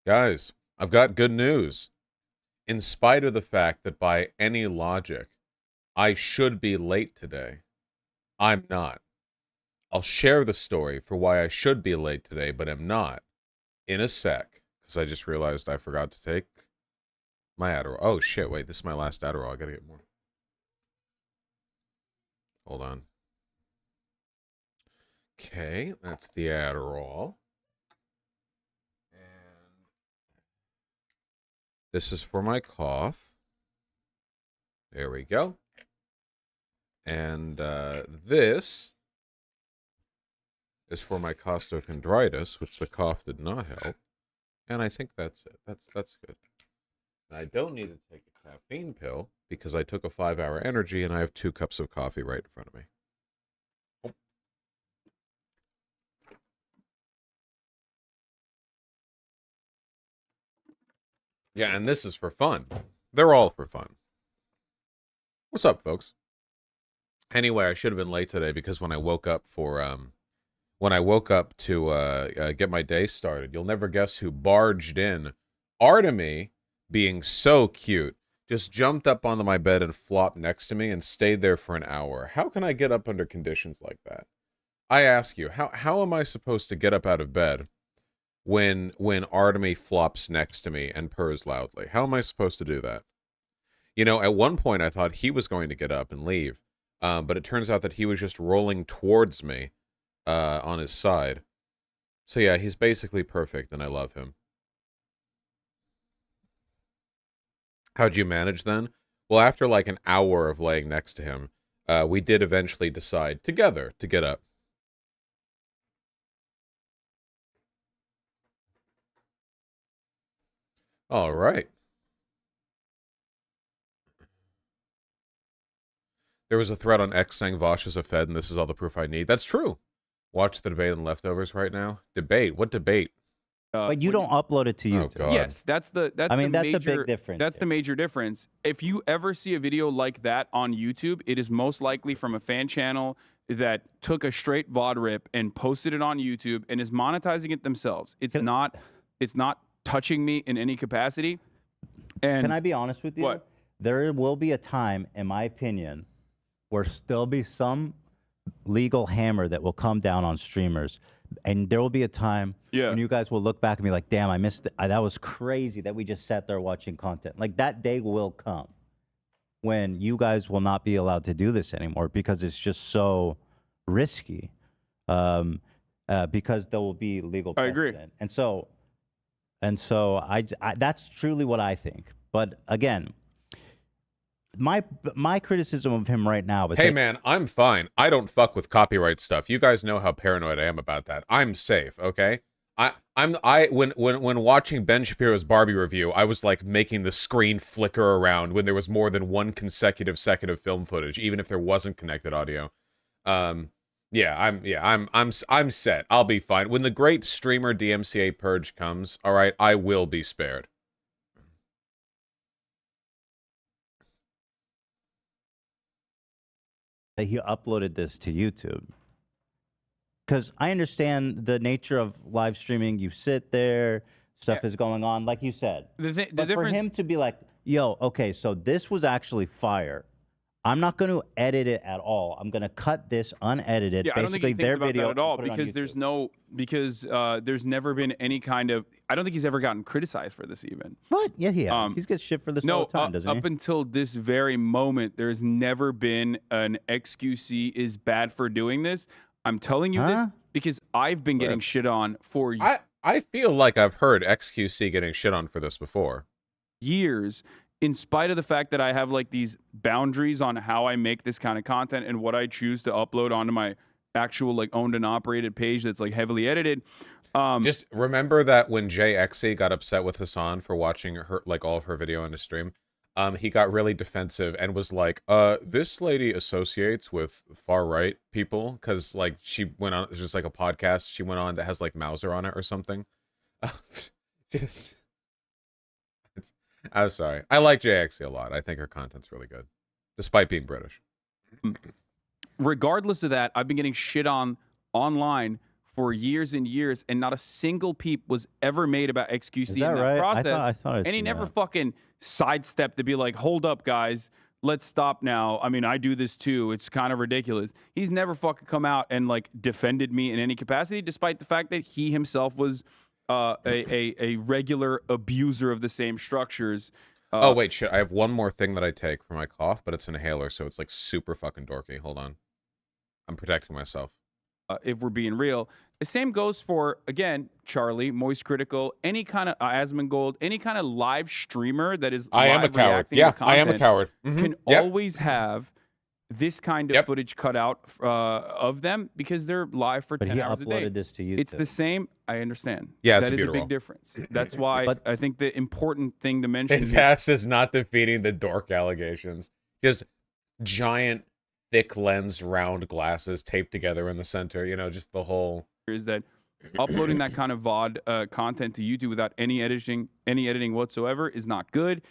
Guys, I've got good news. In spite of the fact that by any logic, I should be late today, I'm not. I'll share the story for why I should be late today, but am not in a sec, because I just realized I forgot to take my Adderall. Oh shit, wait, this is my last Adderall. I gotta get more. Hold on. Okay, that's the Adderall. And this is for my cough. There we go. And this is for my costochondritis, which the cough did not help. And I think that's it. That's good. And I don't need to take a caffeine pill because I took a 5-hour energy and I have 2 cups of coffee right in front of me. Yeah, and this is for fun. They're all for fun. What's up, folks? Anyway, I should have been late today because when I woke up to get my day started, you'll never guess who barged in. Artemy, being so cute, just jumped up onto my bed and flopped next to me and stayed there for an hour. How can I get up under conditions like that? I ask you, how am I supposed to get up out of bed when Artemy flops next to me and purrs loudly? How am I supposed to do that? You know, at one point I thought he was going to get up and leave, but it turns out that he was just rolling towards me on his side. So yeah, he's basically perfect, and I love him. How'd you manage then? Well, after like an hour of laying next to him, we did eventually decide together to get up. All right. There was a thread on X saying Vaush is a Fed, and this is all the proof I need. That's true. Watch the debate on leftovers right now. Debate? What debate? But you don't upload it to Oh, YouTube. God. Yes, that's the I mean, the that's major, a big difference. That's the major difference. If you ever see a video like that on YouTube, it is most likely from a fan channel that took a straight VOD rip and posted it on YouTube and is monetizing it themselves. It's not touching me in any capacity. And Can I be honest with you? What? There will be a time, in my opinion, where still be some legal hammer that will come down on streamers. And there will be a time when you guys will look back and be like, damn, I missed it. That was crazy that we just sat there watching content. Like, that day will come when you guys will not be allowed to do this anymore because it's just so risky. Because there will be legal precedent. I agree. And so I that's truly what I think. But again, my criticism of him right now is, hey man, I'm fine. I don't fuck with copyright stuff. You guys know how paranoid I am about that. I'm safe, okay? When watching Ben Shapiro's Barbie review, I was like making the screen flicker around when there was more than 1 consecutive second of film footage, even if there wasn't connected audio. I'm set. I'll be fine. When the great streamer DMCA purge comes, all right, I will be spared. that he uploaded this to YouTube. Because I understand the nature of live streaming. You sit there, stuff is going on, like you said. But for him to be like, yo, okay, so this was actually fire. I'm not going to edit it at all. I'm going to cut this unedited. Yeah, I don't think he basically thinks their about video that at all and put it on because YouTube. there's never been any kind of. I don't think he's ever gotten criticized for this even. What? Yeah, he has. He's got shit for this all the time, doesn't he? Up until this very moment, there's never been an XQC is bad for doing this. I'm telling you this because I've been getting shit on for I feel like I've heard XQC getting shit on for this before. Years, in spite of the fact that I have like these boundaries on how I make this kind of content and what I choose to upload onto my actual like owned and operated page that's like heavily edited. Just remember that when JXC got upset with Hassan for watching her like all of her video on his stream, he got really defensive and was like, this lady associates with far right people because like she went on, it's just like a podcast she went on that has like Mauser on it or something. Just I'm sorry. I like JXC a lot. I think her content's really good, despite being British. Regardless of that, I've been getting shit on online for years and years, and not a single peep was ever made about XQC Is in that that right? process. I thought And he never fucking sidestepped to be like, hold up, guys. Let's stop now. I mean, I do this too. It's kind of ridiculous. He's never fucking come out and like defended me in any capacity, despite the fact that he himself was a regular abuser of the same structures. Oh, wait, shit. I have one more thing that I take for my cough, but it's an inhaler, so it's like super fucking dorky. Hold on. I'm protecting myself. If we're being real. The same goes for, again, Charlie, Moist Critical, any kind of Asmongold, any kind of live streamer that is I am a coward. Yeah, I am a coward. Can always have this kind of footage cut out of them because they're live for 10 hours a day. But he uploaded this to YouTube. It's the same. I understand. Yeah, it's that is a big difference. That's why I think the important thing to mention his ass is not defeating the dork allegations. Just giant, thick lens, round glasses taped together in the center. You know, just the whole. Is that uploading that kind of VOD content to YouTube without any editing whatsoever is not good,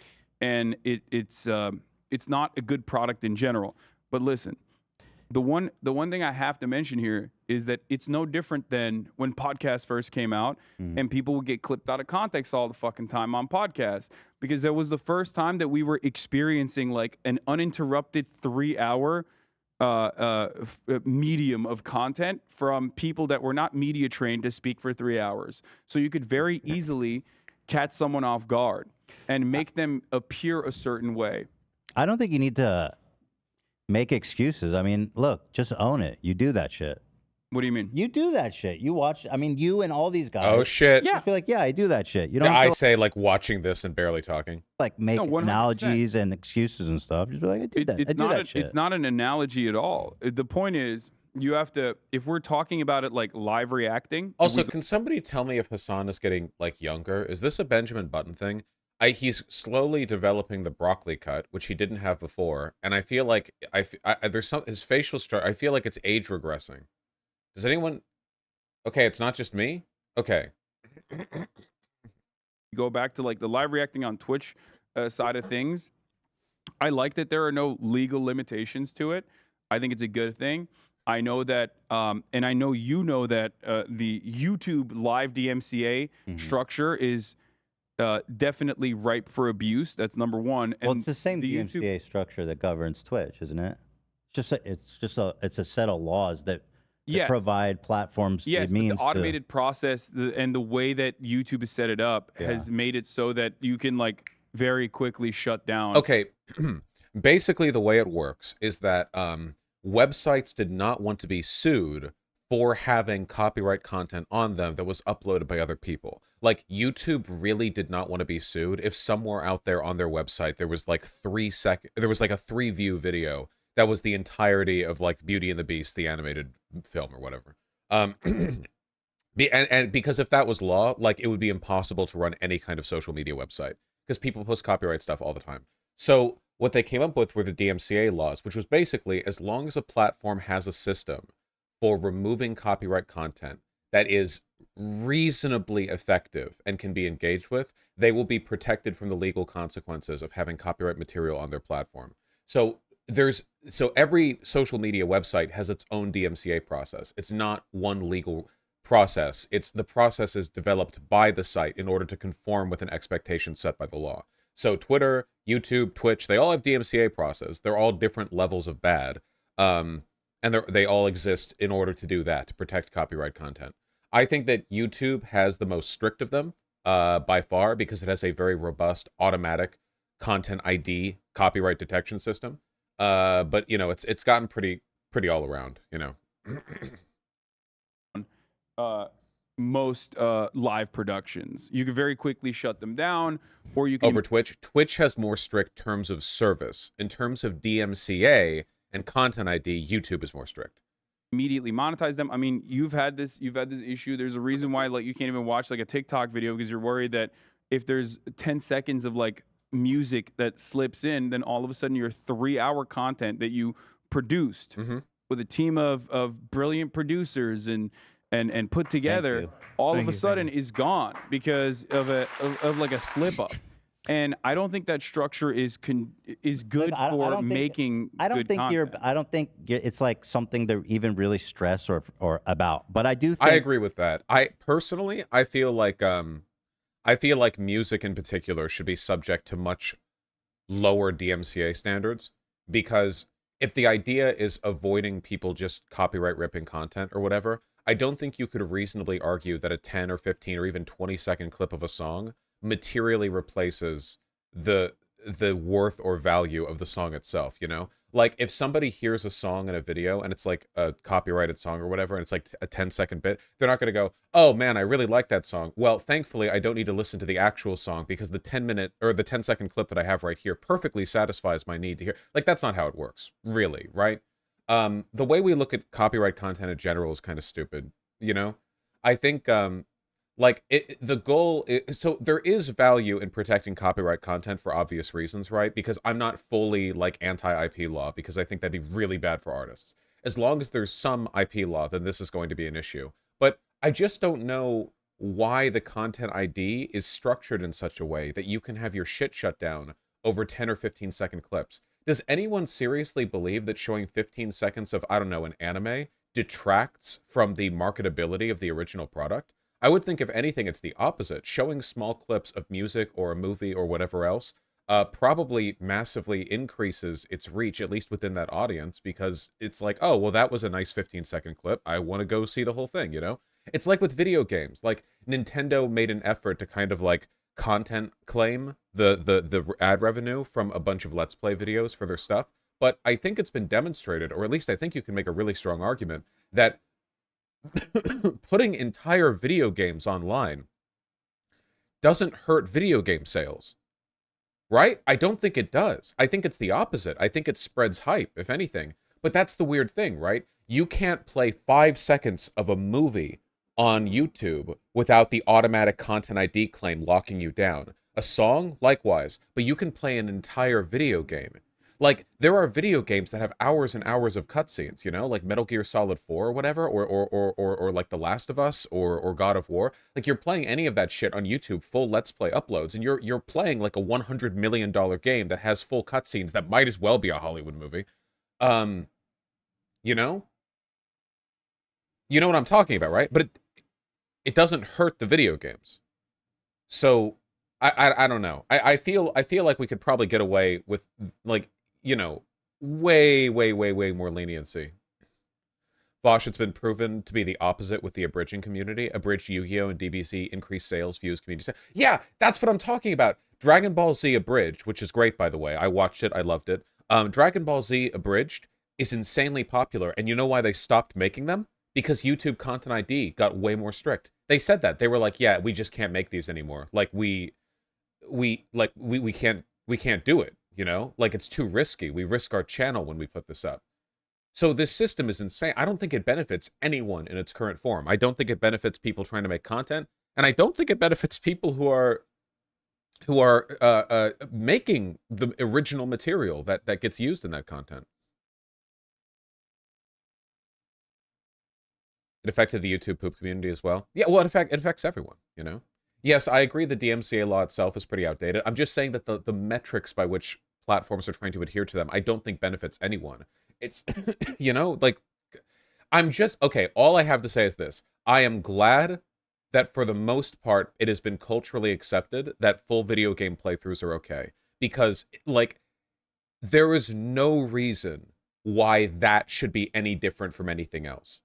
and it's not a good product in general. But listen, the one thing I have to mention here is that it's no different than when podcasts first came out and people would get clipped out of context all the fucking time on podcasts, because that was the first time that we were experiencing like an uninterrupted 3-hour medium of content from people that were not media trained to speak for 3 hours. So you could very easily catch someone off guard and make them appear a certain way. I don't think you need to make excuses. I mean, look, just own it. You do that shit. What do you mean? You do that shit. You watch. I mean, you and all these guys. Oh shit! Yeah. Just be like, yeah, I do that shit. You don't. I say like watching this and barely talking. Like make analogies and excuses and stuff. Just be like, I did that. I do that shit. It's not an analogy at all. The point is, you have to. If we're talking about it like live reacting. Also, can somebody tell me if Hassan is getting like younger? Is this a Benjamin Button thing? He's slowly developing the broccoli cut, which he didn't have before, and I feel like there's some his facial structure. I feel like it's age regressing. Does anyone? Okay, it's not just me. Okay. Go back to like the live reacting on Twitch side of things. I like that there are no legal limitations to it. I think it's a good thing. I know that, and I know you know that the YouTube live DMCA structure is definitely ripe for abuse. That's number one. And well, it's the same DMCA structure that governs Twitch, isn't it? It's a set of laws that provide platforms. Yes, but the automated process and the way that YouTube has set it up has made it so that you can like very quickly shut down. Okay, basically the way it works is that websites did not want to be sued for having copyright content on them that was uploaded by other people. Like YouTube really did not want to be sued if somewhere out there on their website there was like there was like a 3-view video that was the entirety of like Beauty and the Beast, the animated film or whatever. And because if that was law, like it would be impossible to run any kind of social media website because people post copyright stuff all the time. So what they came up with were the DMCA laws, which was basically as long as a platform has a system for removing copyright content that is reasonably effective and can be engaged with, they will be protected from the legal consequences of having copyright material on their platform. So every social media website has its own DMCA process. It's not one legal process. It's the process is developed by the site in order to conform with an expectation set by the law. So Twitter, YouTube, Twitch, they all have DMCA process. They're all different levels of bad. And they all exist in order to do that, to protect copyright content. I think that YouTube has the most strict of them by far because it has a very robust automatic content ID copyright detection system. But you know, it's gotten pretty all around, you know. Most live productions, you can very quickly shut them down, or you can over Twitch. Twitch has more strict terms of service. In terms of DMCA and content ID, YouTube is more strict. Immediately monetize them. I mean, you've had this issue. There's a reason why like you can't even watch like a TikTok video because you're worried that if there's 10 seconds of like music that slips in, then all of a sudden your 3-hour content that you produced with a team of brilliant producers and put together all of a sudden is gone because of like a slip up. And I don't think that structure is good Look, I for don't think making I don't good think content. I don't think it's like something to even really stress or about. But I do I think agree with that. I personally, I feel like music in particular should be subject to much lower DMCA standards, because if the idea is avoiding people just copyright ripping content or whatever, I don't think you could reasonably argue that a 10 or 15 or even 20-second clip of a song materially replaces the the worth or value of the song itself, you know? Like if somebody hears a song in a video and it's like a copyrighted song or whatever and it's like a 10-second bit, they're not going to go, "Oh man, I really like that song." Well, thankfully I don't need to listen to the actual song because the 10-minute or the 10-second clip that I have right here perfectly satisfies my need to hear. Like that's not how it works, really, right? The way we look at copyright content in general is kind of stupid, you know? I think like the goal is, so there is value in protecting copyright content for obvious reasons, right? Because I'm not fully like anti-IP law, because I think that'd be really bad for artists. As long as there's some IP law, then this is going to be an issue. But I just don't know why the content ID is structured in such a way that you can have your shit shut down over 10 or 15-second clips. Does anyone seriously believe that showing 15 seconds of, I don't know, an anime detracts from the marketability of the original product? I would think, if anything, it's the opposite. Showing small clips of music or a movie or whatever else probably massively increases its reach, at least within that audience, because it's like, oh, well, that was a nice 15-second clip. I want to go see the whole thing, you know? It's like with video games. Like, Nintendo made an effort to kind of, like, content claim the ad revenue from a bunch of Let's Play videos for their stuff. But I think it's been demonstrated, or at least I think you can make a really strong argument, that putting entire video games online doesn't hurt video game sales, right? I don't think it does. I think it's the opposite. I think it spreads hype, if anything. But that's the weird thing, right? You can't play 5 seconds of a movie on YouTube without the automatic content ID claim locking you down. A song, likewise, but you can play an entire video game. Like, there are video games that have hours and hours of cutscenes, you know, like Metal Gear Solid 4 or whatever, or like The Last of Us or God of War. Like, you're playing any of that shit on YouTube, full Let's Play uploads, and you're playing like a $100 million game that has full cutscenes that might as well be a Hollywood movie. Um, you know? You know what I'm talking about, right? But it doesn't hurt the video games. So I don't know. I feel like we could probably get away with, like, you know, way more leniency. Vaush, it's been proven to be the opposite with the abridging community. Abridged Yu-Gi-Oh! And DBZ increased sales, views, community. Yeah, that's what I'm talking about. Dragon Ball Z Abridged, which is great, by the way. I watched it. I loved it. Dragon Ball Z Abridged is insanely popular. And you know why they stopped making them? Because YouTube Content ID got way more strict. They said that. They were like, yeah, we just can't make these anymore. Like, we can't do it, you know? Like, it's too risky. We risk our channel when we put this up. So this system is insane. I don't think it benefits anyone in its current form. I don't think it benefits people trying to make content, and I don't think it benefits people who are making the original material that gets used in that content. It affected the YouTube poop community as well. Yeah, well, it affects everyone, you know? Yes, I agree the DMCA law itself is pretty outdated. I'm just saying that the metrics by which platforms are trying to adhere to them, I don't think benefits anyone. It's, you know, like, I'm just, okay, all I have to say is this. I am glad that for the most part, it has been culturally accepted that full video game playthroughs are okay. Because, like, there is no reason why that should be any different from anything else.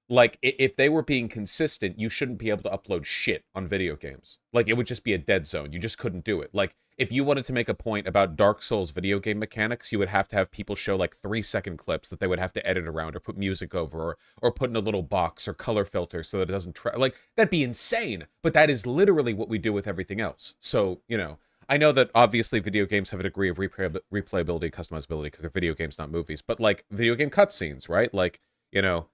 Like, if they were being consistent, you shouldn't be able to upload shit on video games. Like, it would just be a dead zone. You just couldn't do it. Like, if you wanted to make a point about Dark Souls video game mechanics, you would have to have people show, like, 3-second clips that they would have to edit around or put music over or put in a little box or color filter so that it doesn't... like, that'd be insane. But that is literally what we do with everything else. So, you know, I know that obviously video games have a degree of replayability, customizability, because they're video games, not movies. But, like, video game cutscenes, right? Like, you know...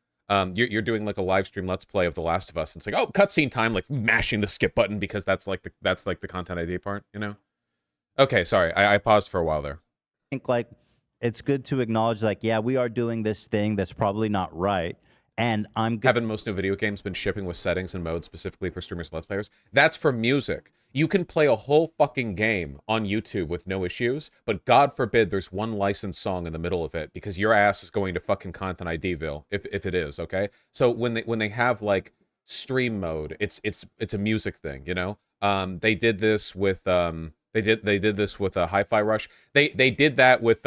you're doing like a live stream Let's Play of The Last of Us, and it's like, oh, cutscene time, like mashing the skip button because that's like the content ID part, you know? Okay, sorry, I paused for a while there. I think like it's good to acknowledge like, yeah, we are doing this thing that's probably not right, And haven't most new video games been shipping with settings and modes specifically for streamers and let's players? That's for music. You can play a whole fucking game on YouTube with no issues, but God forbid there's one licensed song in the middle of it, because your ass is going to fucking Content IDville if it is, okay? So when they have like stream mode, it's a music thing, you know? They did this with they did this with Hi-Fi Rush. They did that with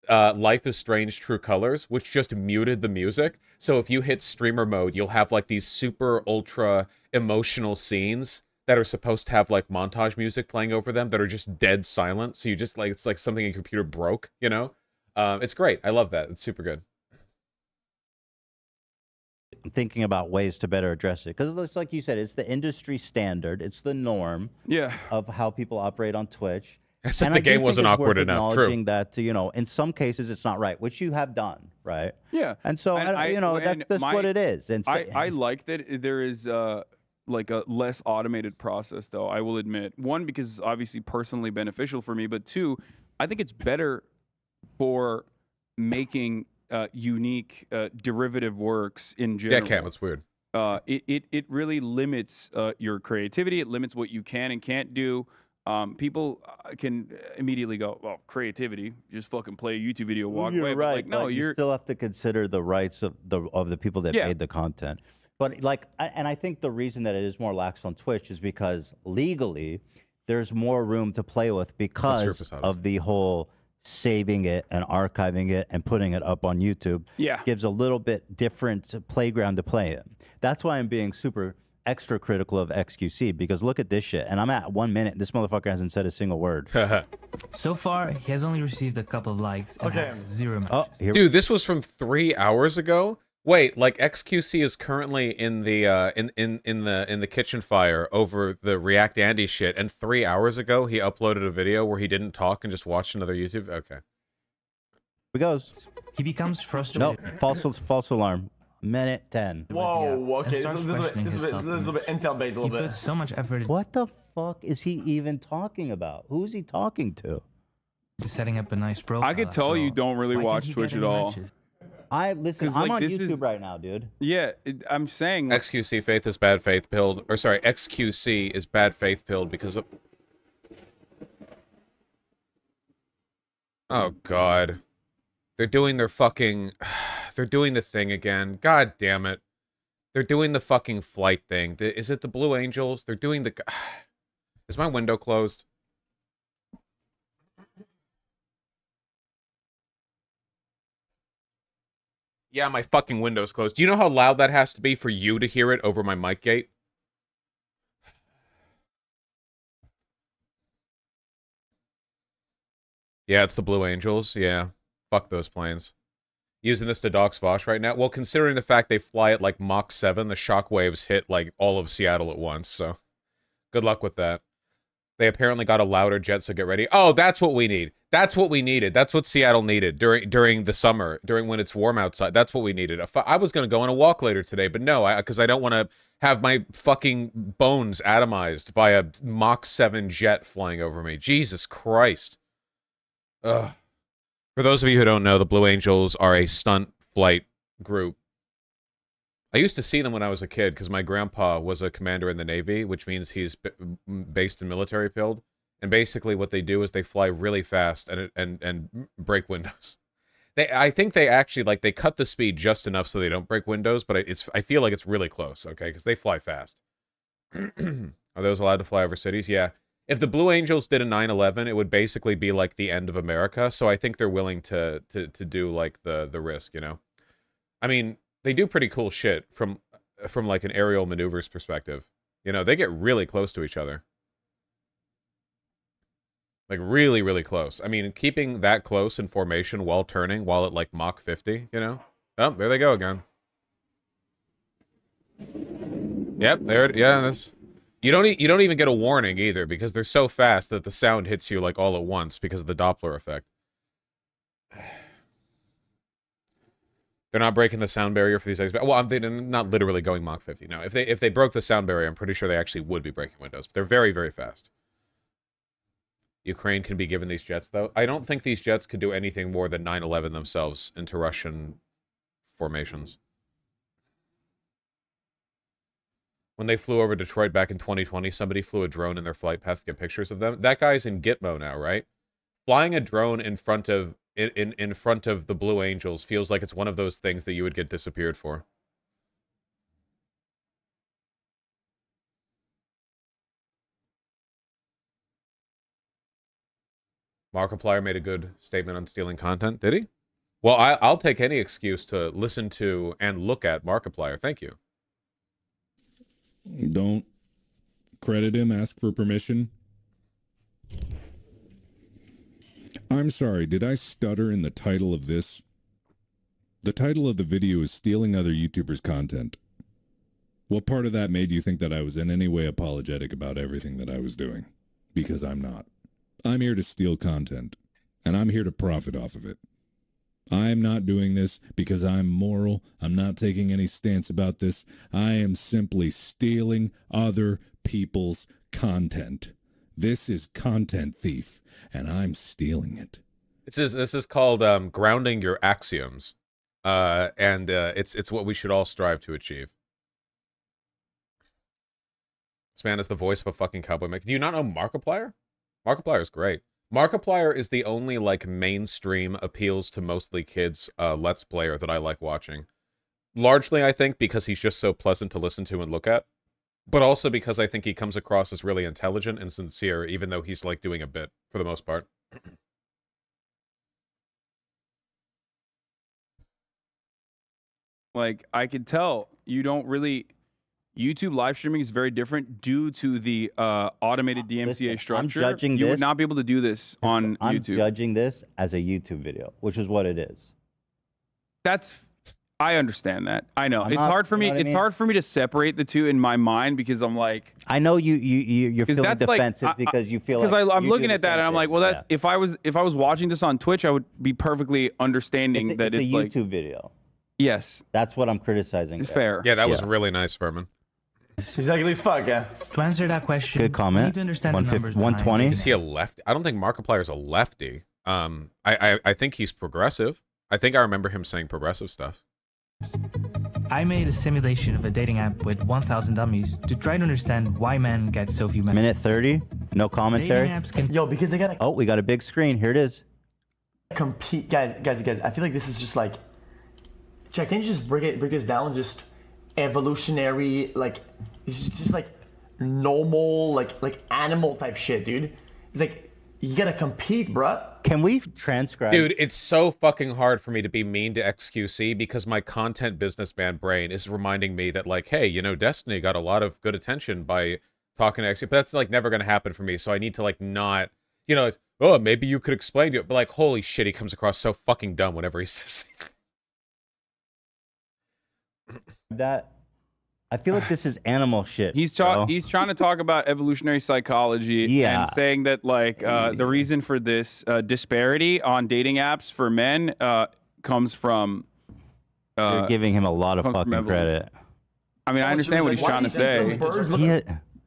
Life is Strange True Colors, which just muted the music. So if you hit streamer mode, you'll have like these super ultra emotional scenes that are supposed to have like montage music playing over them that are just dead silent. So you just like, it's like something your computer broke, you know? It's great. I love that. It's super good. thinking about ways to better address it, because it's like you said, it's the industry standard, it's the norm of how people operate on Twitch. Except the game wasn't awkward enough. Acknowledging that, you know, in some cases it's not right, which you have done, right? Yeah. And so, you know, that's what it is. And so, I like that there is like a less automated process, though, I will admit. One, because it's obviously personally beneficial for me, but two, I think it's better for making unique derivative works in general. Yeah, Cam, it's weird. It really limits your creativity. It limits what you can and can't do. People can immediately go, well, creativity, just fucking play a YouTube video, walk away. Right. But like, no, you still have to consider the rights of the people that made the content. But like, and I think the reason that it is more lax on Twitch is because legally there's more room to play with because of the whole saving it and archiving it and putting it up on YouTube. Yeah. Gives a little bit different playground to play in. That's why I'm being super extra critical of XQC, because look at this shit. And I'm at 1 minute. This motherfucker hasn't said a single word. So far, he has only received a couple of likes and has 0 matches. Oh, dude, this was from 3 hours ago. Wait, like XQC is currently in the in the kitchen fire over the React Andy shit, and 3 hours ago he uploaded a video where he didn't talk and just watched another YouTube. Okay. Here he goes. He becomes frustrated. No, false alarm. Minute 10. Whoa, okay, this is a bit intel bait a little bit. He puts so much effort into What the fuck is he even talking about? Who is he talking to? setting up a nice profile. I could tell you don't really watch Twitch at all. Listen, I'm on YouTube right now, dude. Yeah, I'm saying XQC faith is bad faith pilled, or sorry, XQC is bad faith pilled because of. Oh God, they're doing their fucking. They're doing the thing again. God damn it, they're doing the fucking flight thing. Is it the Blue Angels? They're doing the. Is my window closed? Yeah, my fucking window's closed. Do you know how loud that has to be for you to hear it over my mic gate? Yeah, it's the Blue Angels. Yeah. Fuck those planes. Using this to dox Vaush right now. Well, considering the fact they fly at like Mach 7, the shockwaves hit like all of Seattle at once, so good luck with that. They apparently got a louder jet, so get ready. Oh, that's what we need. That's what we needed. That's what Seattle needed during the summer, during when it's warm outside. That's what we needed. I was going to go on a walk later today, but no, because I don't want to have my fucking bones atomized by a Mach 7 jet flying over me. Jesus Christ. Ugh. For those of you who don't know, the Blue Angels are a stunt flight group. I used to see them when I was a kid because my grandpa was a commander in the Navy, which means he's based in military field. And basically what they do is they fly really fast and break windows. I think they actually, like, they cut the speed just enough so they don't break windows, but I feel like it's really close, okay? Because they fly fast. Are those allowed to fly over cities? Yeah. If the Blue Angels did a 9/11, it would basically be like the end of America. So I think they're willing to do like the risk, you know? I mean, they do pretty cool shit from like an aerial maneuvers perspective. You know, they get really close to each other. Like really, really close. I mean, keeping that close in formation while turning, while at like Mach 50, you know? Oh, there they go again. Yep, there. Yeah, this. You don't even get a warning either because they're so fast that the sound hits you like all at once because of the Doppler effect. They're not breaking the sound barrier for these eggs. Well, they're not literally going Mach 50. No, if they broke the sound barrier, I'm pretty sure they actually would be breaking windows. But they're very, very fast. Ukraine can be given these jets, though. I don't think these jets could do anything more than 9/11 themselves into Russian formations. When they flew over Detroit back in 2020, somebody flew a drone in their flight path to get pictures of them. That guy's in Gitmo now, right? Flying a drone in front of in front of the Blue Angels feels like it's one of those things that you would get disappeared for. Markiplier made a good statement on stealing content, did he? Well, I'll take any excuse to listen to and look at Markiplier. Thank you. Don't credit him, ask for permission. I'm sorry, did I stutter in the title of this? The title of the video is Stealing Other YouTubers' Content. What part of that made you think that I was in any way apologetic about everything that I was doing? Because I'm not. I'm here to steal content, and I'm here to profit off of it. I'm not doing this because I'm moral. I'm not taking any stance about this. I am simply stealing other people's content. This is content thief, and I'm stealing it. This is called grounding your axioms, and it's what we should all strive to achieve. This man is the voice of a fucking cowboy. Do you not know Markiplier? Markiplier is great. Markiplier is the only like mainstream appeals to mostly kids Let's Player that I like watching. Largely, I think, because he's just so pleasant to listen to and look at. But also because I think he comes across as really intelligent and sincere, even though he's, like, doing a bit, for the most part. Like, I could tell you don't really... YouTube live streaming is very different due to the automated DMCA structure. I'm judging you this. would not be able to do this on YouTube. I'm judging this as a YouTube video, which is what it is. I understand that. I know. It's hard for me. It's hard for me to separate the two in my mind because I'm like. I know you're feeling defensive because you feel like. Because I'm looking at that and I'm like, well, that's if I was watching this on Twitch, I would be perfectly understanding that it's like a YouTube video. Yes, that's what I'm criticizing. Fair. Yeah, that was really nice, Furman. He's ugly as fuck, yeah. To answer that question, good comment. you need to understand the numbers 120. Is he a lefty? I don't think Markiplier's a lefty. I think he's progressive. I think I remember him saying progressive stuff. I made a simulation of a dating app with 1,000 dummies to try to understand why men get so few men. Minute 30, no commentary. Dating apps can... Yo, because they gotta. Oh, we got a big screen. Here it is. Compete, guys. I feel like this is just like. Jack, can you just break this down? Just evolutionary, like it's just like normal, like animal type shit, dude. It's like you gotta compete, bruh. Can we transcribe? Dude, it's so fucking hard for me to be mean to XQC because my content businessman brain is reminding me that, like, hey, you know, Destiny got a lot of good attention by talking to XQC, but that's, like, never gonna happen for me, so I need to, like, not, you know, like, oh, maybe you could explain to it, but, like, holy shit, he comes across so fucking dumb whenever he says that. I feel like this is animal shit. He's trying to talk about evolutionary psychology and saying that like the reason for this disparity on dating apps for men comes from. You're giving him a lot of fucking credit. I mean, I understand what he's trying to say.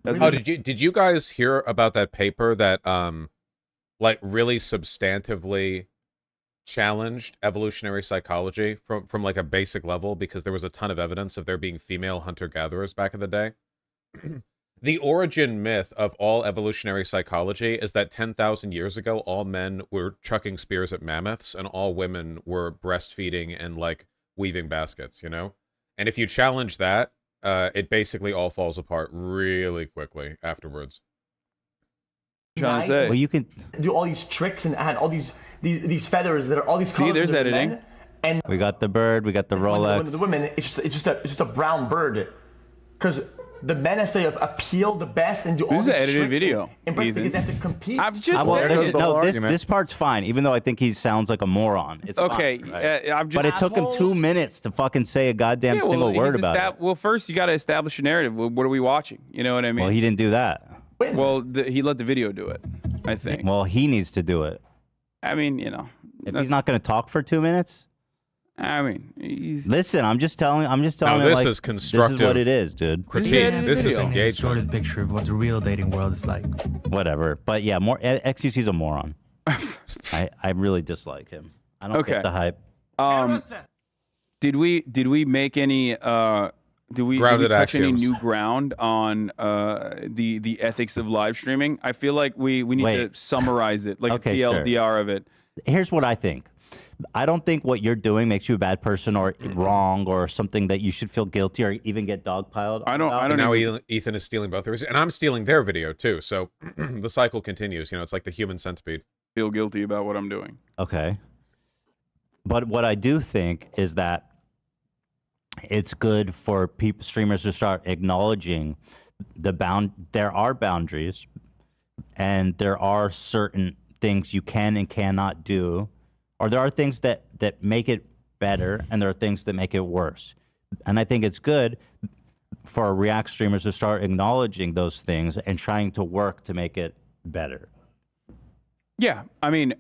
Oh, did you guys hear about that paper that like really substantively challenged evolutionary psychology from like a basic level because there was a ton of evidence of there being female hunter-gatherers back in the day? The origin myth of all evolutionary psychology is that 10,000 years ago, all men were chucking spears at mammoths and all women were breastfeeding and like weaving baskets, you know? And if you challenge that, it basically all falls apart really quickly afterwards. Nice. Well, you can do all these tricks and add all these feathers that are all these. See, there's editing. Men, and we got the bird, we got the Rolex. The women, it's just a brown bird, because the men has to appeal the best and do all these tricks. This is an edited video. And because they have to compete. I'm just this part's fine, even though I think he sounds like a moron. It's okay. Fine, right? But it took him 2 minutes to fucking say a goddamn single word about it. Well, first you got to establish a narrative. What are we watching? You know what I mean? Well, he didn't do that. Well, he let the video do it, I think. Well, he needs to do it. I mean, you know. If he's not going to talk for 2 minutes? I mean, listen, I'm just telling him, this like, is constructive. This is what it is, dude. Critique. This is engagement. A distorted picture of what the real dating world is like. Whatever. But yeah, XQC's a moron. I really dislike him. I don't get the hype. Did we make any do we touch any new ground on the ethics of live streaming? I feel like we need to summarize it, like a TLDR of it. Here's what I think. I don't think what you're doing makes you a bad person or wrong or something that you should feel guilty or even get dogpiled. I don't. Now Ethan is stealing both of his, and I'm stealing their video too. So the cycle continues. You know, it's like the human centipede. Feel guilty about what I'm doing. Okay. But what I do think is that it's good for streamers to start acknowledging there are boundaries and there are certain things you can and cannot do, or there are things that make it better and there are things that make it worse. And I think it's good for React streamers to start acknowledging those things and trying to work to make it better. Yeah, I mean,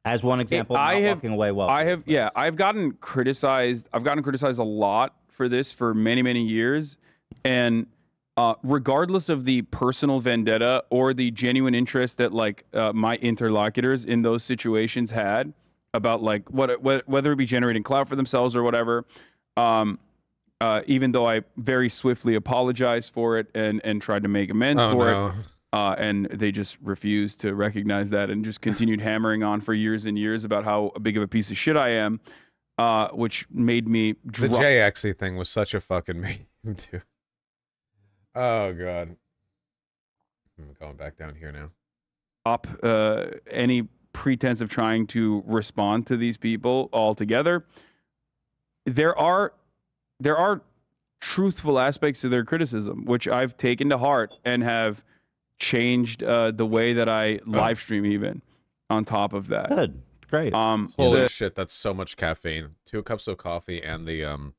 as one example, walking away well. I've gotten criticized. I've gotten criticized a lot for this for many years, and regardless of the personal vendetta or the genuine interest that like my interlocutors in those situations had about like whether it be generating clout for themselves or whatever, even though I very swiftly apologized for it and tried to make amends for it. And they just refused to recognize that and just continued hammering on for years and years about how big of a piece of shit I am, which made me drop. The JXE thing was such a fucking meme, too. Oh, God. I'm going back down here now. Up any pretense of trying to respond to these people altogether. There are truthful aspects to their criticism, which I've taken to heart and have changed the way that I live stream even on top of that. Good. Great. Holy shit, that's so much caffeine. 2 cups of coffee and the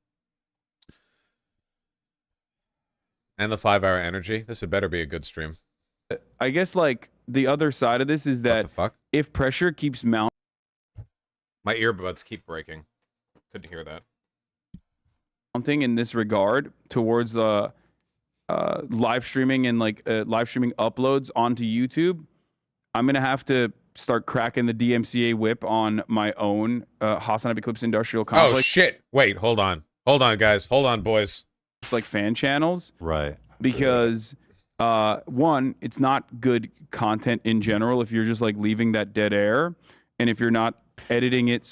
5-hour energy. This had better be a good stream. I guess like the other side of this is that what the fuck? If pressure keeps mounting, my earbuds keep breaking. Couldn't hear that. In this regard towards live streaming and like live streaming uploads onto YouTube, I'm gonna have to start cracking the DMCA whip on my own Hassan Eclipse Industrial Complex. Oh shit! Wait, hold on, guys, hold on, boys. It's like fan channels, right? Because one, it's not good content in general if you're just like leaving that dead air, and if you're not editing it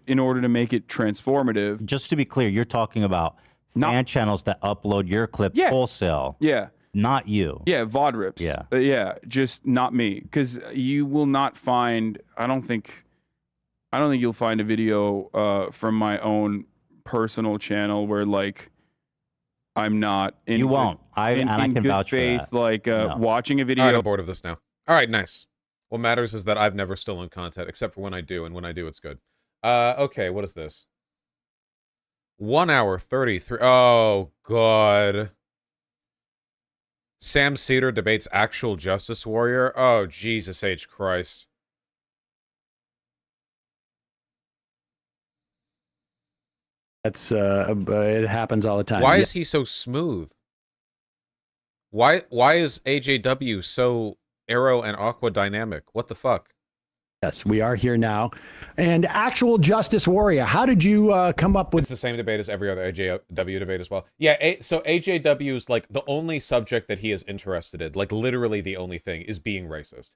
in order to make it transformative. Just to be clear, you're talking about fan channels that upload your clip wholesale. Yeah. Not you. Yeah, VOD rips. Yeah. Yeah, just not me. Because you will not find, I don't think you'll find a video from my own personal channel where like I'm not in You won't. I can good vouch faith, for that. like watching a video. All right, I'm bored of this now. All right, nice. What matters is that I've never stolen content, except for when I do, and when I do, it's good. Okay, what is this? 1 hour 33. Oh, God. Sam Cedar debates actual Justice Warrior. Oh, Jesus H. Christ. That's it happens all the time. Why is he so smooth? Why is AJW so aero and aqua dynamic? What the fuck? Yes, we are here now. And actual Justice Warrior, how did you come up with... It's the same debate as every other AJW debate as well. Yeah, so AJW is like the only subject that he is interested in, like literally the only thing, is being racist.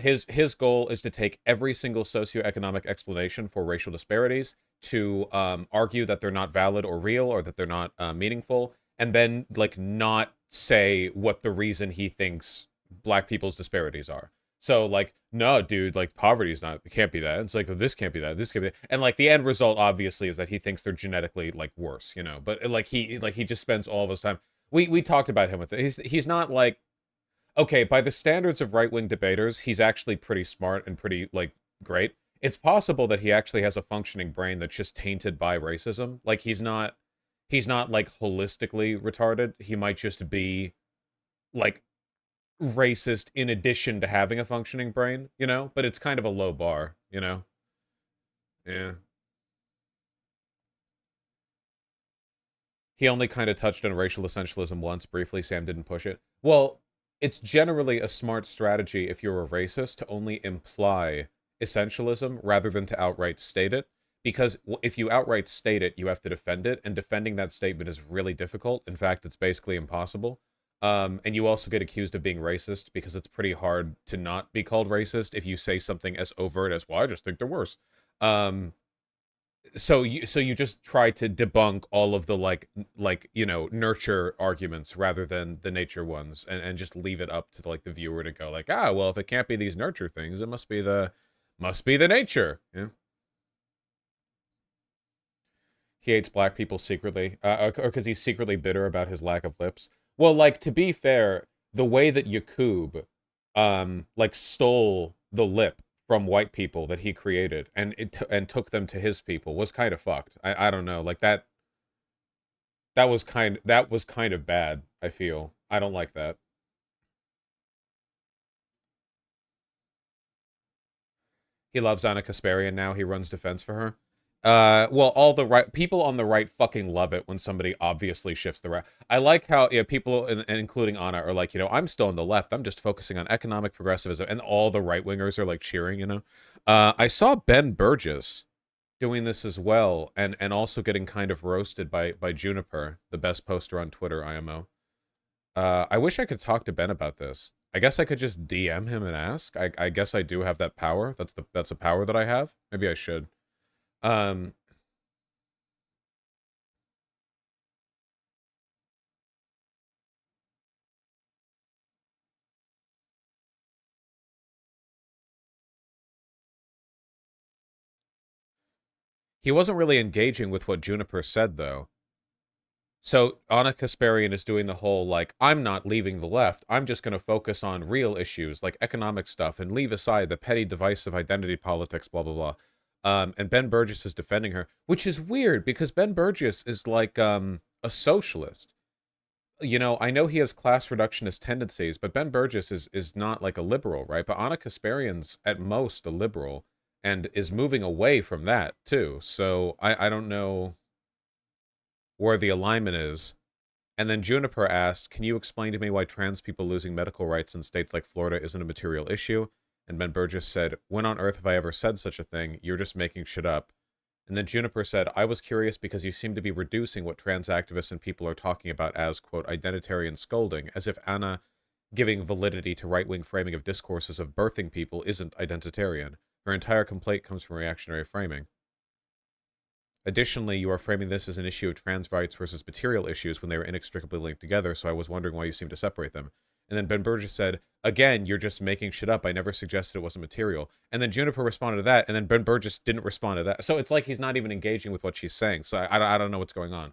His goal is to take every single socioeconomic explanation for racial disparities to argue that they're not valid or real or that they're not meaningful, and then like not say what the reason he thinks black people's disparities are. So, like, no, dude, like, poverty is not, it can't be that. It's like, oh, this can't be that, this can't be that. And, like, the end result, obviously, is that he thinks they're genetically, like, worse, you know? But, like, he just spends all of his time... We talked about him with it. He's not, like... Okay, by the standards of right-wing debaters, he's actually pretty smart and pretty, like, great. It's possible that he actually has a functioning brain that's just tainted by racism. Like, he's not, like, holistically retarded. He might just be, like... racist in addition to having a functioning brain, you know? But it's kind of a low bar, you know? Yeah. He only kind of touched on racial essentialism once, briefly. Sam didn't push it. Well, it's generally a smart strategy if you're a racist to only imply essentialism rather than to outright state it. because if you outright state it, you have to defend it, and defending that statement is really difficult. In fact, it's basically impossible. And you also get accused of being racist because it's pretty hard to not be called racist if you say something as overt as, well, I just think they're worse. So you just try to debunk all of the like you know, nurture arguments rather than the nature ones, and just leave it up to like the viewer to go like, ah, well, if it can't be these nurture things, it must be the nature. Yeah. He hates black people secretly, or because he's secretly bitter about his lack of lips. Well, like, to be fair, the way that Yakub, like, stole the lip from white people that he created and took them to his people was kind of fucked. I don't know, like that was kind of bad, I feel. I don't like that. He loves Anna Kasparian now. He runs defense for her. Well, all the right people on the right fucking love it when somebody obviously shifts the right. I like how, yeah, people, including Anna, are like, you know, I'm still on the left. I'm just focusing on economic progressivism, and all the right wingers are like cheering. You know, I saw Ben Burgess doing this as well, and also getting kind of roasted by Juniper, the best poster on Twitter, IMO. I wish I could talk to Ben about this. I guess I could just DM him and ask. I guess I do have that power. That's a power that I have. Maybe I should. He wasn't really engaging with what Juniper said, though. So Anna Kasparian is doing the whole, like, I'm not leaving the left. I'm just going to focus on real issues, like economic stuff, and leave aside the petty divisive identity politics, blah, blah, blah. And Ben Burgess is defending her, which is weird, because Ben Burgess is, like, a socialist. You know, I know he has class reductionist tendencies, but Ben Burgess is not, like, a liberal, right? But Anna Kasparian's, at most, a liberal, and is moving away from that, too. So I don't know where the alignment is. And then Juniper asked, can you explain to me why trans people losing medical rights in states like Florida isn't a material issue? And Ben Burgess said, when on earth have I ever said such a thing? You're just making shit up. And then Juniper said, I was curious because you seem to be reducing what trans activists and people are talking about as, quote, identitarian scolding, as if Anna giving validity to right-wing framing of discourses of birthing people isn't identitarian. Her entire complaint comes from reactionary framing. Additionally, you are framing this as an issue of trans rights versus material issues when they are inextricably linked together, so I was wondering why you seem to separate them. And then Ben Burgess said, again, you're just making shit up. I never suggested it wasn't material. And then Juniper responded to that, and then Ben Burgess didn't respond to that. So it's like he's not even engaging with what she's saying. So I don't know what's going on.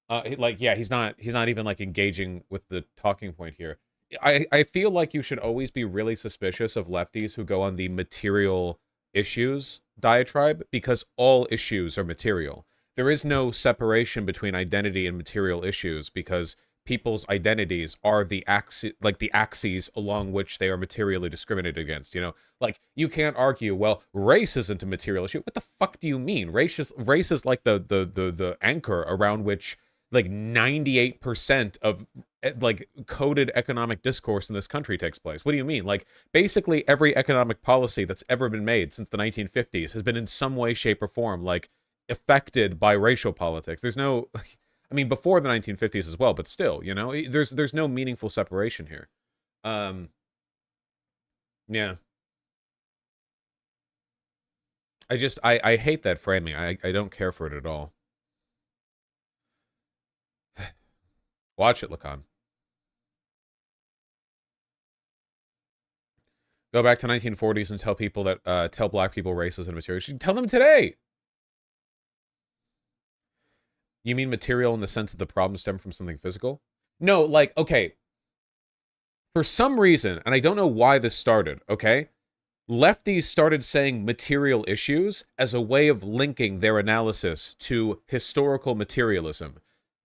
Like, yeah, he's not even, like, engaging with the talking point here. I feel like you should always be really suspicious of lefties who go on the material issues diatribe, because all issues are material. There is no separation between identity and material issues, because people's identities are the axes along which they are materially discriminated against. You know, like, you can't argue, well, race isn't a material issue. What the fuck do you mean? Race is like the anchor around which, like, 98% of, like, coded economic discourse in this country takes place. What do you mean? Like, basically every economic policy that's ever been made since the 1950s has been in some way, shape, or form, like, affected by racial politics. There's no, I mean, before the 1950s as well, but still, you know, there's no meaningful separation here. Yeah. I hate that framing. I don't care for it at all. Watch it, Lacan. Go back to 1940s and tell people that, tell black people race isn't material. You should tell them today. You mean material in the sense that the problem stemmed from something physical? No, like, okay. For some reason, and I don't know why this started, okay? Lefties started saying material issues as a way of linking their analysis to historical materialism.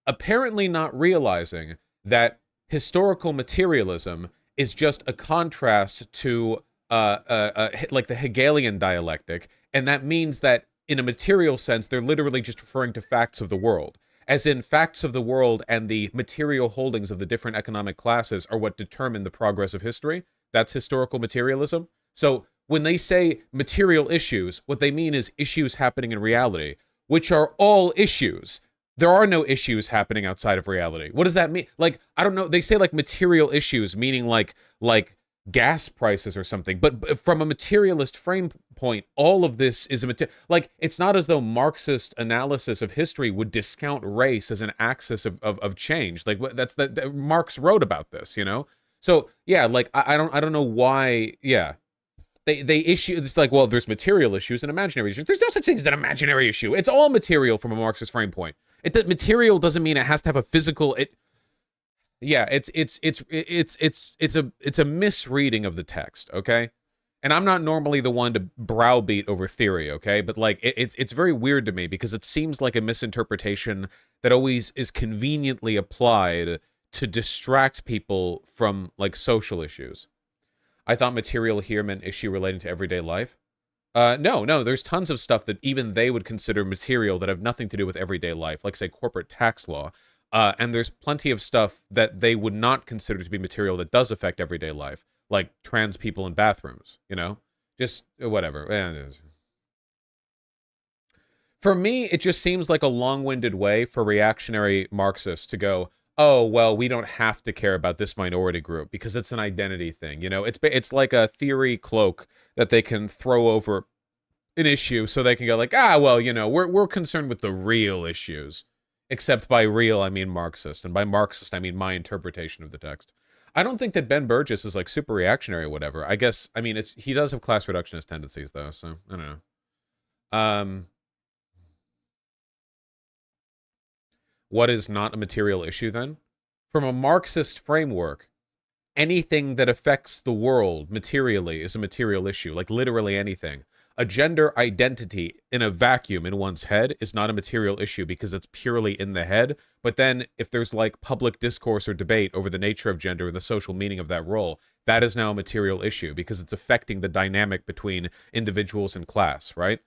Apparently not realizing that historical materialism is just a contrast to like the Hegelian dialectic, and that means that in a material sense they're literally just referring to facts of the world, as in facts of the world and the material holdings of the different economic classes are what determine the progress of history. That's historical materialism. So when they say material issues, what they mean is issues happening in reality, which are all issues. There are no issues happening outside of reality. What does that mean? Like, I don't know. They say like material issues, meaning like gas prices or something. But from a materialist frame point, all of this is like, it's not as though Marxist analysis of history would discount race as an axis of change. Like that Marx wrote about this, you know? So yeah, like I don't know why. Yeah. They issue, it's like, well, there's material issues and imaginary issues. There's no such thing as an imaginary issue. It's all material from a Marxist frame point. Material doesn't mean it has to have a physical. It's a misreading of the text. Okay, and I'm not normally the one to browbeat over theory. Okay, but like it's very weird to me because it seems like a misinterpretation that always is conveniently applied to distract people from like social issues. I thought material here meant issue relating to everyday life. No, there's tons of stuff that even they would consider material that have nothing to do with everyday life, like, say, corporate tax law. And there's plenty of stuff that they would not consider to be material that does affect everyday life, like trans people in bathrooms, you know? Just whatever. For me, it just seems like a long-winded way for reactionary Marxists to go, oh, well, we don't have to care about this minority group because it's an identity thing. You know, it's like a theory cloak that they can throw over an issue so they can go like, well, you know, we're concerned with the real issues. Except by real, I mean Marxist. And by Marxist, I mean my interpretation of the text. I don't think that Ben Burgess is like super reactionary or whatever. I guess, I mean, he does have class reductionist tendencies though, so I don't know. What is not a material issue then? From a Marxist framework, anything that affects the world materially is a material issue, like literally anything. A gender identity in a vacuum in one's head is not a material issue because it's purely in the head. But then if there's like public discourse or debate over the nature of gender and the social meaning of that role, that is now a material issue because it's affecting the dynamic between individuals and class, right?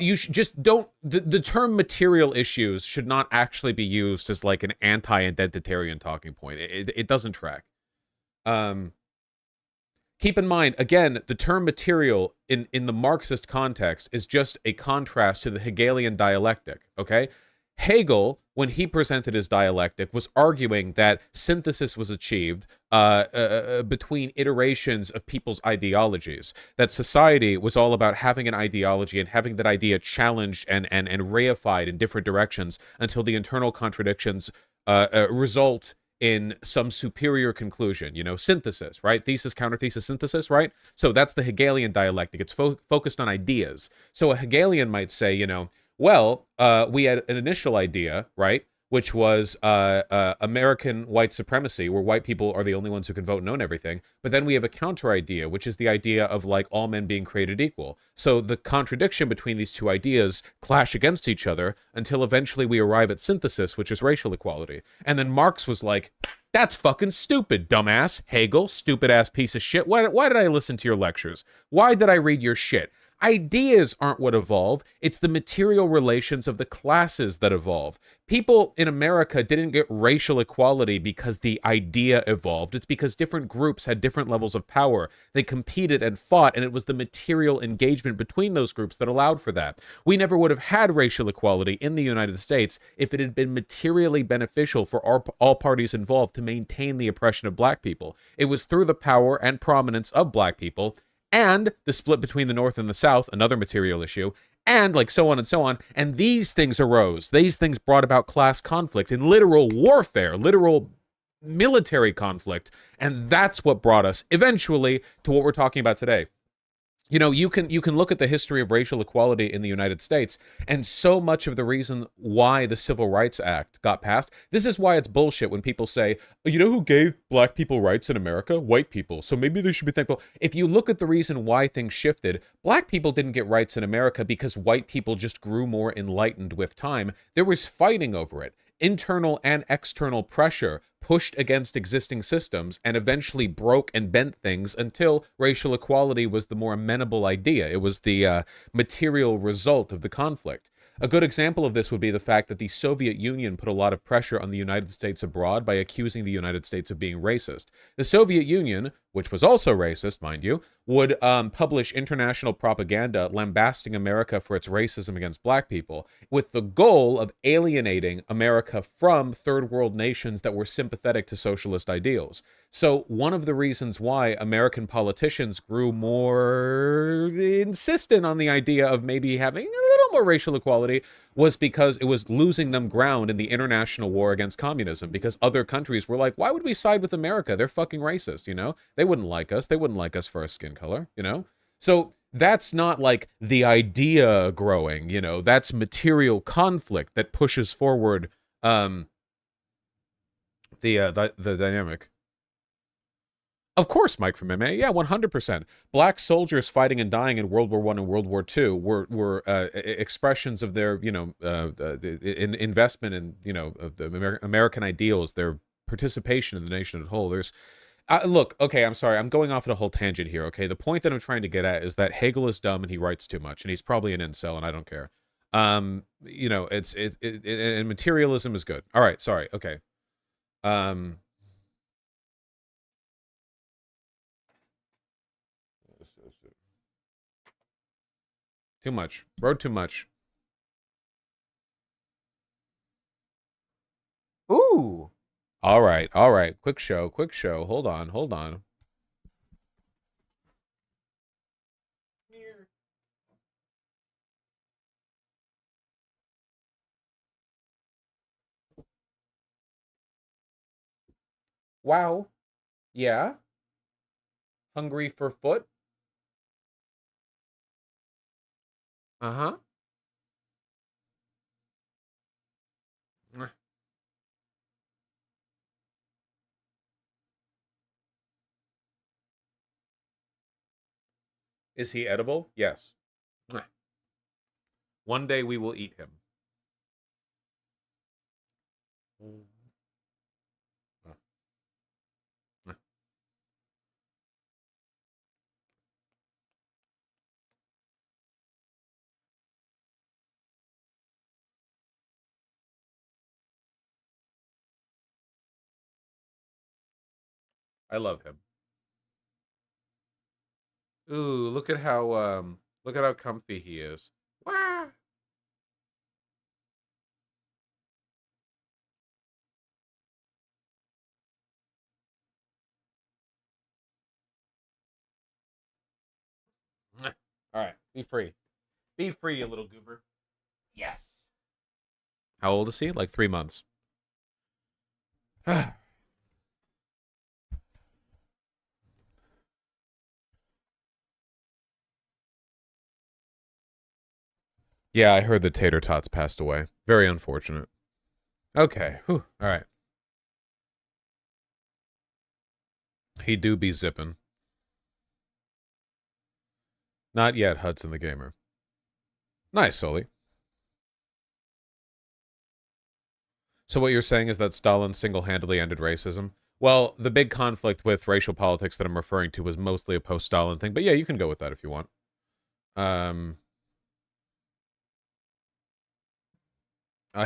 You should just don't, the term material issues should not actually be used as like an anti-identitarian talking point. It doesn't track. Keep in mind, again, the term material in the Marxist context is just a contrast to the Hegelian dialectic, okay? Hegel, when he presented his dialectic, was arguing that synthesis was achieved between iterations of people's ideologies, that society was all about having an ideology and having that idea challenged and reified in different directions until the internal contradictions result in some superior conclusion, you know, synthesis, right? Thesis, counter-thesis, synthesis, right? So that's the Hegelian dialectic. It's focused on ideas. So a Hegelian might say, you know, well, we had an initial idea, right, which was American white supremacy, where white people are the only ones who can vote and own everything. But then we have a counter idea, which is the idea of like all men being created equal. So the contradiction between these two ideas clash against each other until eventually we arrive at synthesis, which is racial equality. And then Marx was like, that's fucking stupid, dumbass. Hegel, stupid ass piece of shit. Why did I listen to your lectures? Why did I read your shit? Ideas aren't what evolve. It's the material relations of the classes that evolve. People in America didn't get racial equality because the idea evolved. It's because different groups had different levels of power. They competed and fought, and it was the material engagement between those groups that allowed for that. We never would have had racial equality in the United States if it had been materially beneficial for all parties involved to maintain the oppression of black people. It was through the power and prominence of black people and the split between the North and the South, another material issue, and like so on and so on. And these things arose. These things brought about class conflict and literal warfare, literal military conflict. And that's what brought us eventually to what we're talking about today. You know, you can look at the history of racial equality in the United States, and so much of the reason why the Civil Rights Act got passed, this is why it's bullshit when people say, you know who gave black people rights in America? White people. So maybe they should be thankful. If you look at the reason why things shifted, black people didn't get rights in America because white people just grew more enlightened with time. There was fighting over it. Internal and external pressure pushed against existing systems and eventually broke and bent things until racial equality was the more amenable idea. It was the material result of the conflict. A good example of this would be the fact that the Soviet Union put a lot of pressure on the United States abroad by accusing the United States of being racist. The Soviet Union, which was also racist, mind you, would publish international propaganda lambasting America for its racism against black people, with the goal of alienating America from third world nations that were sympathetic to socialist ideals. So one of the reasons why American politicians grew more insistent on the idea of maybe having a little more racial equality was because it was losing them ground in the international war against communism, because other countries were like, why would we side with America? They're fucking racist, you know? They wouldn't like us. They wouldn't like us for our skin color, you know? So that's not like the idea growing, you know? That's material conflict that pushes forward the dynamic. Of course, Mike from MMA. Yeah, 100%. Black soldiers fighting and dying in World War I and World War II were expressions of their, you know, investment in, you know, the American ideals, their participation in the nation as a whole. There's, look, okay, I'm sorry, I'm going off on a whole tangent here, okay? The point that I'm trying to get at is that Hegel is dumb and he writes too much, and he's probably an incel, and I don't care. You know, and materialism is good. All right, sorry, okay. Too much. Wrote too much. Ooh. All right, all right. Quick show, quick show. Hold on, hold on. Wow. Yeah. Hungry for foot? Uh-huh. Is he edible? Yes. One day we will eat him. I love him. Ooh, look at how comfy he is. Wah! All right, be free. Be free, you little goober. Yes. How old is he? Like 3 months. Yeah, I heard that Tater Tots passed away. Very unfortunate. Okay. Whew. All right. He do be zipping. Not yet, Hudson the Gamer. Nice, Sully. So what you're saying is that Stalin single-handedly ended racism? Well, the big conflict with racial politics that I'm referring to was mostly a post-Stalin thing. But yeah, you can go with that if you want.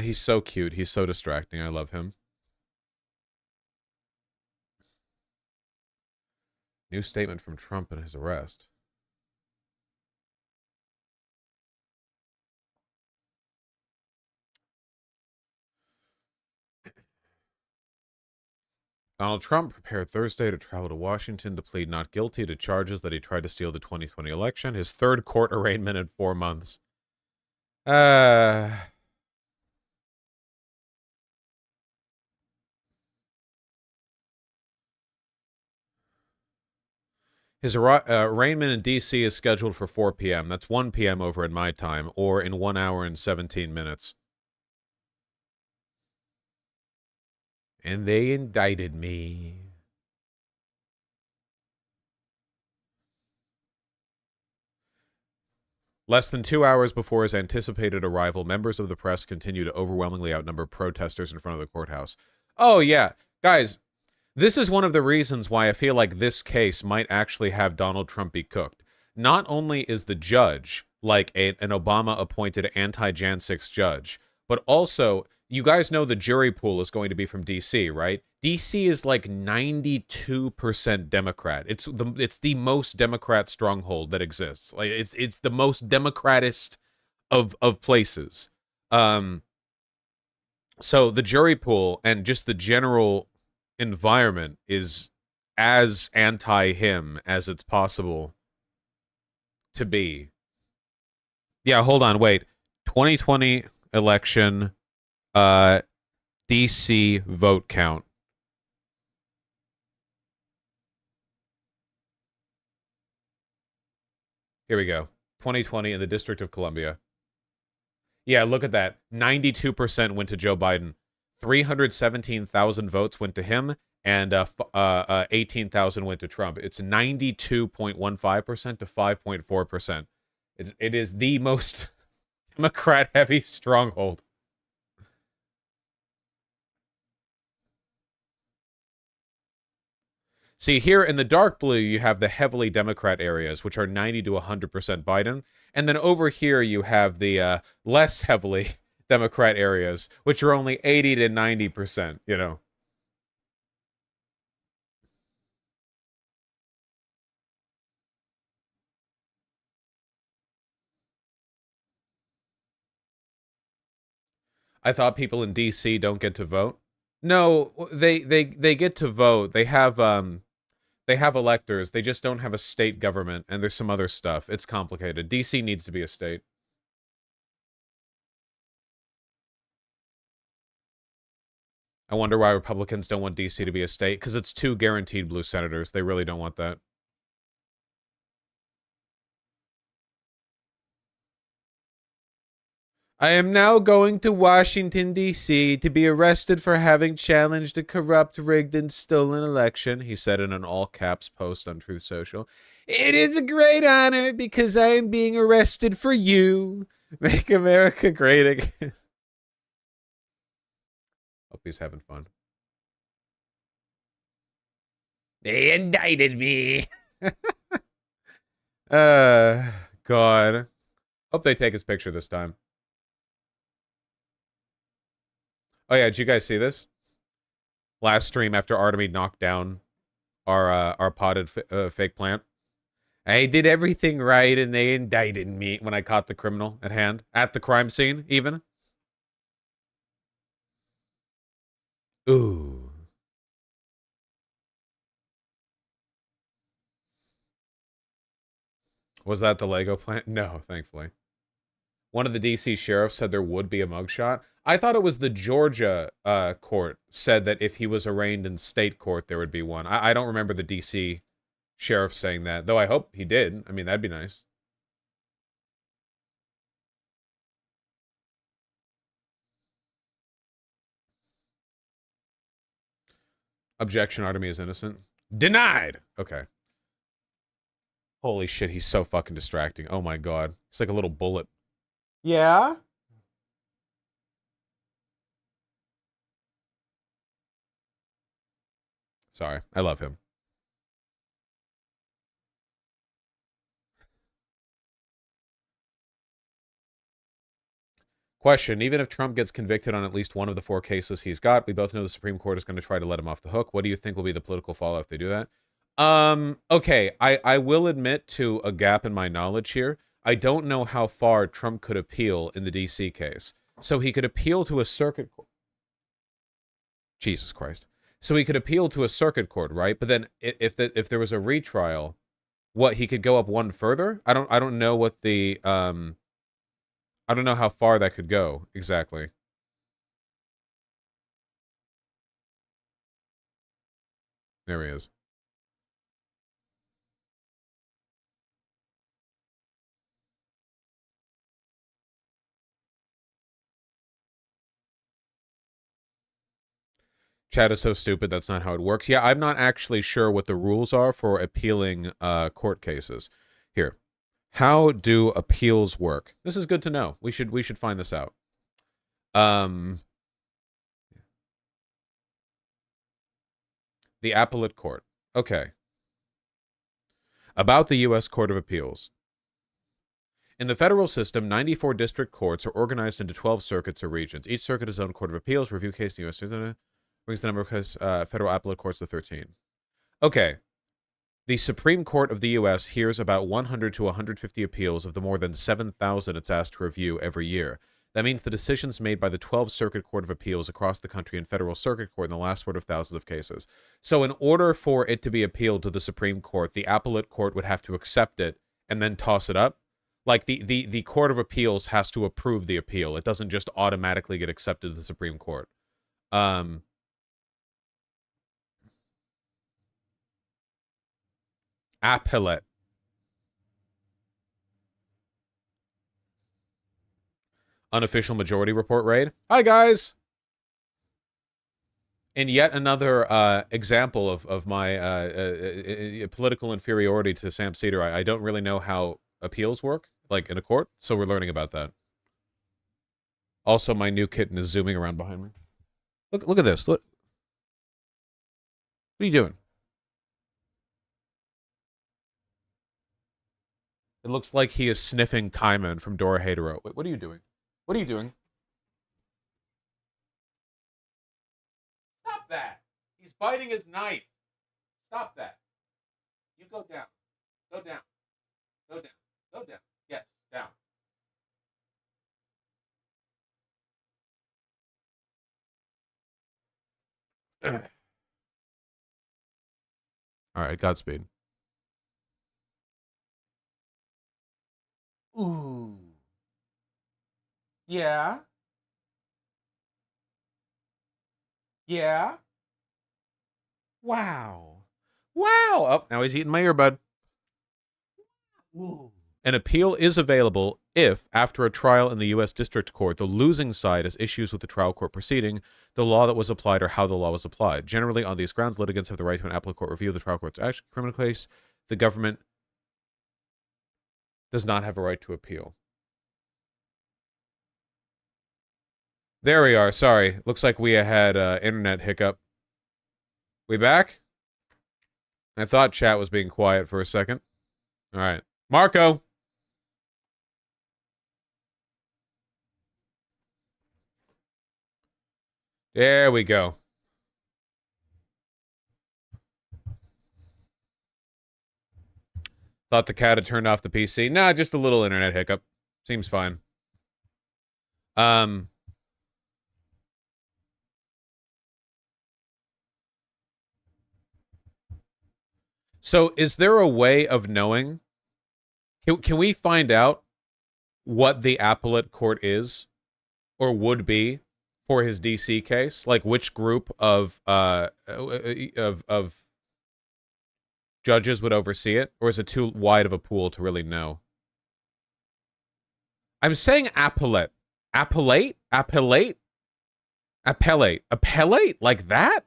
He's so cute. He's so distracting. I love him. New statement from Trump and his arrest. Donald Trump prepared Thursday to travel to Washington to plead not guilty to charges that he tried to steal the 2020 election. His third court arraignment in 4 months. His arraignment in D.C. is scheduled for 4 p.m. That's 1 p.m. over in my time, or in 1 hour and 17 minutes. And they indicted me. Less than 2 hours before his anticipated arrival, members of the press continue to overwhelmingly outnumber protesters in front of the courthouse. Oh, yeah. Guys, this is one of the reasons why I feel like this case might actually have Donald Trump be cooked. Not only is the judge like an Obama-appointed anti-Jan 6 judge, but also you guys know the jury pool is going to be from DC, right? DC is like 92% Democrat. It's the most Democrat stronghold that exists. Like it's the most Democratist of places. So the jury pool and just the general environment is as anti him as it's possible to be. Yeah, hold on, wait. 2020 election DC vote count. Here we go. 2020 in the District of Columbia. Yeah, look at that. 92% went to Joe Biden. 317,000 votes went to him, and 18,000 went to Trump. It's 92.15% to 5.4%. It is the most Democrat-heavy stronghold. See, here in the dark blue, you have the heavily Democrat areas, which are 90 to 100% Biden. And then over here, you have the less heavily Democrat areas, which are only 80 to 90%, you know. I thought people in DC don't get to vote. No, they get to vote. They have electors. They just don't have a state government, and there's some other stuff. It's complicated. DC needs to be a state. I wonder why Republicans don't want DC to be a state, because it's 2 guaranteed blue senators. They really don't want that. I am now going to Washington, D.C. to be arrested for having challenged a corrupt, rigged, and stolen election, he said in an all-caps post on Truth Social. It is a great honor because I am being arrested for you. Make America great again. Hope he's having fun. They indicted me. God. Hope they take his picture this time. Oh yeah, did you guys see this? Last stream after Artemy knocked down our potted fake plant. I did everything right and they indicted me when I caught the criminal at hand. At the crime scene, even. Ooh. Was that the Lego plant? No, thankfully. One of the DC sheriffs said there would be a mugshot. I thought it was the Georgia court said that if he was arraigned in state court, there would be one. I don't remember the DC sheriff saying that, though I hope he did. I mean, that'd be nice. Objection, Artemy is innocent. Denied! Okay. Holy shit, he's so fucking distracting. Oh my god. He's like a little bullet. Yeah? Sorry, I love him. Question, even if Trump gets convicted on at least one of the 4 cases he's got, we both know the Supreme Court is going to try to let him off the hook. What do you think will be the political fallout if they do that? Okay, I will admit to a gap in my knowledge here. I don't know how far Trump could appeal in the DC case. So he could appeal to a circuit court. Jesus Christ. So he could appeal to a circuit court, right? But then if there was a retrial, what, he could go up one further? I don't know what the I don't know how far that could go exactly. There he is. Chat is so stupid, that's not how it works. Yeah, I'm not actually sure what the rules are for appealing court cases. Here. How do appeals work? This is good to know. We should find this out. The appellate court. Okay. About the U.S. Court of Appeals. In the federal system, 94 district courts are organized into 12 circuits or regions. Each circuit has its own court of appeals, review case in the U.S. Brings the number of federal appellate courts to 13. Okay. The Supreme Court of the U.S. hears about 100 to 150 appeals of the more than 7,000 it's asked to review every year. That means the decisions made by the 12 Circuit Court of Appeals across the country and Federal Circuit Court in the last word of thousands of cases. So in order for it to be appealed to the Supreme Court, the appellate court would have to accept it and then toss it up. Like, the Court of Appeals has to approve the appeal. It doesn't just automatically get accepted to the Supreme Court. Appellate. Unofficial majority report raid. Hi, guys! And yet another example of my political inferiority to Sam Cedar. I don't really know how appeals work, like in a court, so we're learning about that. Also, my new kitten is zooming around behind me. Look at this. Look. What are you doing? It looks like he is sniffing Kaiman from Dora Hedero. Wait, what are you doing? What are you doing? Stop that! He's biting his knife. Stop that. You go down. Go down. Go down. Go down. Yes, down. All right, Godspeed. Ooh. Yeah. Yeah. Wow. Wow. Oh, now he's eating my earbud. Ooh. An appeal is available if, after a trial in the U.S. District Court, the losing side has issues with the trial court proceeding, the law that was applied, or how the law was applied. Generally, on these grounds, litigants have the right to an appellate court review of the trial court's action. Criminal case, the government does not have a right to appeal. There we are. Sorry. Looks like we had internet hiccup. We back? I thought chat was being quiet for a second. All right. Marco. There we go. Thought the cat had turned off the PC. Nah, just a little internet hiccup. Seems fine. So is there a way of knowing? Can we find out what the appellate court is or would be for his DC case? Like which group of judges would oversee it, or is it too wide of a pool to really know? I'm saying appellate. Appellate? Appellate? Appellate. Appellate? Like that?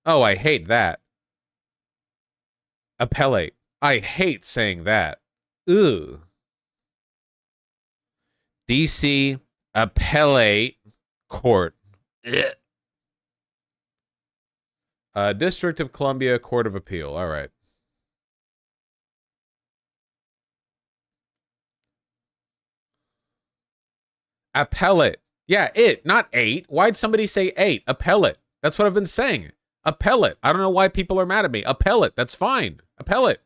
Oh, I hate that. Appellate. I hate saying that. Ugh. DC Appellate Court. District of Columbia Court of Appeal. All right. Appellate. Yeah, not 8. Why'd somebody say 8? Appellate. That's what I've been saying. Appellate. I don't know why people are mad at me. Appellate. That's fine. Appellate.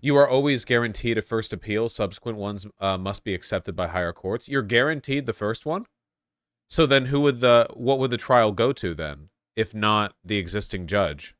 You are always guaranteed a first appeal. Subsequent ones must be accepted by higher courts. You're guaranteed the first one? So then what would the trial go to then, if not the existing judge?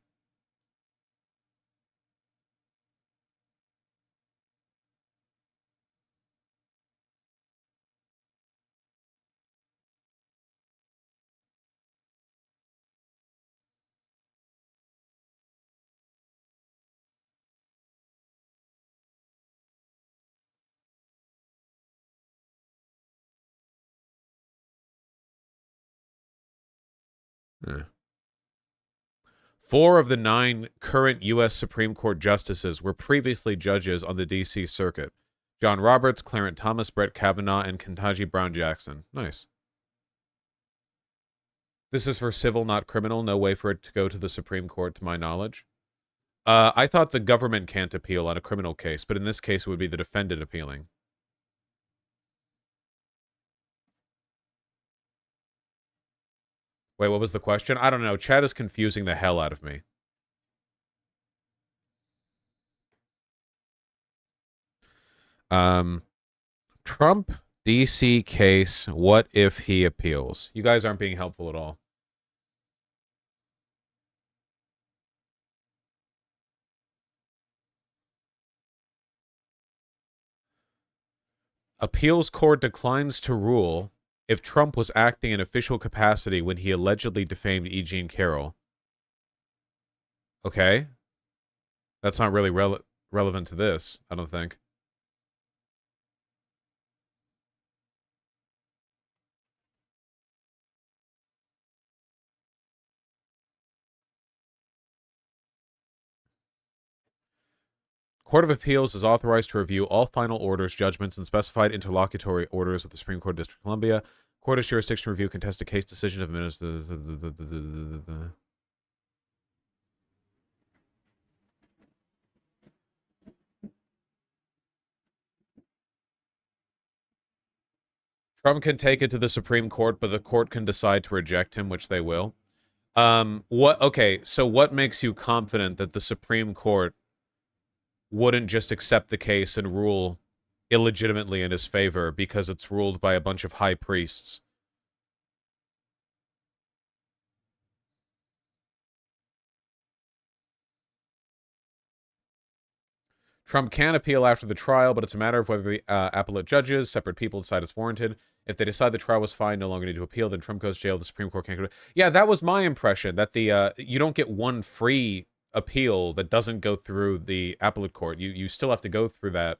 Yeah. 4 of the 9 current U.S. Supreme Court justices were previously judges on the D.C. Circuit. John Roberts, Clarence Thomas, Brett Kavanaugh, and Ketanji Brown Jackson. Nice. This is for civil, not criminal. No way for it to go to the Supreme Court, to my knowledge. I thought the government can't appeal on a criminal case, but in this case, it would be the defendant appealing. Wait, what was the question? I don't know. Chad is confusing the hell out of me. Trump DC case, what if he appeals? You guys aren't being helpful at all. Appeals court declines to rule if Trump was acting in official capacity when he allegedly defamed E. Jean Carroll. Okay. That's not really relevant to this, I don't think. Court of Appeals is authorized to review all final orders, judgments, and specified interlocutory orders of the Supreme Court District of Columbia. Court has jurisdiction to review contested case decision of ministers. Trump can take it to the Supreme Court, but the court can decide to reject him, which they will. Okay, so what makes you confident that the Supreme Court wouldn't just accept the case and rule illegitimately in his favor because it's ruled by a bunch of high priests? Trump can appeal after the trial, but it's a matter of whether the appellate judges, separate people, decide it's warranted. If they decide the trial was fine, no longer need to appeal, then Trump goes to jail. The Supreme Court can't go. Yeah, that was my impression, that the you don't get one free appeal that doesn't go through the appellate court. You still have to go through that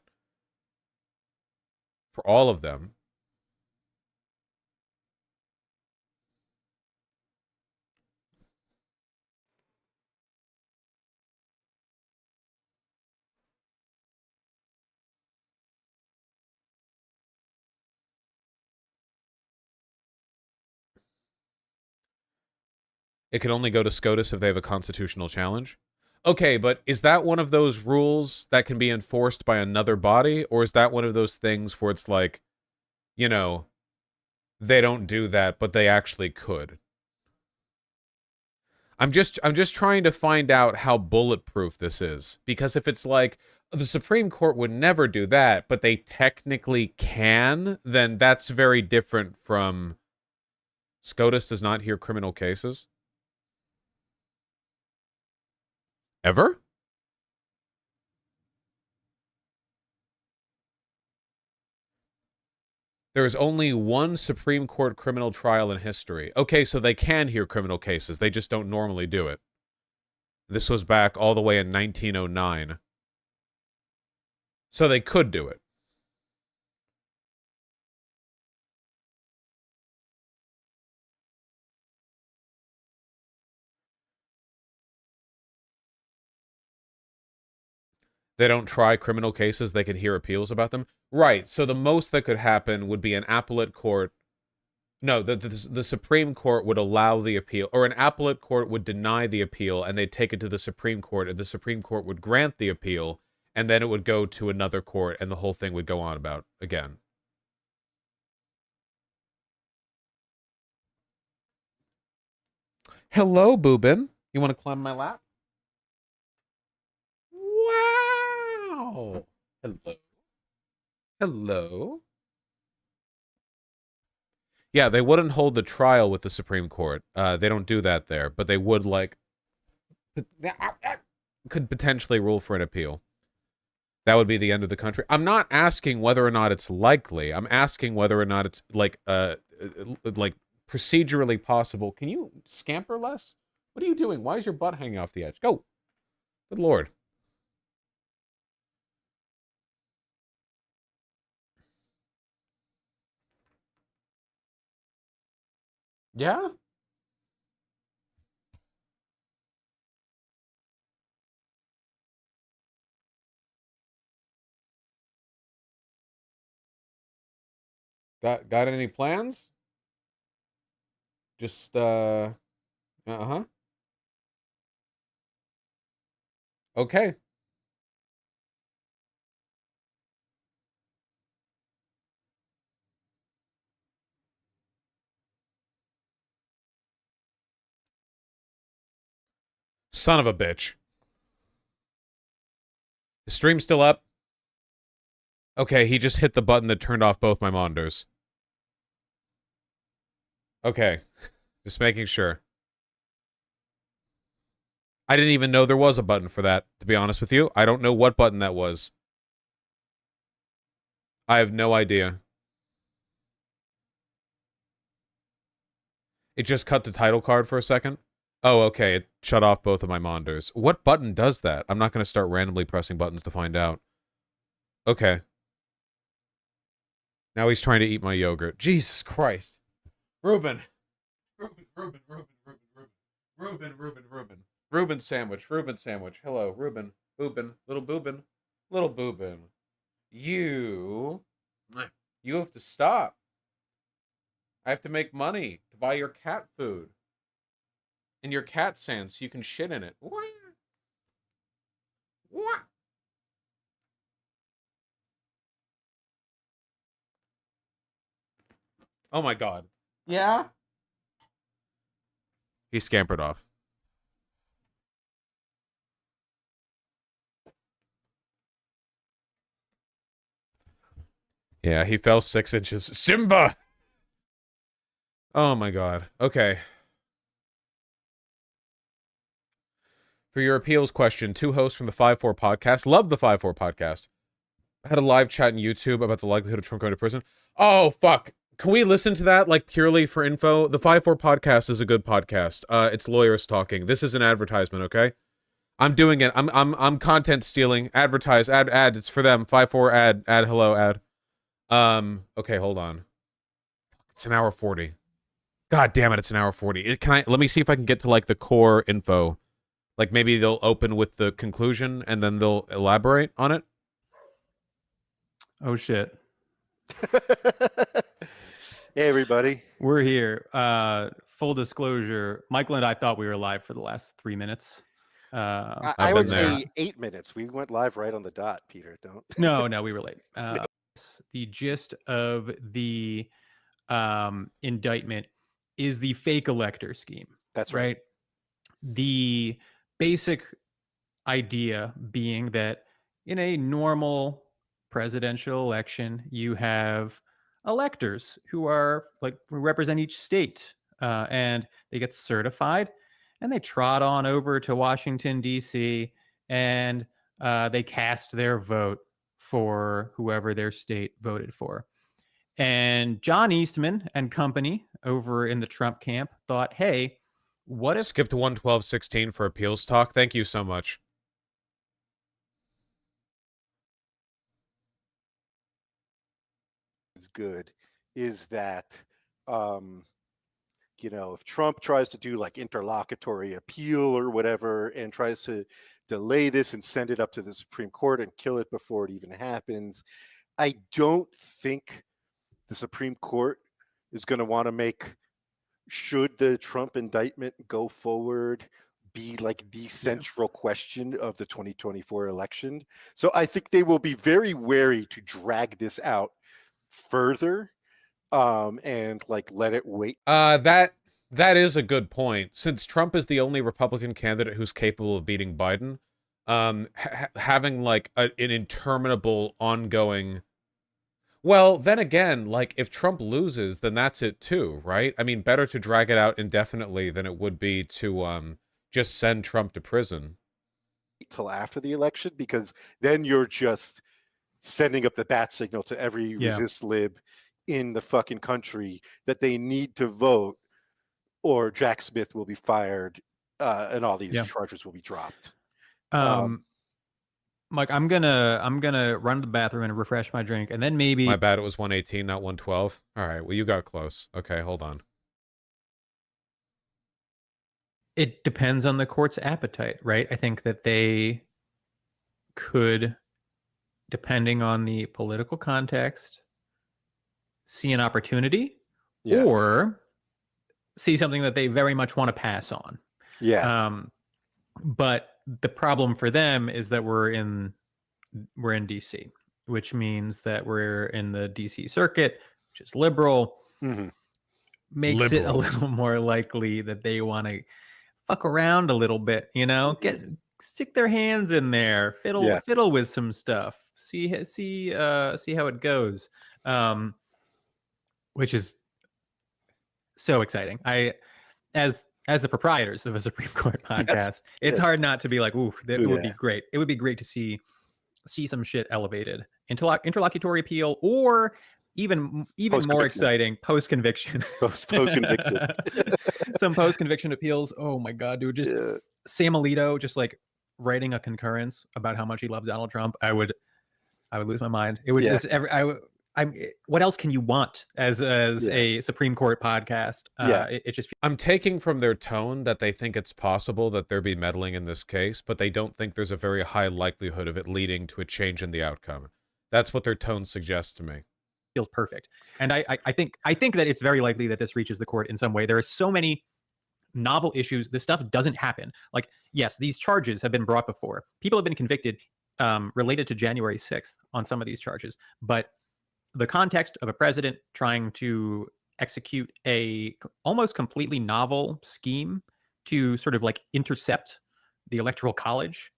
for all of them. It can only go to SCOTUS if they have a constitutional challenge. Okay, but is that one of those rules that can be enforced by another body? Or is that one of those things where it's like, you know, they don't do that, but they actually could? I'm just trying to find out how bulletproof this is. Because if it's like, the Supreme Court would never do that, but they technically can, then that's very different from SCOTUS does not hear criminal cases. Ever? There is only one Supreme Court criminal trial in history. Okay, so they can hear criminal cases. They just don't normally do it. This was back all the way in 1909. So they could do it. They don't try criminal cases. They can hear appeals about them. Right. So the most that could happen would be an appellate court. No, the Supreme Court would allow the appeal, or an appellate court would deny the appeal, and they'd take it to the Supreme Court, and the Supreme Court would grant the appeal, and then it would go to another court, and the whole thing would go on about again. Hello, Boobin. You want to climb my lap? Wow. Hello. Hello. Yeah, they wouldn't hold the trial with the Supreme Court. They don't do that there, but they would, like, could potentially rule for an appeal. That would be the end of the country. I'm not asking whether or not it's likely. I'm asking whether or not it's, like procedurally possible. Can you scamper less? What are you doing? Why is your butt hanging off the edge? Go. Good Lord. Yeah? Got any plans? Just, uh-huh. Okay. Son of a bitch. The stream's still up? Okay, he just hit the button that turned off both my monitors. Okay. Just making sure. I didn't even know there was a button for that, to be honest with you. I don't know what button that was. I have no idea. It just cut the title card for a second. Oh, okay. It shut off both of my monitors. What button does that? I'm not going to start randomly pressing buttons to find out. Okay. Now he's trying to eat my yogurt. Jesus Christ. Ruben. Ruben sandwich. Ruben sandwich. Hello, Ruben. Boobin. Little Boobin. Little Boobin. You have to stop. I have to make money to buy your cat food. And your cat sand so you can shit in it. What? What? Oh my god. Yeah? He scampered off. Yeah, he fell 6 inches. Simba! Oh my god. Okay. For your appeals question, 2 hosts from the 5-4 podcast. Love the 5-4 podcast. I had a live chat on YouTube about the likelihood of Trump going to prison. Oh, fuck. Can we listen to that, like, purely for info? The 5-4 podcast is a good podcast. It's lawyers talking. This is an advertisement, okay? I'm doing it. I'm content stealing. Advertise. Ad. It's for them. 5-4 ad. Hello, ad. Okay, hold on. It's 1 hour 40. God damn it, it's 1 hour 40. Let me see if I can get to, like, the core info. Like, maybe they'll open with the conclusion, and then they'll elaborate on it. Oh, shit. Hey, everybody. We're here. Full disclosure, Michael and I thought we were live for the last 3 minutes. I would say 8 minutes. We went live right on the dot, Peter. Don't. No, we were late. The gist of the indictment is the fake elector scheme. That's right. The basic idea being that in a normal presidential election, you have electors who represent each state, and they get certified, and they trot on over to Washington, D.C., and they cast their vote for whoever their state voted for. And John Eastman and company over in the Trump camp thought, hey, what if... Skip to 112.16 for appeals talk. Thank you so much. It's good is that, if Trump tries to do like interlocutory appeal or whatever and tries to delay this and send it up to the Supreme Court and kill it before it even happens, I don't think the Supreme Court is going to want to make, should the Trump indictment go forward, be like the central question of the 2024 election. So I think they will be very wary to drag this out further and like let it wait. That is a good point. Since Trump is the only Republican candidate who's capable of beating Biden, having like an interminable ongoing... Well, then again, like, if Trump loses, then that's it too, right? I mean, better to drag it out indefinitely than it would be to just send Trump to prison. Till after the election, because then you're just sending up the bat signal to every resist lib in the fucking country that they need to vote or Jack Smith will be fired and all these charges will be dropped. Mike, I'm gonna run to the bathroom and refresh my drink, and then maybe... My bad, it was 118, not 112. All right, well, you got close. Okay, hold on. It depends on the court's appetite, right? I think that they could, depending on the political context, see an opportunity or see something that they very much want to pass on. Yeah. But the problem for them is that we're in DC, which means that we're in the DC circuit, which is liberal. Mm-hmm. Makes it a little more likely that they want to fuck around a little bit, you know, stick their hands in there, fiddle with some stuff, see how it goes, which is so exciting. As the proprietors of a Supreme Court podcast, it's hard not to be like, ooh, that would be great. It would be great to see some shit elevated, interlocutory appeal, or even more exciting, post-conviction. Post-conviction. Some post-conviction appeals. Oh my God, dude. Just Sam Alito just like writing a concurrence about how much he loves Donald Trump. I would lose my mind. It would what else can you want as a Supreme Court podcast? It just I'm taking from their tone that they think it's possible that there be meddling in this case, but they don't think there's a very high likelihood of it leading to a change in the outcome. That's what their tone suggests to me. Feels perfect. And I think that it's very likely that this reaches the court in some way. There are so many novel issues. This stuff doesn't happen. Like, yes, these charges have been brought before. People have been convicted related to January 6th on some of these charges. But the context of a president trying to execute a almost completely novel scheme to sort of like intercept the Electoral College,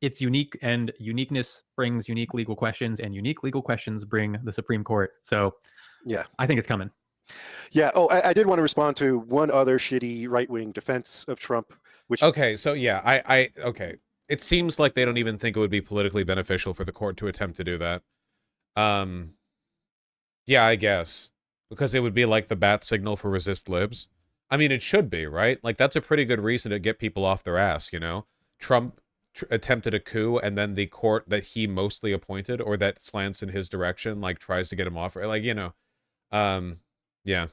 it's unique, and uniqueness brings unique legal questions, and unique legal questions bring the Supreme Court. So I think it's coming. Yeah. Oh, I did want to respond to one other shitty right-wing defense of Trump, which... Okay, so yeah, okay. It seems like they don't even think it would be politically beneficial for the court to attempt to do that. Yeah, I guess. Because it would be like the bat signal for resist libs. I mean, it should be, right? Like, that's a pretty good reason to get people off their ass, you know? Trump attempted a coup, and then the court that he mostly appointed, or that slants in his direction, like, tries to get him off. Like, you know. Yeah.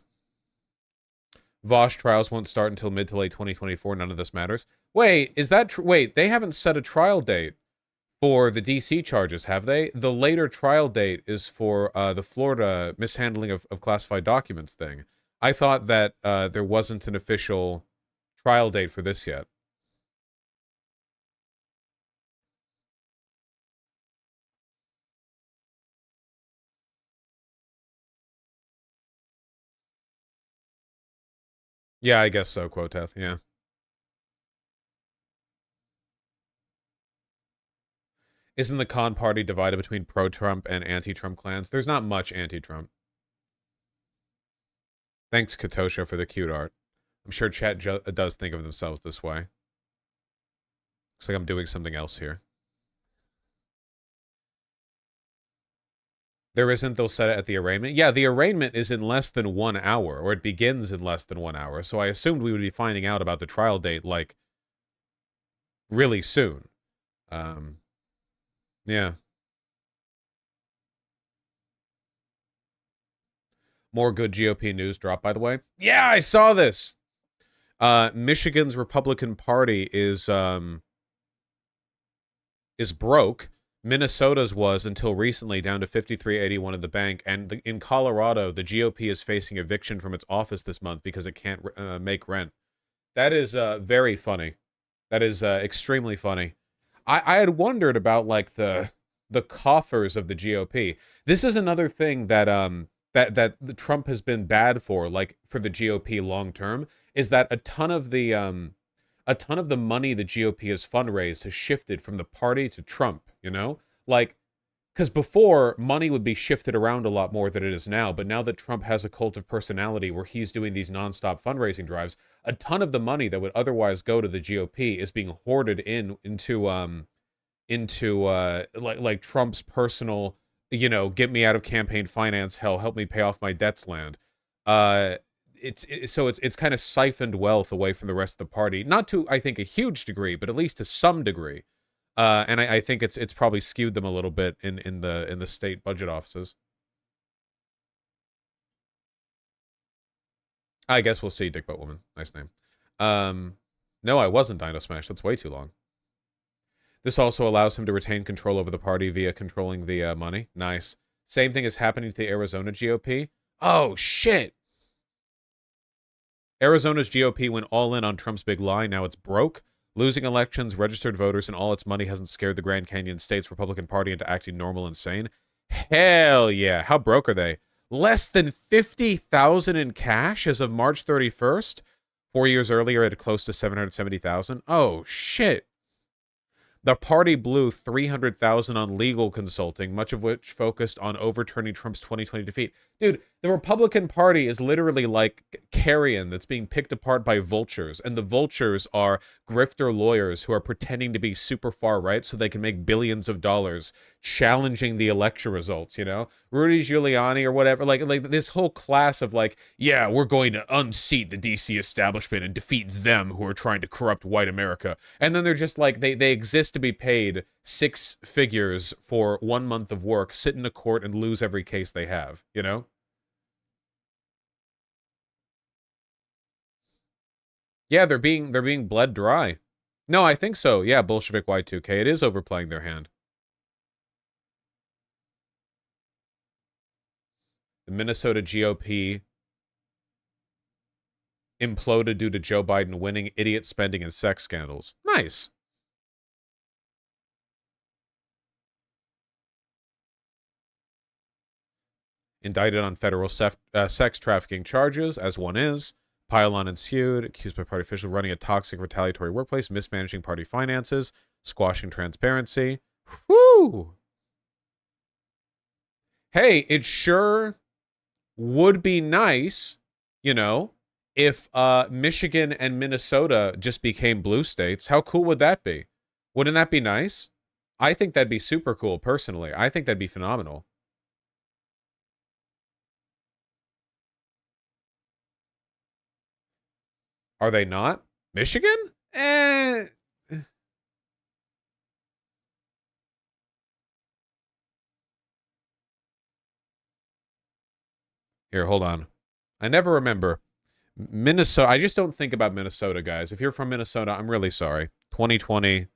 Vaush trials won't start until mid to late 2024. None of this matters. Wait, is that true? Wait, they haven't set a trial date for the DC charges, have they? The later trial date is for the Florida mishandling of classified documents thing. I thought that there wasn't an official trial date for this yet. Yeah, I guess so, Quoteth, yeah. Isn't the con party divided between pro-Trump and anti-Trump clans? There's not much anti-Trump. Thanks, Katosha, for the cute art. I'm sure chat does think of themselves this way. Looks like I'm doing something else here. There isn't, they'll set it at the arraignment. Yeah, the arraignment is in less than 1 hour, or it begins in less than 1 hour. So I assumed we would be finding out about the trial date, like, really soon. Yeah. More good GOP news drop, by the way. Yeah, I saw this. Michigan's Republican Party is broke. Minnesota's was, until recently, down to 5381 in the bank. And in Colorado, the GOP is facing eviction from its office this month because it can't make rent. That is very funny. That is extremely funny. I had wondered about, like, the coffers of the GOP. This is another thing that that Trump has been bad for, like, for the GOP long term, is that a ton of the money the GOP has fundraised has shifted from the party to Trump, you know? Like, because before, money would be shifted around a lot more than it is now, but now that Trump has a cult of personality where he's doing these nonstop fundraising drives, a ton of the money that would otherwise go to the GOP is being hoarded into like Trump's personal, you know, get me out of campaign finance hell, help me pay off my debts land. It's kind of siphoned wealth away from the rest of the party, not to, I think, a huge degree, but at least to some degree. And I think it's probably skewed them a little bit in the state budget offices. I guess we'll see. Dick Butt Woman, nice name. No, I wasn't Dino Smash. That's way too long. This also allows him to retain control over the party via controlling the money. Nice. Same thing is happening to the Arizona GOP. Oh shit. Arizona's GOP went all in on Trump's big lie. Now it's broke. Losing elections, registered voters, and all its money hasn't scared the Grand Canyon State's Republican Party into acting normal and sane? Hell yeah. How broke are they? Less than 50,000 in cash as of March 31st. 4 years earlier, it had close to 770,000. Oh, shit. The party blew 300,000 on legal consulting, much of which focused on overturning Trump's 2020 defeat. Dude, the Republican Party is literally like carrion that's being picked apart by vultures, and the vultures are grifter lawyers who are pretending to be super far right so they can make billions of dollars challenging the election results, you know? Rudy Giuliani or whatever, like this whole class of like, yeah, we're going to unseat the DC establishment and defeat them who are trying to corrupt white America. And then they're just like, they exist to be paid 6 figures for 1 month of work, sit in a court and lose every case they have, you know? Yeah, they're being bled dry. No, I think so. Yeah, Bolshevik Y2K. It is overplaying their hand. The Minnesota GOP imploded due to Joe Biden winning, idiot spending, and sex scandals. Nice. Indicted on federal sex trafficking charges, as one is. Pile-on ensued, accused by party official running a toxic retaliatory workplace, mismanaging party finances, squashing transparency. Whew! Hey, it sure would be nice, you know, if Michigan and Minnesota just became blue states. How cool would that be? Wouldn't that be nice? I think that'd be super cool, personally. I think that'd be phenomenal. Are they not? Michigan? Here, hold on. I never remember. Minnesota. I just don't think about Minnesota, guys. If you're from Minnesota, I'm really sorry. 2020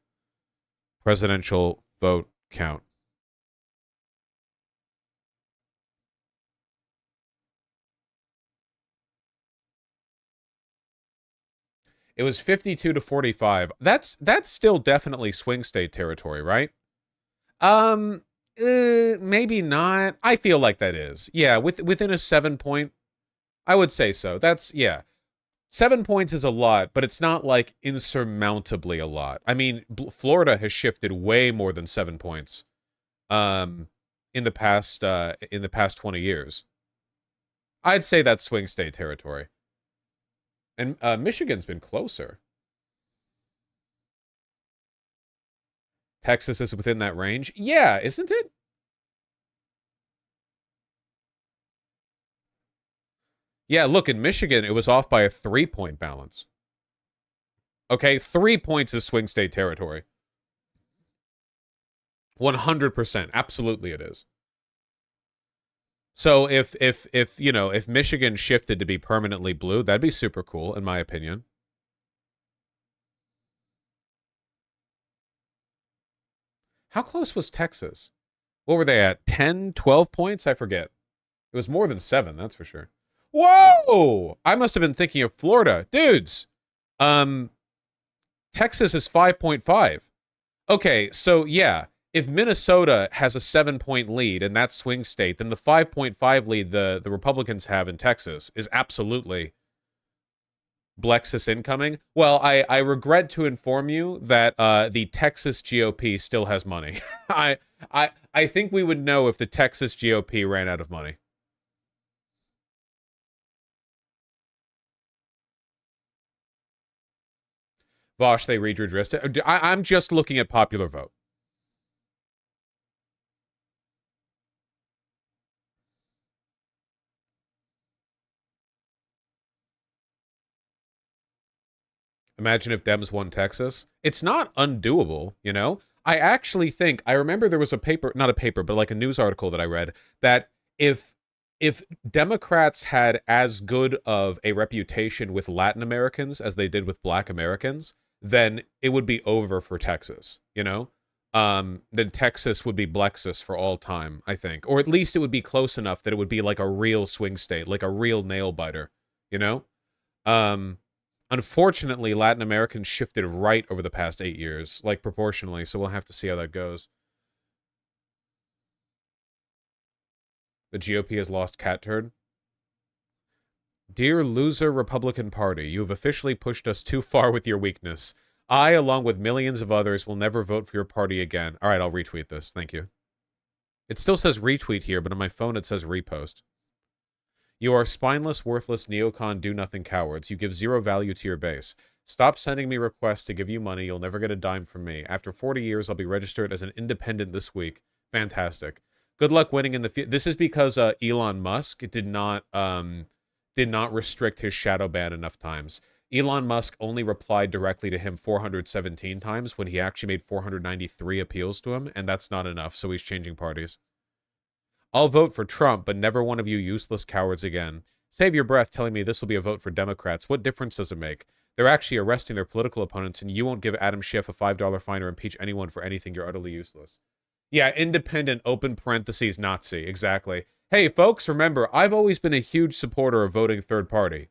presidential vote count. It was 52 to 45. That's still definitely swing state territory, right? Maybe not. I feel like that is. Yeah, within a 7-point, I would say so. That's, yeah. 7 points is a lot, but it's not like insurmountably a lot. I mean, Florida has shifted way more than 7 points in the past 20 years. I'd say that's swing state territory. And Michigan's been closer. Texas is within that range. Yeah, isn't it? Yeah, look, in Michigan, it was off by a 3-point balance. Okay, 3 points is swing state territory. 100%. Absolutely it is. So if you know, if Michigan shifted to be permanently blue, that'd be super cool, in my opinion. How close was Texas? What were they at? 10, 12 points? I forget. It was more than 7, that's for sure. Whoa! I must have been thinking of Florida. Dudes! Texas is 5.5. Okay, so yeah, if Minnesota has a 7-point lead and that's swing state, then the 5.5 lead the Republicans have in Texas is absolutely Blexus incoming. Well, I regret to inform you that the Texas GOP still has money. I think we would know if the Texas GOP ran out of money. Vaush, they redrew Drist. I'm just looking at popular vote. Imagine if Dems won Texas. It's not undoable, you know? I actually think, I remember there was a paper, not a paper, but like a news article that I read, that if Democrats had as good of a reputation with Latin Americans as they did with Black Americans, then it would be over for Texas, you know? Then Texas would be Blexus for all time, I think. Or at least it would be close enough that it would be like a real swing state, like a real nail biter, you know? Unfortunately, Latin Americans shifted right over the past 8 years, like proportionally, so we'll have to see how that goes. The GOP has lost cat turd. Dear loser Republican Party, you have officially pushed us too far with your weakness. I, along with millions of others, will never vote for your party again. All right, I'll retweet this. Thank you. It still says retweet here, but on my phone it says repost. You are spineless, worthless, neocon, do-nothing cowards. You give zero value to your base. Stop sending me requests to give you money. You'll never get a dime from me. After 40 years, I'll be registered as an independent this week. Fantastic. Good luck winning in the future. This is because Elon Musk did not restrict his shadow ban enough times. Elon Musk only replied directly to him 417 times when he actually made 493 appeals to him, and that's not enough, so he's changing parties. I'll vote for Trump, but never one of you useless cowards again. Save your breath telling me this will be a vote for Democrats. What difference does it make? They're actually arresting their political opponents, and you won't give Adam Schiff a $5 fine or impeach anyone for anything. You're utterly useless. Yeah, independent, open parentheses, Nazi. Exactly. Hey, folks, remember, I've always been a huge supporter of voting third party.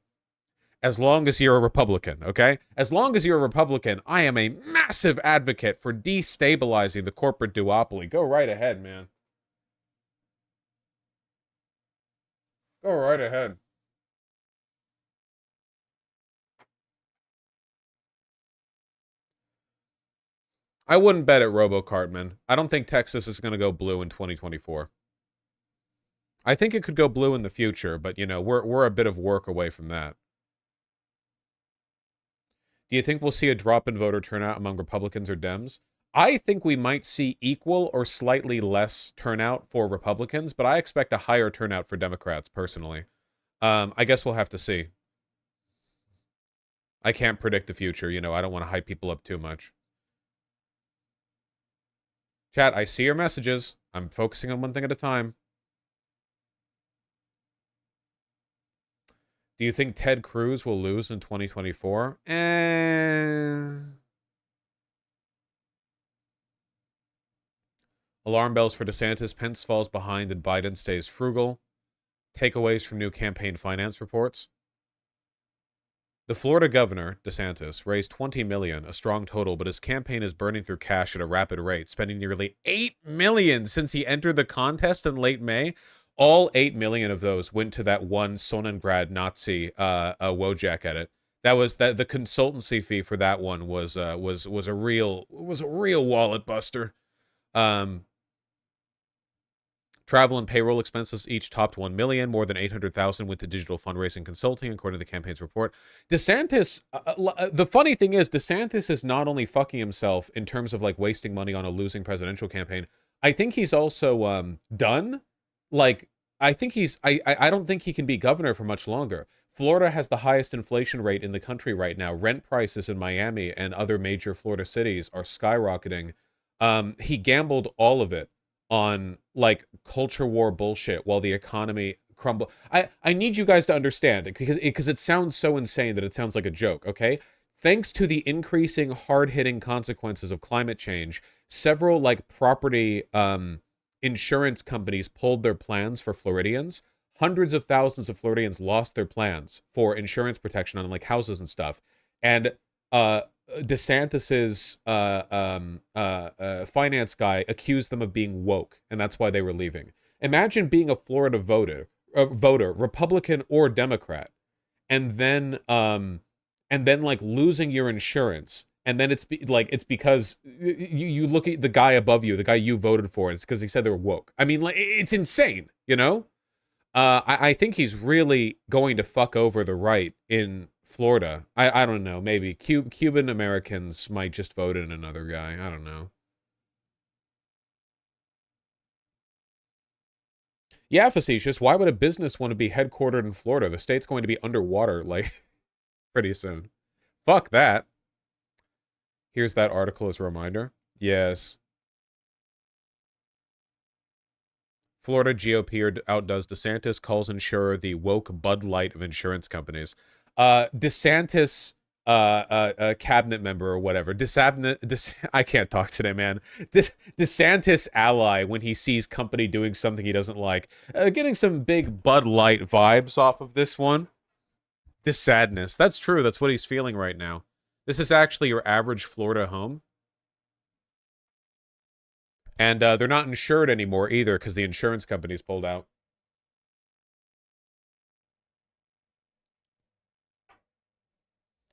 As long as you're a Republican, okay? As long as you're a Republican, I am a massive advocate for destabilizing the corporate duopoly. Go right ahead, man. Go right ahead. I wouldn't bet at RoboCartman. I don't think Texas is going to go blue in 2024. I think it could go blue in the future, but, you know, we're a bit of work away from that. Do you think we'll see a drop in voter turnout among Republicans or Dems? I think we might see equal or slightly less turnout for Republicans, but I expect a higher turnout for Democrats, personally. I guess we'll have to see. I can't predict the future, you know, I don't want to hype people up too much. Chat, I see your messages. I'm focusing on one thing at a time. Do you think Ted Cruz will lose in 2024? Alarm bells for DeSantis. Pence falls behind and Biden stays frugal. Takeaways from new campaign finance reports. The Florida governor, DeSantis, raised $20 million, a strong total, but his campaign is burning through cash at a rapid rate, spending nearly $8 million since he entered the contest in late May. All $8 million of those went to that one Sonengrad Nazi Wojak edit. That was the consultancy fee for that one was a real wallet buster. Travel and payroll expenses each topped $1 million. More than $800,000 went to digital fundraising consulting, according to the campaign's report. DeSantis, the funny thing is, DeSantis is not only fucking himself in terms of like wasting money on a losing presidential campaign. I think he's also done. Like, I think I don't think he can be governor for much longer. Florida has the highest inflation rate in the country right now. Rent prices in Miami and other major Florida cities are skyrocketing. He gambled all of it on like culture war bullshit while the economy crumbled. I need you guys to understand it because it sounds so insane that it sounds like a joke, okay? Thanks to the increasing hard-hitting consequences of climate change, several like property insurance companies pulled their plans for Floridians. Hundreds of thousands of Floridians lost their plans for insurance protection on like houses and stuff. And DeSantis's finance guy accused them of being woke, and that's why they were leaving. Imagine being a Florida voter, Republican or Democrat, and then like losing your insurance, and then it's because you look at the guy above you, the guy you voted for, and it's because he said they were woke. I mean, like, it's insane, you know. I think he's really going to fuck over the right in Florida. I don't know. Maybe Cuban Americans might just vote in another guy. I don't know. Yeah, facetious. Why would a business want to be headquartered in Florida? The state's going to be underwater, like, pretty soon. Fuck that. Here's that article as a reminder. Yes. Florida GOP outdoes DeSantis, calls insurer the woke Bud Light of insurance companies. DeSantis, a cabinet member or whatever. I can't talk today, man. DeSantis ally when he sees company doing something he doesn't like. Getting some big Bud Light vibes off of this one. This sadness. That's true. That's what he's feeling right now. This is actually your average Florida home. And they're not insured anymore either because the insurance company's pulled out.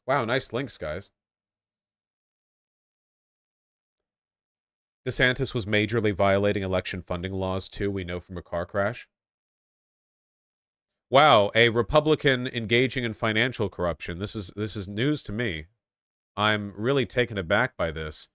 Wow, nice links, guys. DeSantis was majorly violating election funding laws, too, we know from a car crash. Wow, a Republican engaging in financial corruption. This is news to me. I'm really taken aback by this.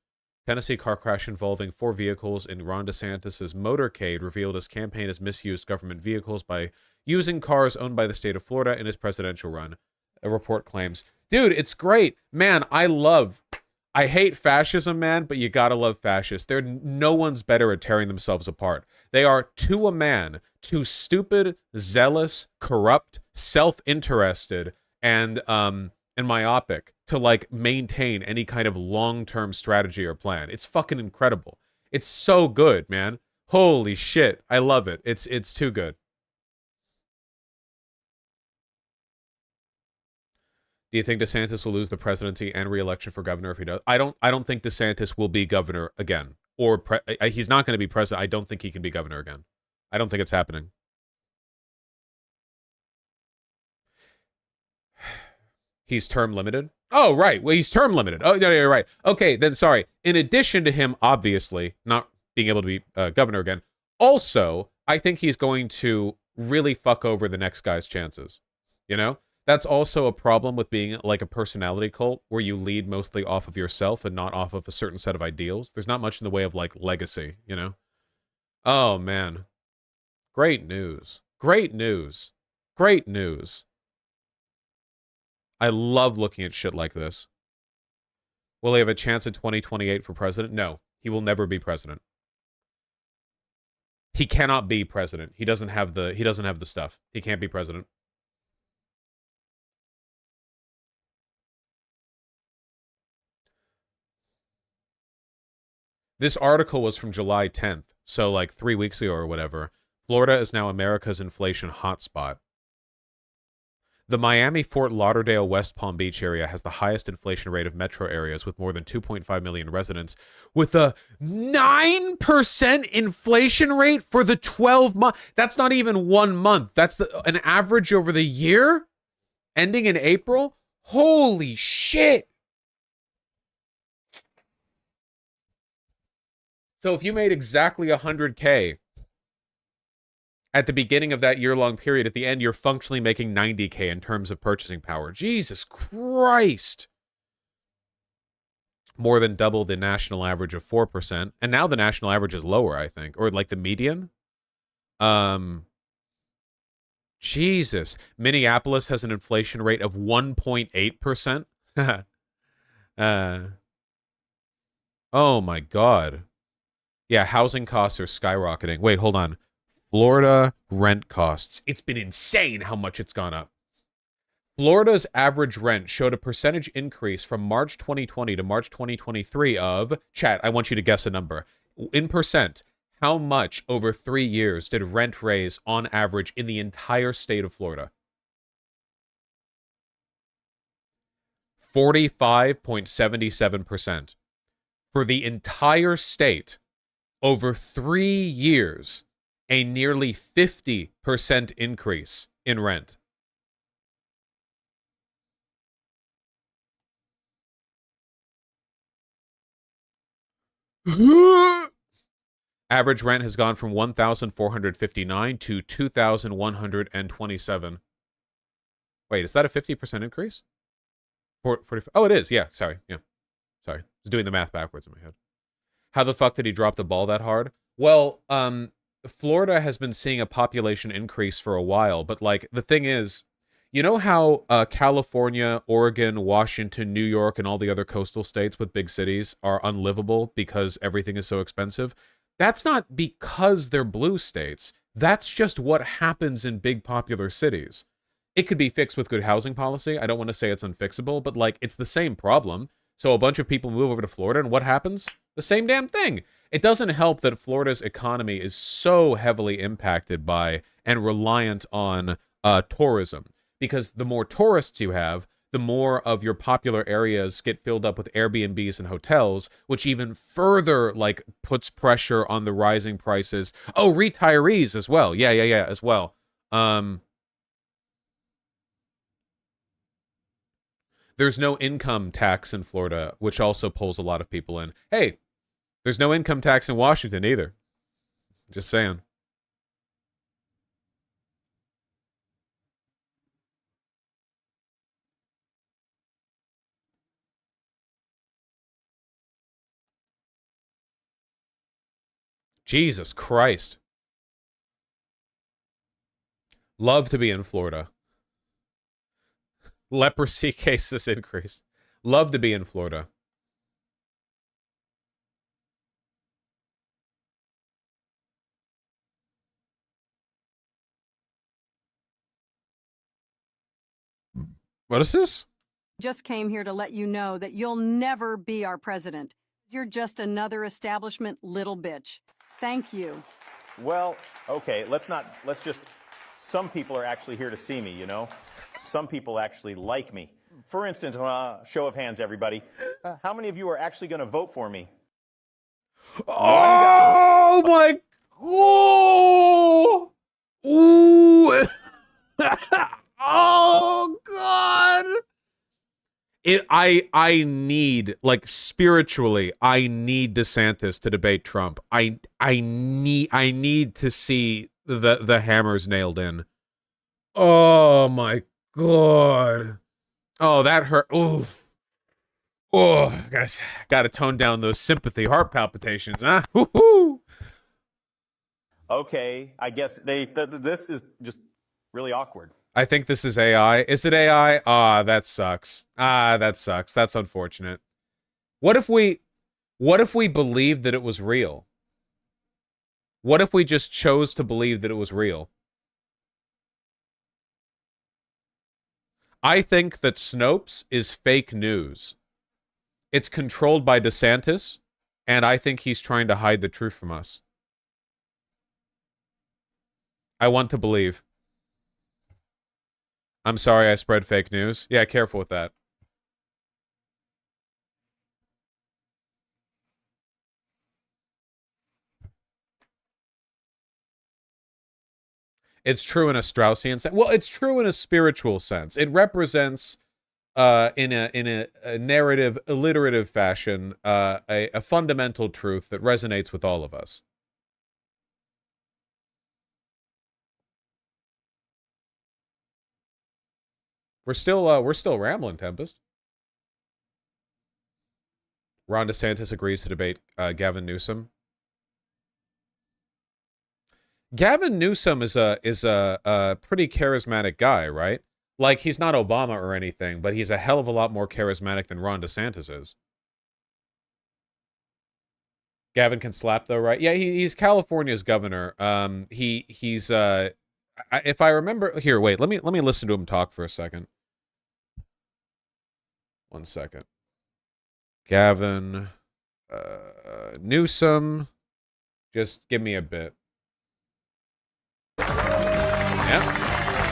Tennessee car crash involving 4 vehicles in Ron DeSantis' motorcade revealed his campaign has misused government vehicles by using cars owned by the state of Florida in his presidential run, a report claims. Dude, it's great. Man, I hate fascism, man, but you gotta love fascists. No one's better at tearing themselves apart. They are, to a man, too stupid, zealous, corrupt, self-interested, and myopic to, like, maintain any kind of long-term strategy or plan. It's fucking incredible. It's so good, man. Holy shit. I love it. It's too good. Do you think DeSantis will lose the presidency and re-election for governor if he does? I don't think DeSantis will be governor again. Or he's not going to be president. I don't think he can be governor again. I don't think it's happening. He's term limited? Oh, right. Well, he's term limited. Oh, no, you're right. Okay, then sorry. In addition to him, obviously, not being able to be governor again, also, I think he's going to really fuck over the next guy's chances. You know? That's also a problem with being like a personality cult where you lead mostly off of yourself and not off of a certain set of ideals. There's not much in the way of, like, legacy, you know? Oh, man. Great news. Great news. Great news. I love looking at shit like this. Will he have a chance at 2028 for president? No, he will never be president. He cannot be president. He doesn't have the stuff. He can't be president. This article was from July 10th, so like 3 weeks ago or whatever. Florida is now America's inflation hotspot. The Miami, Fort Lauderdale, West Palm Beach area has the highest inflation rate of metro areas with more than 2.5 million residents, with a 9% inflation rate for the 12 months. That's not even 1 month. That's an average over the year, ending in April. Holy shit. So if you made exactly 100K at the beginning of that year-long period, at the end, you're functionally making 90K in terms of purchasing power. Jesus Christ. More than double the national average of 4%. And now the national average is lower, I think. Or like the median. Jesus. Minneapolis has an inflation rate of 1.8%. Oh my God. Yeah, housing costs are skyrocketing. Wait, hold on. Florida rent costs. It's been insane how much it's gone up. Florida's average rent showed a percentage increase from March 2020 to March 2023 of, chat, I want you to guess a number. In percent, how much over 3 years did rent raise on average in the entire state of Florida? 45.77%. For the entire state, over 3 years, a nearly 50% increase in rent. Average rent has gone from $1,459 to $2,127. Wait, is that a 50% increase? 45. Oh, it is. Yeah, sorry. Yeah. Sorry. I was doing the math backwards in my head. How the fuck did he drop the ball that hard? Well, Florida has been seeing a population increase for a while, but like the thing is, you know how California, Oregon, Washington, New York, and all the other coastal states with big cities are unlivable because everything is so expensive? That's not because they're blue states. That's just what happens in big popular cities. It could be fixed with good housing policy. I don't want to say it's unfixable, but like it's the same problem. So a bunch of people move over to Florida, and what happens? The same damn thing. It doesn't help that Florida's economy is so heavily impacted by and reliant on tourism. because the more tourists you have, the more of your popular areas get filled up with Airbnbs and hotels, which even further, like, puts pressure on the rising prices. Oh, retirees as well. Yeah, as well. There's no income tax in Florida, which also pulls a lot of people in. Hey, there's no income tax in Washington either. Just saying. Jesus Christ. Love to be in Florida. Leprosy cases increase. Love to be in Florida. What is this? Just came here to let you know that you'll never be our president. You're just another establishment little bitch. Thank you. Well, okay, let's just, some people are actually here to see me, you know? Some people actually like me. For instance, show of hands, everybody. How many of you are actually going to vote for me? Oh my! Oh! Ooh! Oh God! I need, like, spiritually, I need DeSantis to debate Trump. I need to see the hammers nailed in. Oh my God! Oh, that hurt. Oh, guys, gotta tone down those sympathy heart palpitations, huh? Woo-hoo! Okay, I guess this is just really awkward. I think this is AI. Is it AI? Ah, that sucks. Ah, that sucks. That's unfortunate. What if we believed that it was real? What if we just chose to believe that it was real? I think that Snopes is fake news. It's controlled by DeSantis, and I think he's trying to hide the truth from us. I want to believe. I'm sorry I spread fake news. Yeah, careful with that. It's true in a Straussian sense. Well, it's true in a spiritual sense. It represents, in a narrative, alliterative fashion, a fundamental truth that resonates with all of us. We're still rambling, Tempest. Ron DeSantis agrees to debate Gavin Newsom. Gavin Newsom is a pretty charismatic guy, right? Like, he's not Obama or anything, but he's a hell of a lot more charismatic than Ron DeSantis is. Gavin can slap though, right? Yeah, he's California's governor. He's if I remember here, wait, let me listen to him talk for a second. 1 second. Gavin Newsom. Just give me a bit.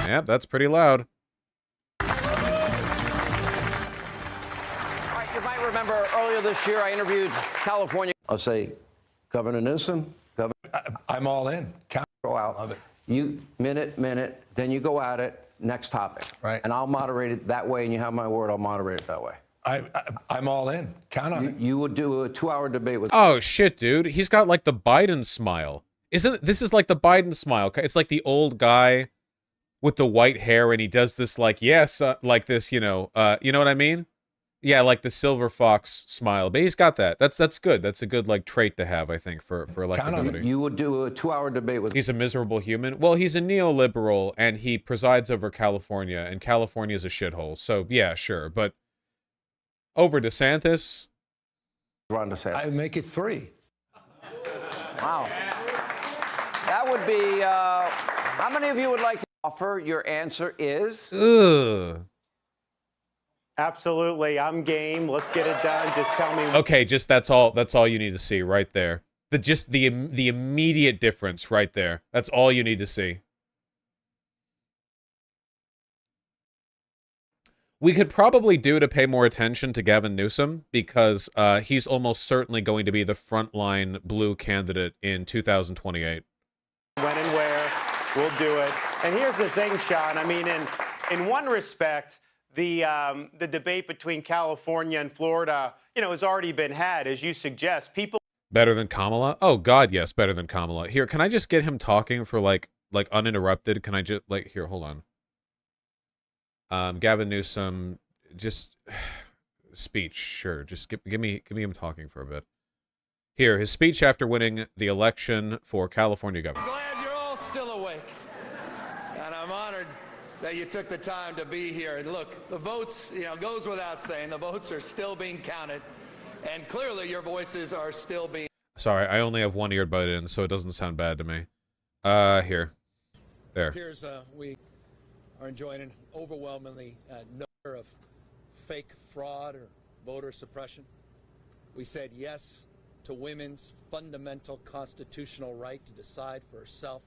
Yep, that's pretty loud. All right, you might remember earlier this year I interviewed California. I'll say, Governor Newsom, I'm all in. Go out. Love it. You minute, then you go at it. Next topic. Right. And I'll moderate it that way, and you have my word. I'll moderate it that way. I'm all in. Count on it. You would do a 2-hour debate with. Oh shit, dude! He's got like the Biden smile. This is like the Biden smile? It's like the old guy with the white hair, and he does this like like this, you know what I mean? Yeah, like the silver fox smile. But he's got that. That's good. That's a good like trait to have, I think, for electability. You would do a 2-hour debate with. He's a miserable human. Well, he's a neoliberal, and he presides over California, and California is a shithole. So yeah, sure, but over DeSantis. Ron DeSantis. I make it 3. Wow. That would be. How many of you would like to offer? Your answer is. Ugh. Absolutely, I'm game. Let's get it done. Just tell me. Okay, just that's all you need to see right there. The immediate difference right there. That's all you need to see. we could probably do to pay more attention to Gavin Newsom because he's almost certainly going to be the frontline blue candidate in 2028. When and where, we'll do it. And here's the thing, Sean. I mean, in one respect, the debate between California and Florida, you know, has already been had, as you suggest. People Better than Kamala? Oh God, yes, better than Kamala. Here, can I just get him talking for like uninterrupted? Can I just here? Hold on. Gavin Newsom, just speech, sure. Just give me him talking for a bit. Here, his speech after winning the election for California governor. Glad you're all still awake, and I'm honored that you took the time to be here. And look, the votes, you know, goes without saying, the votes are still being counted, and clearly your voices are still being. Sorry, I only have one earbud in, so it doesn't sound bad to me. Here, there. It appears we are enjoying an overwhelmingly number of fake fraud or voter suppression. We said yes to women's fundamental constitutional right to decide for herself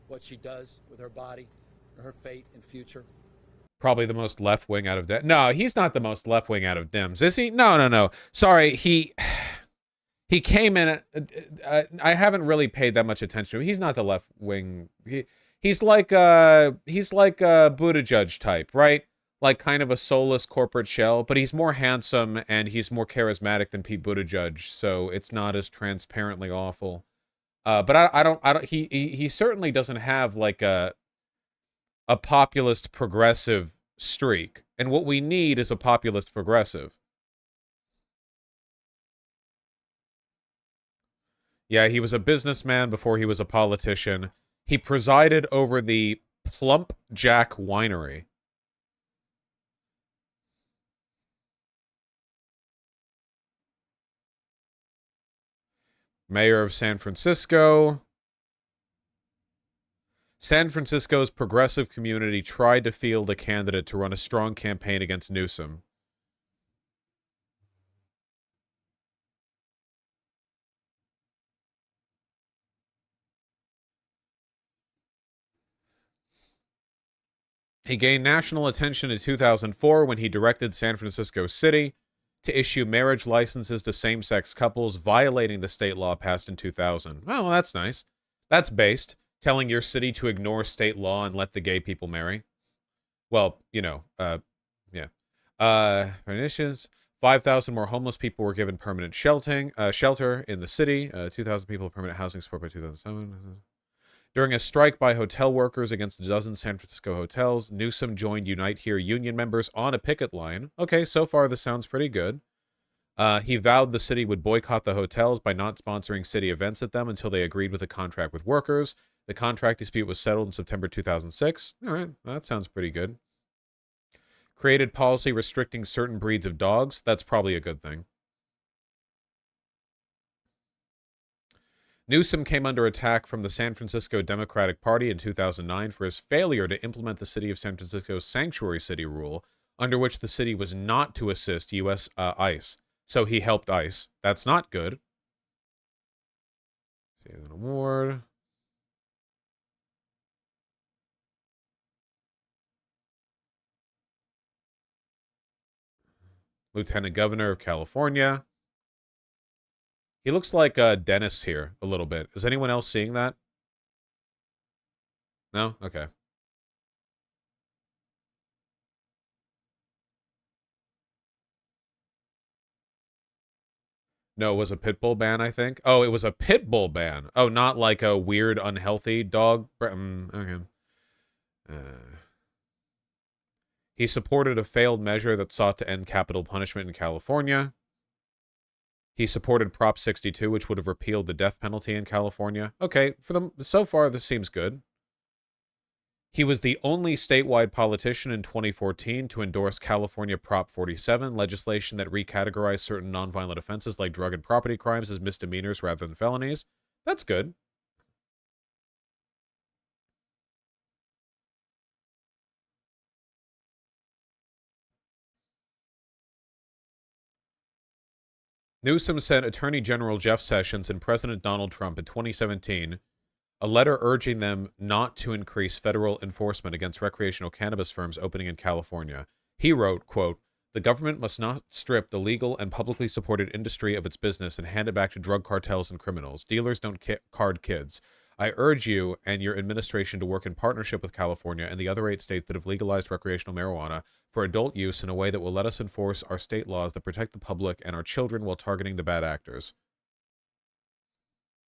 what she does with her body, her fate and future. Probably the most left-wing out of Dems. No, he's not the most left-wing out of Dems, is he? No. Sorry, he came in. I haven't really paid that much attention to him. He's not the left-wing. He's like a Buttigieg type, right? Like kind of a soulless corporate shell, but he's more handsome and he's more charismatic than Pete Buttigieg, so it's not as transparently awful. But I don't. He certainly doesn't have like a populist progressive streak, and what we need is a populist progressive. Yeah, he was a businessman before he was a politician. He presided over the Plump Jack Winery. Mayor of San Francisco. San Francisco's progressive community tried to field a candidate to run a strong campaign against Newsom. He gained national attention in 2004 when he directed San Francisco City to issue marriage licenses to same-sex couples, violating the state law passed in 2000. Well, that's nice. That's based. Telling your city to ignore state law and let the gay people marry. Well, you know, yeah. Initiatives. 5,000 more homeless people were given permanent shelter in the city. 2,000 people permanent housing support by 2007. During a strike by hotel workers against a dozen San Francisco hotels, Newsom joined Unite Here union members on a picket line. Okay, so far this sounds pretty good. He vowed the city would boycott the hotels by not sponsoring city events at them until they agreed with a contract with workers. The contract dispute was settled in September 2006. All right, that sounds pretty good. Created policy restricting certain breeds of dogs. That's probably a good thing. Newsom came under attack from the San Francisco Democratic Party in 2009 for his failure to implement the city of San Francisco's sanctuary city rule, under which the city was not to assist U.S. ICE. So he helped ICE. That's not good. An award. Lieutenant Governor of California. He looks like Dennis here a little bit. Is anyone else seeing that? No? Okay. No, it was a pit bull ban, I think. Oh, it was a pit bull ban. Oh, not like a weird, unhealthy dog. Okay. He supported a failed measure that sought to end capital punishment in California. He supported Prop 62, which would have repealed the death penalty in California. Okay, so far this seems good. He was the only statewide politician in 2014 to endorse California Prop 47, legislation that recategorized certain nonviolent offenses like drug and property crimes as misdemeanors rather than felonies. That's good. Newsom sent Attorney General Jeff Sessions and President Donald Trump in 2017 a letter urging them not to increase federal enforcement against recreational cannabis firms opening in California. He wrote, quote, "The government must not strip the legal and publicly supported industry of its business and hand it back to drug cartels and criminals. Dealers don't card kids. I urge you and your administration to work in partnership with California and the other 8 states that have legalized recreational marijuana for adult use in a way that will let us enforce our state laws that protect the public and our children while targeting the bad actors."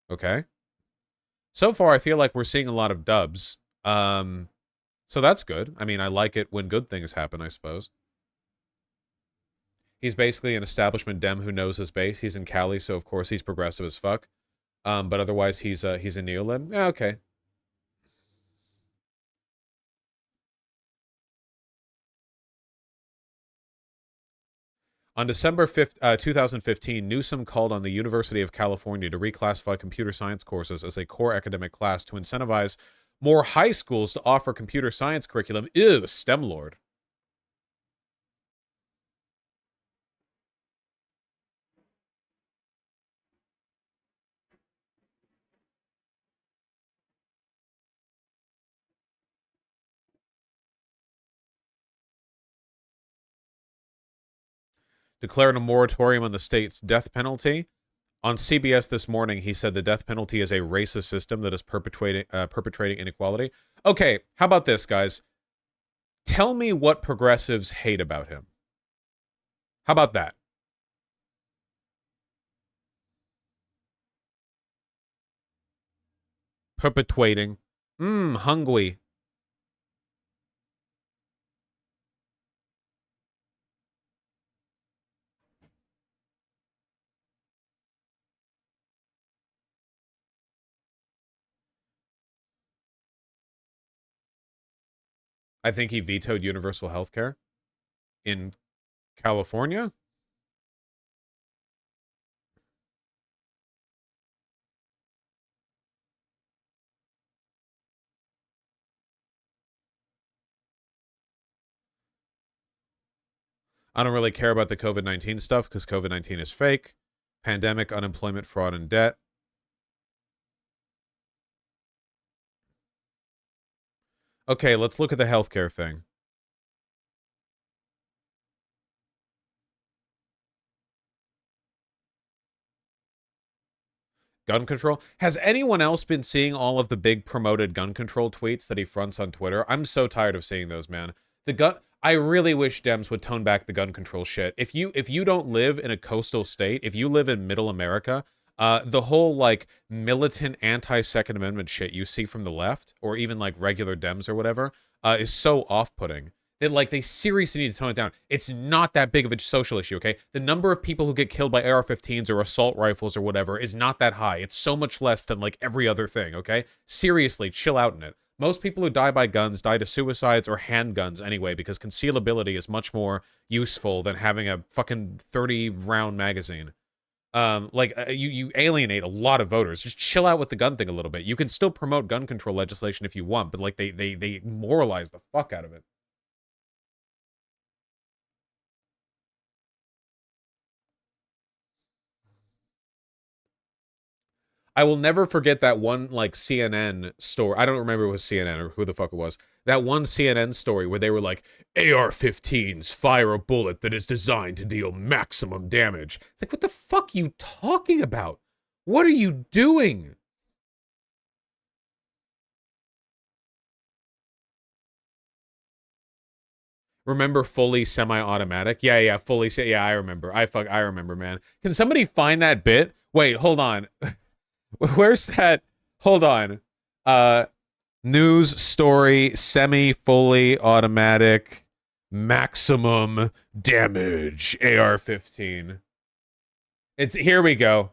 Okay. So far, I feel like we're seeing a lot of dubs. So that's good. I mean, I like it when good things happen, I suppose. He's basically an establishment dem who knows his base. He's in Cali, so of course he's progressive as fuck. But otherwise he's a neolib. Yeah, okay. On December 5th, 2015, Newsom called on the University of California to reclassify computer science courses as a core academic class to incentivize more high schools to offer computer science curriculum. Ew, STEM Lord. Declared a moratorium on the state's death penalty. On CBS this morning, he said the death penalty is a racist system that is perpetrating inequality. Okay, how about this, guys? Tell me what progressives hate about him. How about that? Perpetuating. Hungry. I think he vetoed universal health care in California. I don't really care about the COVID-19 stuff because COVID-19 is fake. Pandemic, unemployment, fraud, and debt. Okay, let's look at the healthcare thing. Gun control. Has anyone else been seeing all of the big promoted gun control tweets that he fronts on Twitter? I'm so tired of seeing those, man. I really wish Dems would tone back the gun control shit. If you don't live in a coastal state, if you live in middle America, the whole like militant anti-Second Amendment shit you see from the left, or even like regular Dems or whatever, is so off-putting. Like, they seriously need to tone it down. It's not that big of a social issue, okay? The number of people who get killed by AR-15s or assault rifles or whatever is not that high. It's so much less than, like, every other thing, okay? Seriously, chill out in it. Most people who die by guns die to suicides or handguns anyway, because concealability is much more useful than having a fucking 30-round magazine. You alienate a lot of voters. Just chill out with the gun thing a little bit. You can still promote gun control legislation if you want, but, like, they moralize the fuck out of it. I will never forget that one, like, CNN story. I don't remember if it was CNN or who the fuck it was. That one CNN story where they were like, AR-15s fire a bullet that is designed to deal maximum damage. It's like, what the fuck are you talking about? What are you doing? Remember fully semi-automatic? Yeah, fully. Yeah, I remember. I remember, man. Can somebody find that bit? Wait, hold on. Where's that? Hold on. News story, semi-fully automatic, maximum damage, AR-15. Here we go.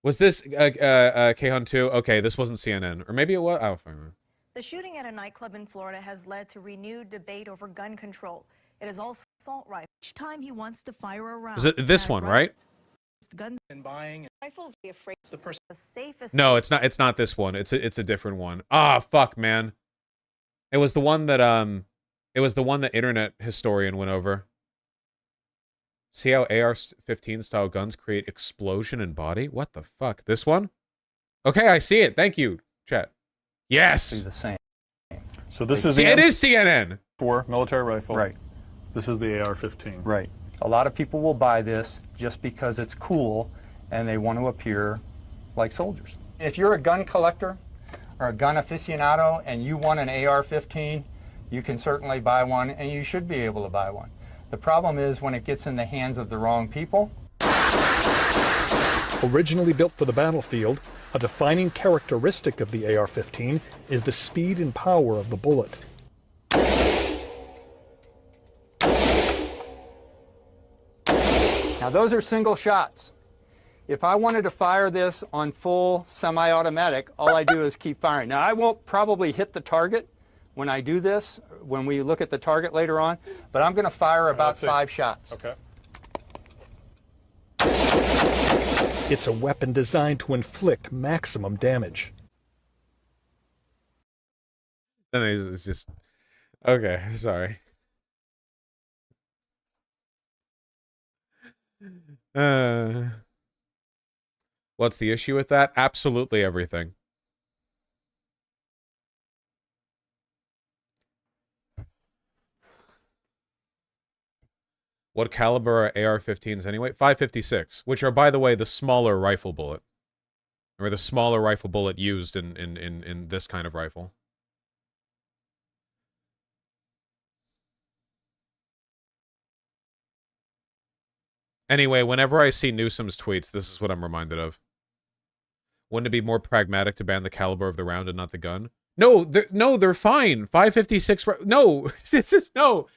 Was this Kehon 2? Okay, this wasn't CNN. Or maybe it was. Oh, fine. The shooting at a nightclub in Florida has led to renewed debate over gun control. It is also assault rifle. Each time he wants to fire a round. Is it this one, right? Guns and buying rifles. Be afraid the person the safest. No, it's not. It's not this one. It's a different one. Ah, fuck, man. It was the one that it was the one that internet historian went over. See how AR-15 style guns create explosion in body? What the fuck? This one? Okay, I see it. Thank you, chat. Yes. The same. So this is it is CNN for military rifle. Right. This is the AR-15. Right. A lot of people will buy this just because it's cool and they want to appear like soldiers. If you're a gun collector or a gun aficionado and you want an AR-15, you can certainly buy one, and you should be able to buy one. The problem is when it gets in the hands of the wrong people. Originally built for the battlefield, a defining characteristic of the AR-15 is the speed and power of the bullet. Now those are single shots. If I wanted to fire this on full semi-automatic, all I do is keep firing. Now I won't probably hit the target when I do this, when we look at the target later on, but I'm going to fire about 5 shots. Okay. It's a weapon designed to inflict maximum damage. Then it's just okay. Sorry. What's the issue with that? Absolutely everything. What caliber are AR-15s anyway? 5.56, which are, by the way, the smaller rifle bullet. Or the smaller rifle bullet used in this kind of rifle. Anyway, whenever I see Newsom's tweets, this is what I'm reminded of. Wouldn't it be more pragmatic to ban the caliber of the round and not the gun? No, they're fine. 5.56. No, it's just no.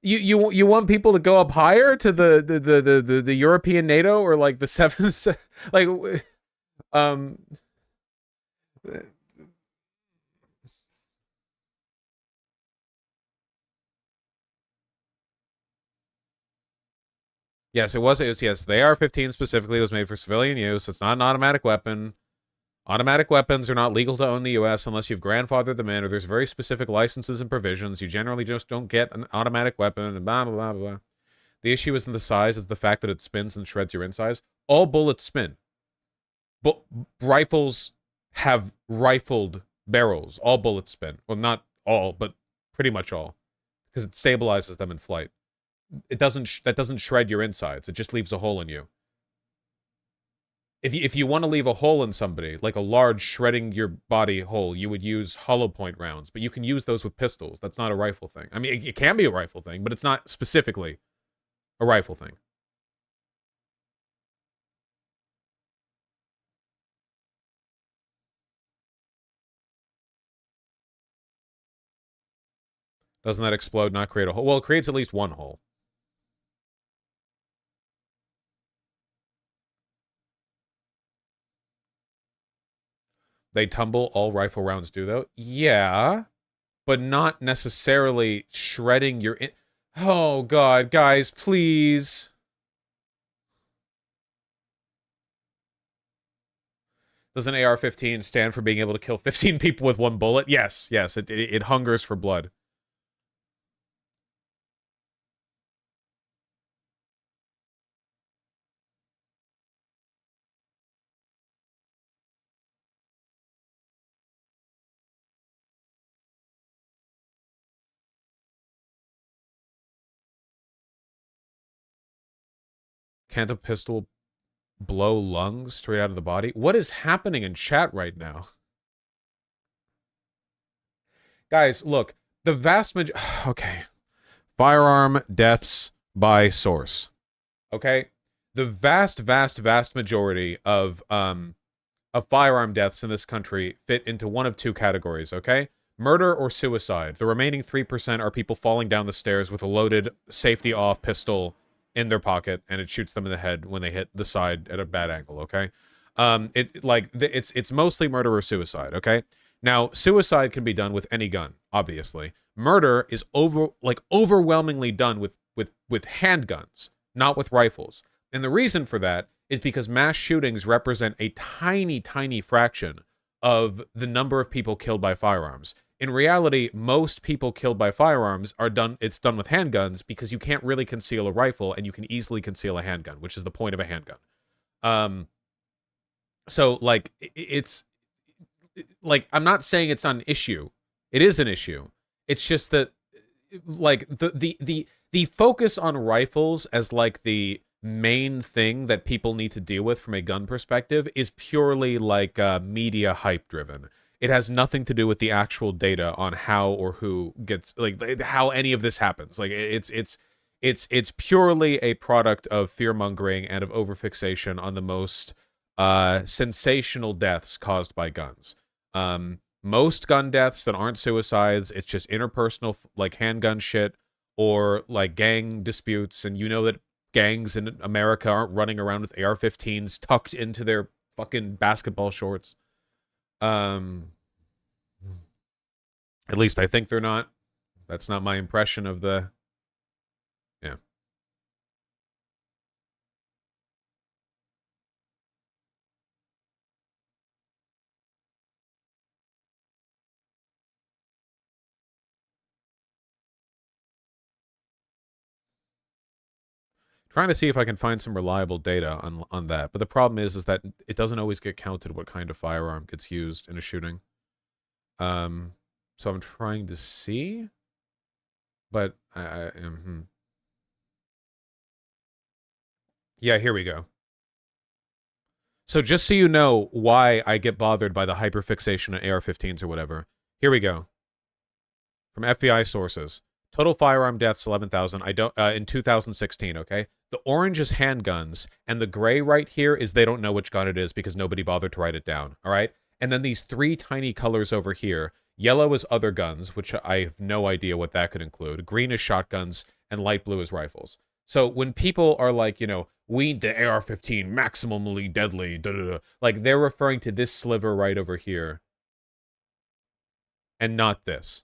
You want people to go up higher to the European NATO or like the 7th, like Yes, it was yes. The AR-15 specifically was made for civilian use. It's not an automatic weapon. Automatic weapons are not legal to own in the U.S. unless you've grandfathered them in, or there's very specific licenses and provisions. You generally just don't get an automatic weapon, and blah, blah, blah, blah. The issue isn't the size, it's the fact that it spins and shreds your insides. All bullets spin. But rifles have rifled barrels. All bullets spin. Well, not all, but pretty much all. Because it stabilizes them in flight. That doesn't shred your insides. It just leaves a hole in you. If you want to leave a hole in somebody, like a large shredding your body hole, you would use hollow point rounds. But you can use those with pistols. That's not a rifle thing. I mean, it can be a rifle thing, but it's not specifically a rifle thing. Doesn't that explode, not create a hole? Well, it creates at least one hole. They tumble, all rifle rounds do, though? Yeah, but not necessarily shredding your... Oh, God, guys, please. Does an AR-15 stand for being able to kill 15 people with one bullet? Yes, yes, it hungers for blood. Can't a pistol blow lungs straight out of the body? What is happening in chat right now? Guys, look, the vast majority... Okay. Firearm deaths by source. Okay? The vast majority of firearm deaths in this country fit into one of two categories, okay? Murder or suicide. The remaining 3% are people falling down the stairs with a loaded, safety-off pistol in their pocket, and it shoots them in the head when they hit the side at a bad angle, okay? It's mostly murder or suicide, okay? Now, suicide can be done with any gun, obviously. Murder is overwhelmingly done with handguns, not with rifles. And the reason for that is because mass shootings represent a tiny fraction of the number of people killed by firearms. In reality, most people killed by firearms it's done with handguns because you can't really conceal a rifle and you can easily conceal a handgun, which is the point of a handgun. So, like, it's... Like, I'm not saying it's not an issue. It is an issue. It's just that like the focus on rifles as like the main thing that people need to deal with from a gun perspective is purely like media hype driven. It has nothing to do with the actual data on how or who gets, like, how any of this happens. Like, it's purely a product of fear mongering and of overfixation on the most sensational deaths caused by guns. Most gun deaths that aren't suicides, it's just interpersonal, like, handgun shit or like gang disputes, and you know that gangs in America aren't running around with AR-15s tucked into their fucking basketball shorts. At least I think they're not. That's not my impression of the... Yeah. Trying to see if I can find some reliable data on that. But the problem is that it doesn't always get counted what kind of firearm gets used in a shooting. So I'm trying to see, but yeah, here we go. So just so you know why I get bothered by the hyperfixation on AR-15s or whatever, here we go. From FBI sources. Total firearm deaths 11,000. In 2016, okay? The orange is handguns, and the gray right here is they don't know which gun it is because nobody bothered to write it down, all right? And then these three tiny colors over here. Yellow is other guns, which I have no idea what that could include. Green is shotguns, and light blue is rifles. So when people are like, you know, we need the AR-15 maximally deadly, like they're referring to this sliver right over here, and not this.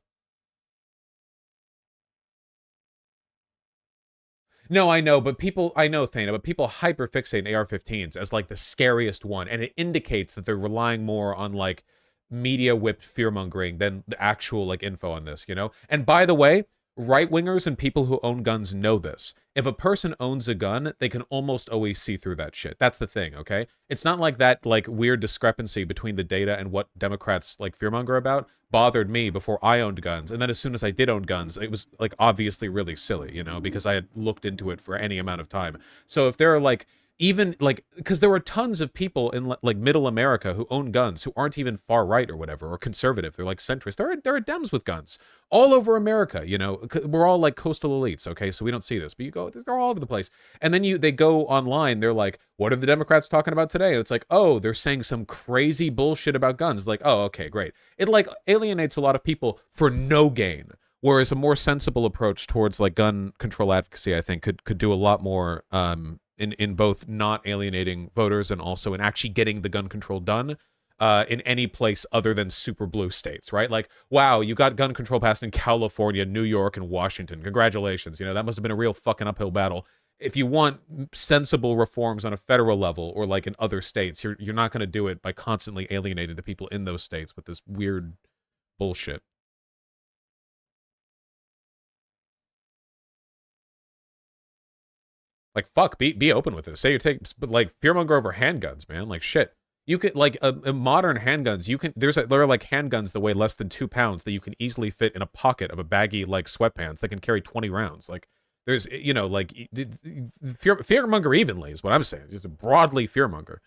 No, I know, but I know, Thana, but people hyperfixate AR-15s as, like, the scariest one, and it indicates that they're relying more on, like, media-whipped fear-mongering than the actual, like, info on this, you know? And by the way, right-wingers and people who own guns know this. If a person owns a gun, they can almost always see through that shit. That's the thing, okay? It's not like that, like, weird discrepancy between the data and what Democrats, like, fearmonger about bothered me before I owned guns. And then as soon as I did own guns, it was, like, obviously really silly, you know, because I had looked into it for any amount of time. So if there are, like, even, like, because there were tons of people in, like, middle America who own guns who aren't even far right or whatever, or conservative. They're, like, centrist. There are Dems with guns all over America, you know. We're all, like, coastal elites, okay? So we don't see this. But you go, they're all over the place. And then they go online, they're like, what are the Democrats talking about today? And it's like, oh, they're saying some crazy bullshit about guns. Like, oh, okay, great. It, like, alienates a lot of people for no gain. Whereas a more sensible approach towards, like, gun control advocacy, I think, could do a lot more, in both not alienating voters and also in actually getting the gun control done in any place other than super blue states, right? Like, wow, you got gun control passed in California, New York, and Washington. Congratulations. You know, that must have been a real fucking uphill battle. If you want sensible reforms on a federal level or like in other states, you're not going to do it by constantly alienating the people in those states with this weird bullshit. Like, fuck, be open with it. Say you take, like, fearmonger over handguns, man. Like, shit. You could, like, a modern handguns, you can, there are, like, handguns that weigh less than 2 pounds that you can easily fit in a pocket of a baggy, like, sweatpants that can carry 20 rounds. Like, there's, you know, like, fearmonger evenly is what I'm saying. Just a broadly fearmonger.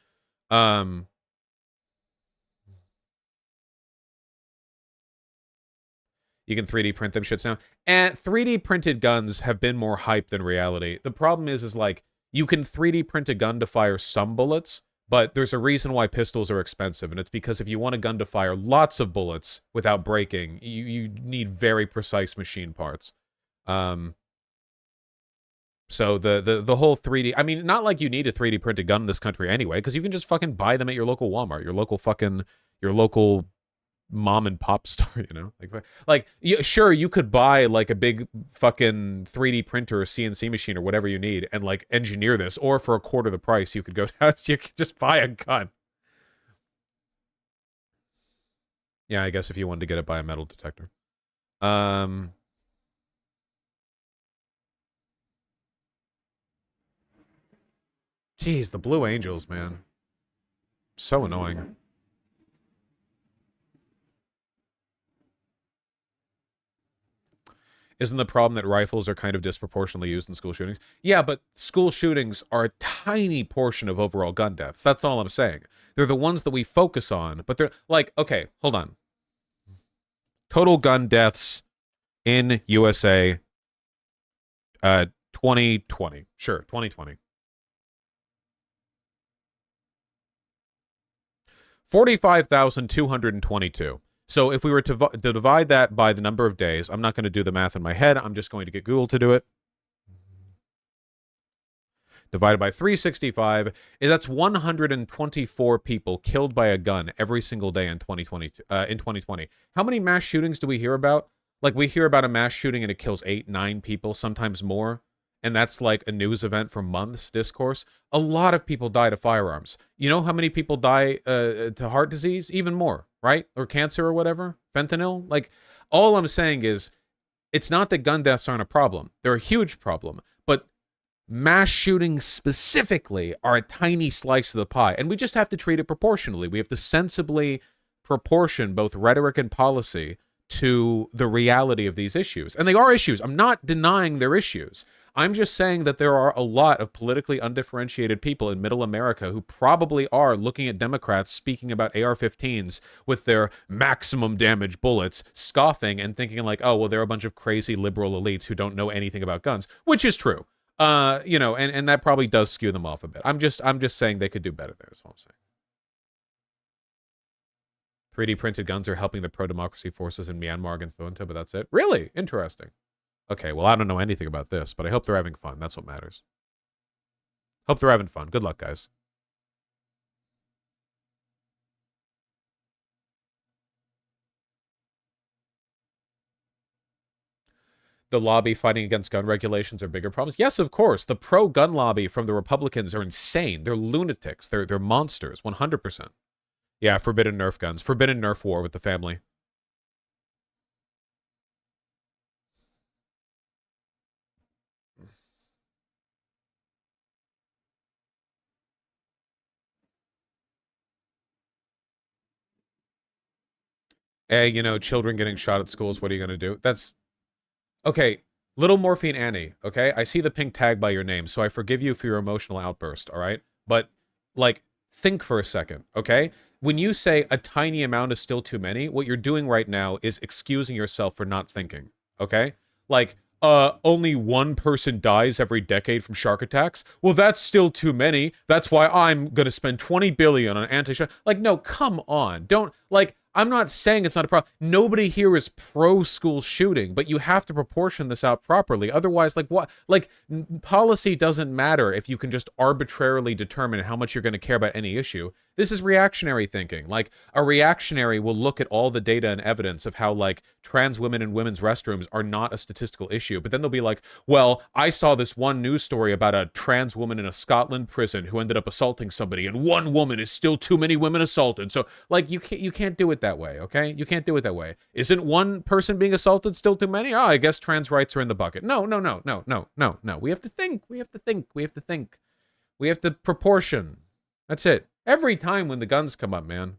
You can 3D print them shits now. And 3D printed guns have been more hype than reality. The problem is like, you can 3D print a gun to fire some bullets, but there's a reason why pistols are expensive, and it's because if you want a gun to fire lots of bullets without breaking, you need very precise machine parts. So the whole 3D, I mean, not like you need a 3D printed gun in this country anyway, because you can just fucking buy them at your local Walmart, your local mom and pop store, you know, like sure, you could buy like a big fucking 3D printer or CNC machine or whatever you need and like engineer this, or for a quarter the price you could go down, you could just buy a gun. Yeah, I guess if you wanted to get it by a metal detector. Jeez, the Blue Angels, man, so annoying. Isn't the problem that rifles are kind of disproportionately used in school shootings? Yeah, but school shootings are a tiny portion of overall gun deaths. That's all I'm saying. They're the ones that we focus on, but they're like, okay, hold on. Total gun deaths in USA 2020. Sure, 2020. 45,222. So if we were to divide that by the number of days, I'm not going to do the math in my head. I'm just going to get Google to do it. Divided by 365, that's 124 people killed by a gun every single day in 2020. How many mass shootings do we hear about? Like, we hear about a mass shooting and it kills 8, 9 people, sometimes more. And that's like a news event for months, discourse. A lot of people die to firearms. You know how many people die to heart disease? Even more, right? Or cancer or whatever? Fentanyl? Like, all I'm saying is, it's not that gun deaths aren't a problem. They're a huge problem. But mass shootings specifically are a tiny slice of the pie. And we just have to treat it proportionally. We have to sensibly proportion both rhetoric and policy to the reality of these issues. And they are issues. I'm not denying they're issues. I'm just saying that there are a lot of politically undifferentiated people in middle America who probably are looking at Democrats speaking about AR-15s with their maximum damage bullets, scoffing and thinking like, oh, well, they're a bunch of crazy liberal elites who don't know anything about guns, which is true. You know, and that probably does skew them off a bit. I'm just saying they could do better there, is what I'm saying. 3D printed guns are helping the pro-democracy forces in Myanmar against the junta, but that's it? Really? Interesting. Okay, well, I don't know anything about this, but I hope they're having fun. That's what matters. Hope they're having fun. Good luck, guys. The lobby fighting against gun regulations are bigger problems? Yes, of course. The pro-gun lobby from the Republicans are insane. They're lunatics. They're monsters, 100%. Yeah, forbidden Nerf guns. Forbidden Nerf war with the family. Hey, you know, children getting shot at schools, what are you going to do? That's... Okay, Little Morphine Annie, okay? I see the pink tag by your name, so I forgive you for your emotional outburst, all right? But, like, think for a second, okay? When you say a tiny amount is still too many, what you're doing right now is excusing yourself for not thinking, okay? Like, only one person dies every decade from shark attacks? Well, that's still too many. That's why I'm gonna spend $20 billion on anti-shark. Like, no, come on. Don't, like, I'm not saying it's not a problem. Nobody here is pro-school shooting, but you have to proportion this out properly. Otherwise, like, what? Like, policy doesn't matter if you can just arbitrarily determine how much you're going to care about any issue. This is reactionary thinking. Like, a reactionary will look at all the data and evidence of how, like, trans women in women's restrooms are not a statistical issue. But then they'll be like, well, I saw this one news story about a trans woman in a Scotland prison who ended up assaulting somebody, and one woman is still too many women assaulted. So, like, you can't do it that way, okay? You can't do it that way. Isn't one person being assaulted still too many? Oh, I guess trans rights are in the bucket. No. We have to think. We have to think. We have to think. We have to proportion. That's it. Every time when the guns come up, man.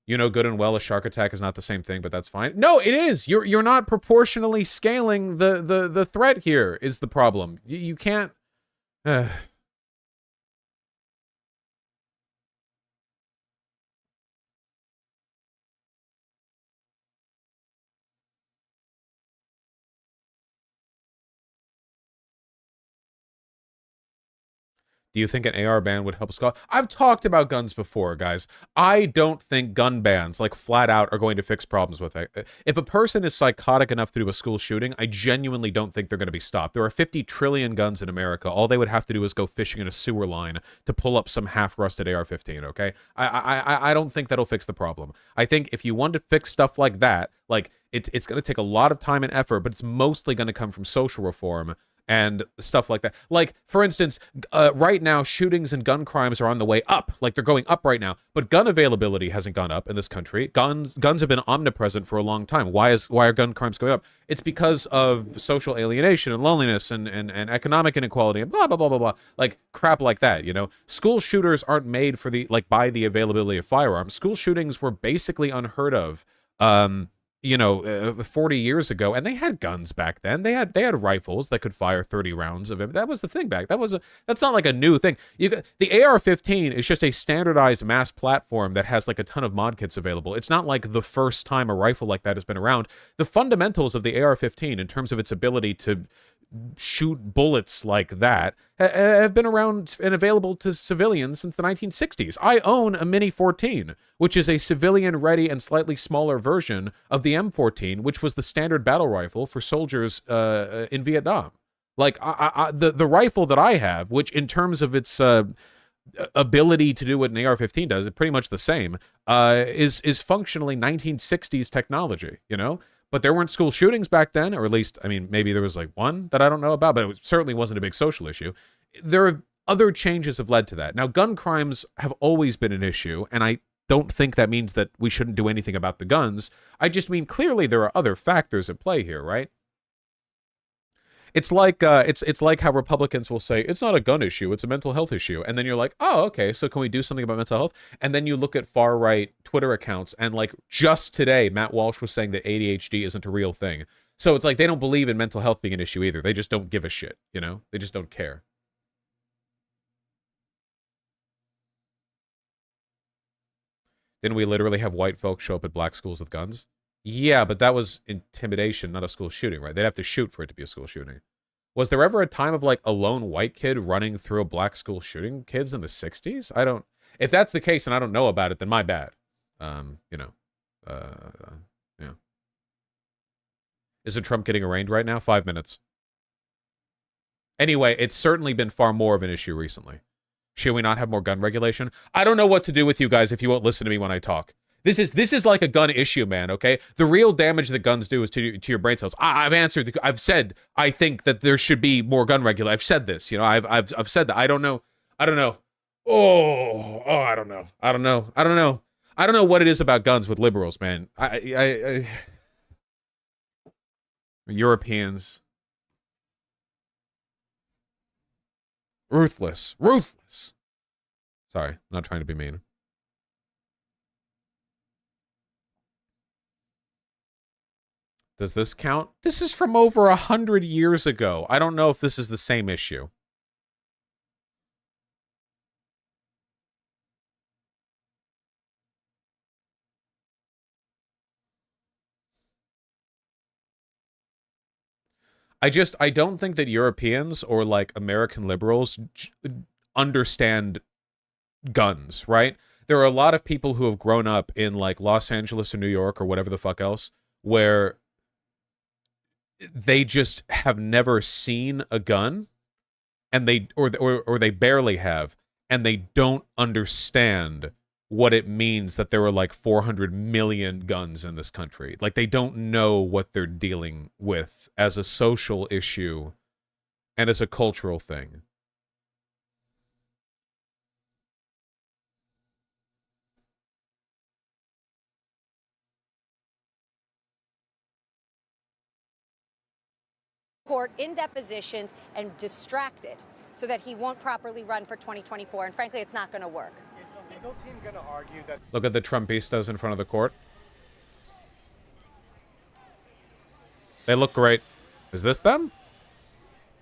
You know good and well a shark attack is not the same thing, but that's fine. No, it is. You're not proportionally scaling the threat here is the problem. You can't... Do you think an AR ban would help Scott? I've talked about guns before, guys. I don't think gun bans, like flat out, are going to fix problems with it. If a person is psychotic enough to do a school shooting, I genuinely don't think they're going to be stopped. There are 50 trillion guns in America. All they would have to do is go fishing in a sewer line to pull up some half-rusted AR-15, okay? I don't think that'll fix the problem. I think if you want to fix stuff like that, like, it's going to take a lot of time and effort, but it's mostly going to come from social reform and stuff like that. Like, for instance, right now, shootings and gun crimes are on the way up. Like, they're going up right now. But gun availability hasn't gone up in this country. Guns have been omnipresent for a long time. Why are gun crimes going up? It's because of social alienation and loneliness and economic inequality and blah, blah, blah, blah, blah. Like, crap like that, you know? School shooters aren't made for by the availability of firearms. School shootings were basically unheard of you know, 40 years ago, and they had guns back then. They had rifles that could fire 30 rounds of it. That was the thing back. That's not like a new thing. The AR-15 is just a standardized mass platform that has like a ton of mod kits available. It's not like the first time a rifle like that has been around. The fundamentals of the AR-15 in terms of its ability to shoot bullets like that have been around and available to civilians since the 1960s. I own a Mini 14, which is a civilian-ready and slightly smaller version of the M14, which was the standard battle rifle for soldiers in Vietnam. Like, the rifle that I have, which in terms of its ability to do what an AR-15 does, it's pretty much the same, is functionally 1960s technology, you know? But there weren't school shootings back then, or at least, I mean, maybe there was like one that I don't know about, but it certainly wasn't a big social issue. There are other changes have led to that. Now, gun crimes have always been an issue, and I don't think that means that we shouldn't do anything about the guns. I just mean clearly there are other factors at play here, right? It's like it's like how Republicans will say it's not a gun issue, it's a mental health issue, and then you're like, oh, okay, so can we do something about mental health? And then you look at far right Twitter accounts, and like just today, Matt Walsh was saying that ADHD isn't a real thing. So it's like they don't believe in mental health being an issue either. They just don't give a shit, you know? They just don't care. Didn't we literally have white folks show up at black schools with guns? Yeah, but that was intimidation, not a school shooting, right? They'd have to shoot for it to be a school shooting. Was there ever a time of like a lone white kid running through a black school shooting kids in the 60s? I don't, if that's the case and I don't know about it, then my bad. You know, yeah. Isn't Trump getting arraigned right now? 5 minutes. Anyway, it's certainly been far more of an issue recently. Should we not have more gun regulation? I don't know what to do with you guys if you won't listen to me when I talk. This is like a gun issue, man, okay? The real damage that guns do is to your brain cells. I've answered, I've said, I think that there should be more gun regulation. I've said this, you know, I've said that. I don't know. I don't know what it is about guns with liberals, man. Europeans. Ruthless. Sorry, not trying to be mean. Does this count? This is from over 100 years ago. I don't know if this is the same issue. I don't think that Europeans or like American liberals understand guns, right? There are a lot of people who have grown up in like Los Angeles or New York or whatever the fuck else, where they just have never seen a gun, and they barely have, and they don't understand what it means that there are like 400 million guns in this country. Like, they don't know what they're dealing with as a social issue and as a cultural thing. Court in depositions and distracted so that he won't properly run for 2024. And frankly, it's not going to work. Is the legal team going to argue that? Look at the Trumpistas in front of the court. They look great. Is this them?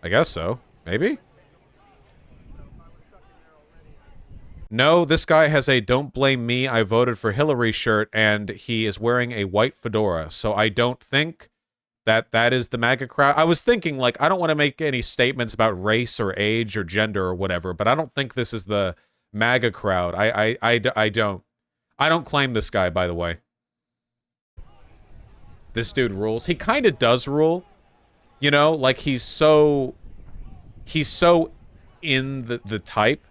I guess so. Maybe? No, this guy has a "Don't blame me, I voted for Hillary" shirt, and he is wearing a white fedora. So I don't think that is the MAGA crowd. I was thinking, like, I don't want to make any statements about race or age or gender or whatever, but I don't think this is the MAGA crowd. I don't. I don't claim this guy, by the way. This dude rules. He kind of does rule. You know, like, he's so in the type.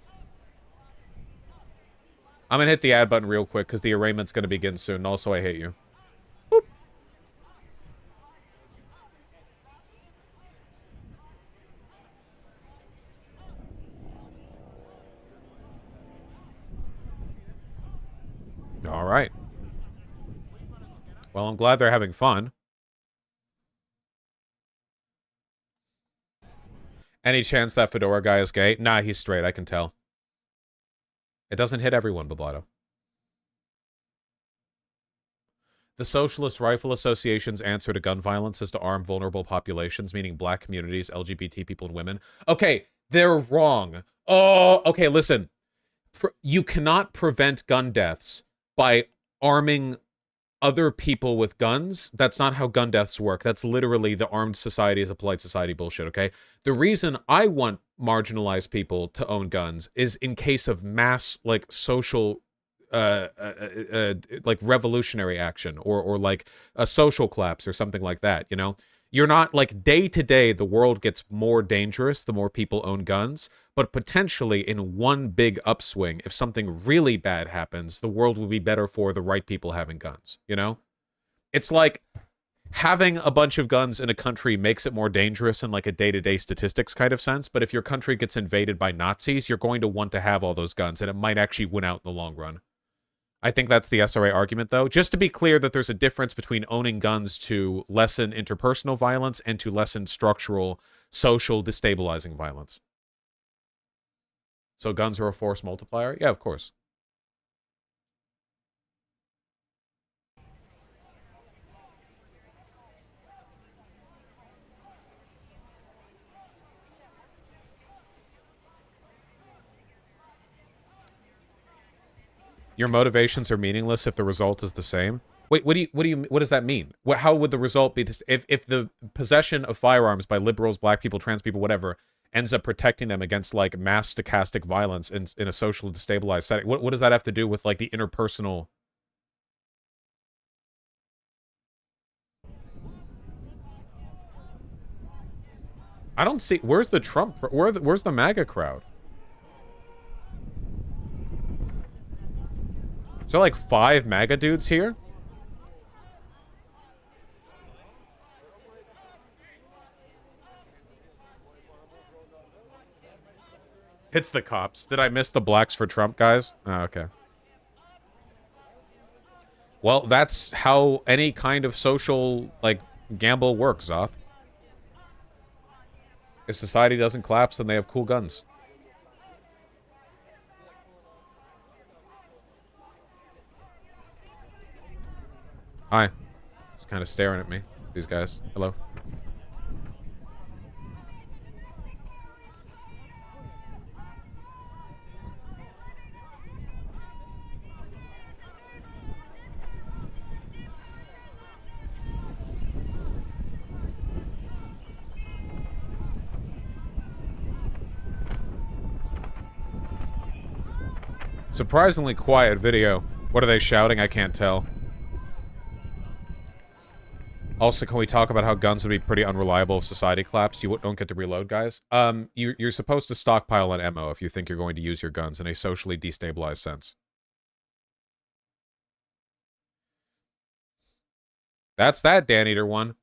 I'm going to hit the ad button real quick because the arraignment's going to begin soon. And also, I hate you. Boop. All right. Well, I'm glad they're having fun. Any chance that fedora guy is gay? Nah, he's straight. I can tell. It doesn't hit everyone, Bablato. The Socialist Rifle Association's answer to gun violence is to arm vulnerable populations, meaning black communities, LGBT people, and women. Okay, they're wrong. Oh, okay, listen. You cannot prevent gun deaths by arming other people with guns. That's not how gun deaths work. That's literally the armed society is a polite society bullshit, okay? The reason I want marginalized people to own guns is in case of mass, like, social like revolutionary action or like a social collapse or something like that, you know? You're not, like, day to day, the world gets more dangerous the more people own guns, but potentially in one big upswing, if something really bad happens, the world will be better for the right people having guns, you know? It's like having a bunch of guns in a country makes it more dangerous in like a day-to-day statistics kind of sense, but if your country gets invaded by Nazis, you're going to want to have all those guns, and it might actually win out in the long run. I think that's the SRA argument, though. Just to be clear that there's a difference between owning guns to lessen interpersonal violence and to lessen structural, social, destabilizing violence. So guns are a force multiplier? Yeah, of course. Your motivations are meaningless if the result is the same. Wait, what does that mean? How would the result be this if the possession of firearms by liberals, black people, trans people, whatever, ends up protecting them against like mass stochastic violence in a social destabilized setting? What does that have to do with like the interpersonal? I don't see, where's the Trump, where's the MAGA crowd? Is there like 5 MAGA dudes here? It's the cops. Did I miss the blacks for Trump, guys? Oh, okay. Well, that's how any kind of social, like, gamble works, Zoth. If society doesn't collapse, then they have cool guns. Hi. Just kind of staring at me. These guys. Hello. Surprisingly quiet video. What are they shouting? I can't tell. Also, can we talk about how guns would be pretty unreliable if society collapsed? You don't get to reload, guys. You're supposed to stockpile an ammo if you think you're going to use your guns in a socially destabilized sense. That's that, Dan Eater 1.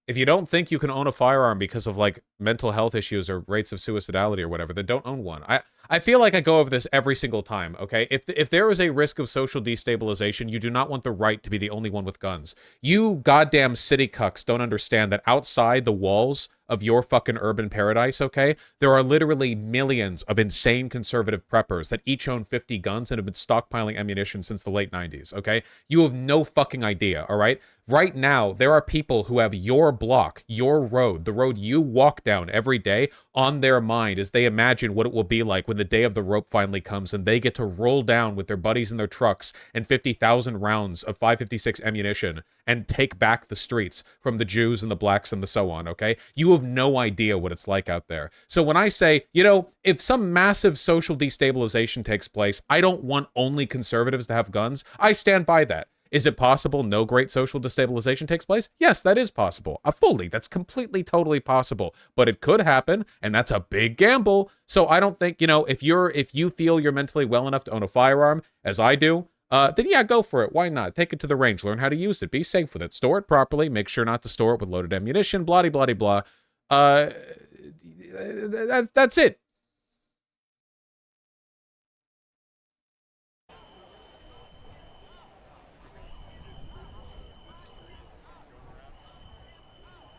If you don't think you can own a firearm because of, like, mental health issues or rates of suicidality or whatever, then don't own one. I feel like I go over this every single time, okay? If there is a risk of social destabilization, you do not want the right to be the only one with guns. You goddamn city cucks don't understand that outside the walls of your fucking urban paradise, okay? There are literally millions of insane conservative preppers that each own 50 guns and have been stockpiling ammunition since the late 90s, okay? You have no fucking idea, all right? Right now, there are people who have your block, your road, the road you walk down every day on their mind as they imagine what it will be like when the day of the rope finally comes and they get to roll down with their buddies in their trucks and 50,000 rounds of 5.56 ammunition and take back the streets from the Jews and the blacks and the so on, okay? You have no idea what it's like out there. So when I say, you know, if some massive social destabilization takes place, I don't want only conservatives to have guns. I stand by that. Is it possible no great social destabilization takes place? Yes, that is possible. Fully. That's completely, totally possible. But it could happen, and that's a big gamble. So I don't think, you know, if you feel you're mentally well enough to own a firearm, as I do, then yeah, go for it. Why not? Take it to the range. Learn how to use it. Be safe with it. Store it properly. Make sure not to store it with loaded ammunition. Blah, blah, blah, blah. That's it.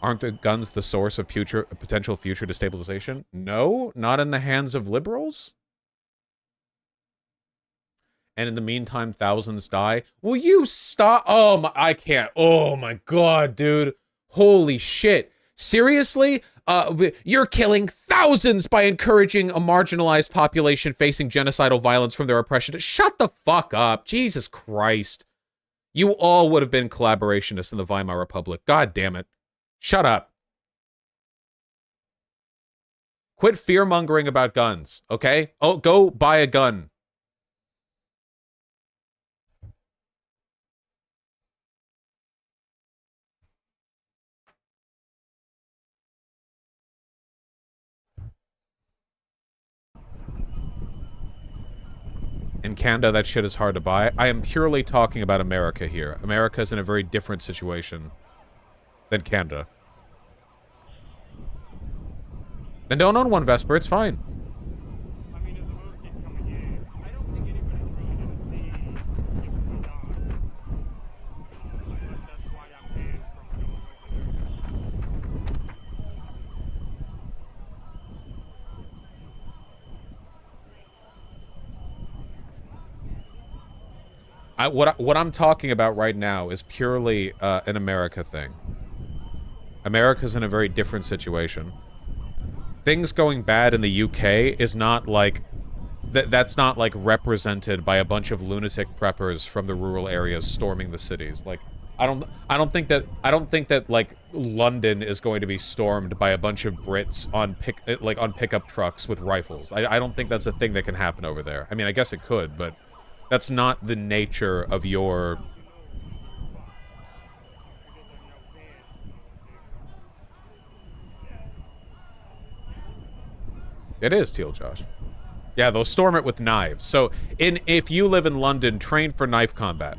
Aren't the guns the source of potential future destabilization? No, not in the hands of liberals. and in the meantime, thousands die. Will you stop? Oh, my, I can't. Oh, my God, dude. Holy shit. Seriously? You're killing thousands by encouraging a marginalized population facing genocidal violence from their oppression. Shut the fuck up. Jesus Christ. You all would have been collaborationists in the Weimar Republic. God damn it. Shut up. Quit fear-mongering about guns, okay? Oh, go buy a gun. In Canada, that shit is hard to buy. I am purely talking about America here. America is in a very different situation than Canada. Then don't own one, Vesper. It's fine. What I'm talking about right now is purely an America thing. America's in a very different situation. Things going bad in the UK is not like that's not like represented by a bunch of lunatic preppers from the rural areas storming the cities. Like I don't think that like London is going to be stormed by a bunch of Brits on pickup trucks with rifles. I don't think that's a thing that can happen over there. I mean, I guess it could, but that's not the nature of your... It is, Teal Josh. Yeah, they'll storm it with knives. So, if you live in London, train for knife combat.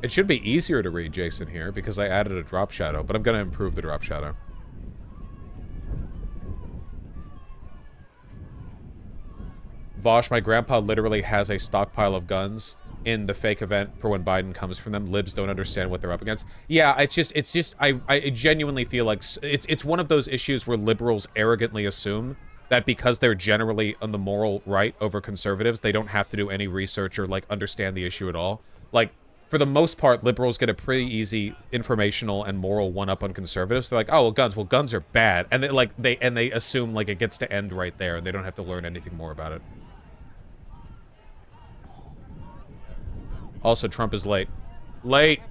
It should be easier to read Jason here because I added a drop shadow, but I'm going to improve the drop shadow. Vaush, my grandpa literally has a stockpile of guns in the fake event for when Biden comes from them. Libs don't understand what they're up against. Yeah, it's just, I genuinely feel like it's one of those issues where liberals arrogantly assume that because they're generally on the moral right over conservatives, they don't have to do any research or, like, understand the issue at all. Like, for the most part, liberals get a pretty easy informational and moral one-up on conservatives. They're like, oh, well, guns are bad. And they assume, like, it gets to end right there, and they don't have to learn anything more about it. Also, Trump is late. Late!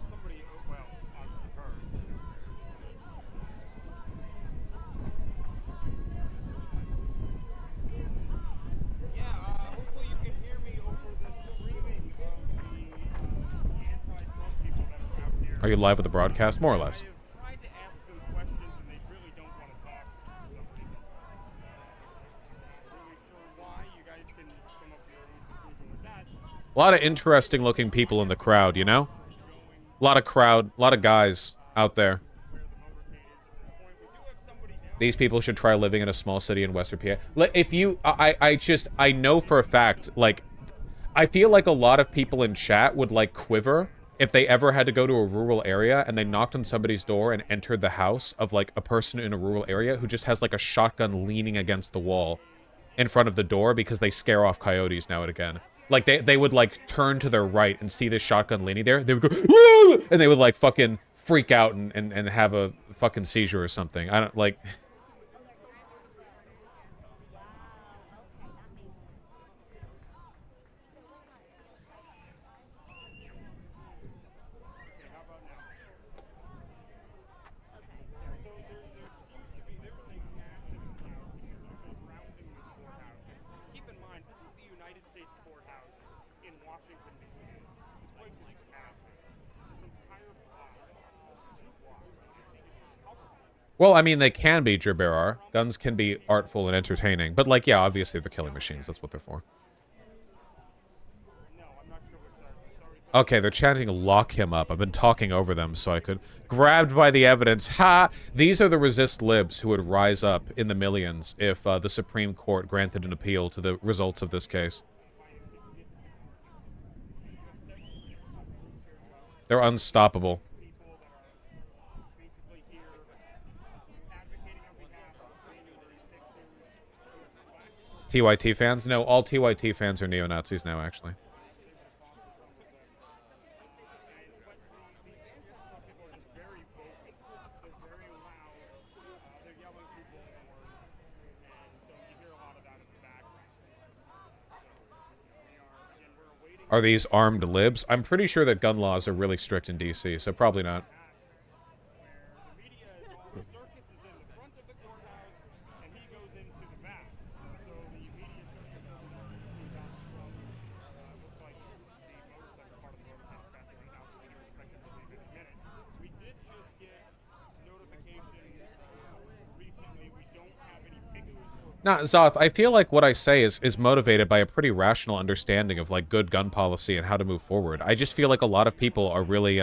Are you live with the broadcast? More or less. A lot of interesting looking people in the crowd, you know? A lot of guys out there. These people should try living in a small city in Western PA. If you, I know for a fact, like, I feel like a lot of people in chat would, like, quiver if they ever had to go to a rural area and they knocked on somebody's door and entered the house of, like, a person in a rural area who just has, like, a shotgun leaning against the wall in front of the door because they scare off coyotes now and again. Like, they would, like, turn to their right and see this shotgun leaning there. They would go, woo! And they would, like, fucking freak out and have a fucking seizure or something. I don't, like... Well, I mean, they can be, Jerberar. Guns can be artful and entertaining. But, like, yeah, obviously they're killing machines. That's what they're for. Okay, they're chanting, lock him up. I've been talking over them so I could... Grabbed by the evidence. Ha! These are the resist libs who would rise up in the millions if the Supreme Court granted an appeal to the results of this case. They're unstoppable. TYT fans? No, all TYT fans are neo-Nazis now, actually. Are these armed libs? I'm pretty sure that gun laws are really strict in DC, so probably not. Now, Zoth, I feel like what I say is motivated by a pretty rational understanding of, like, good gun policy and how to move forward. I just feel like a lot of people are really,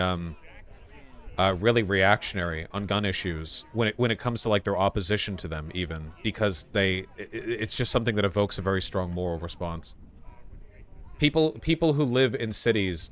really reactionary on gun issues when it comes to, like, their opposition to them, even, because it's just something that evokes a very strong moral response. People who live in cities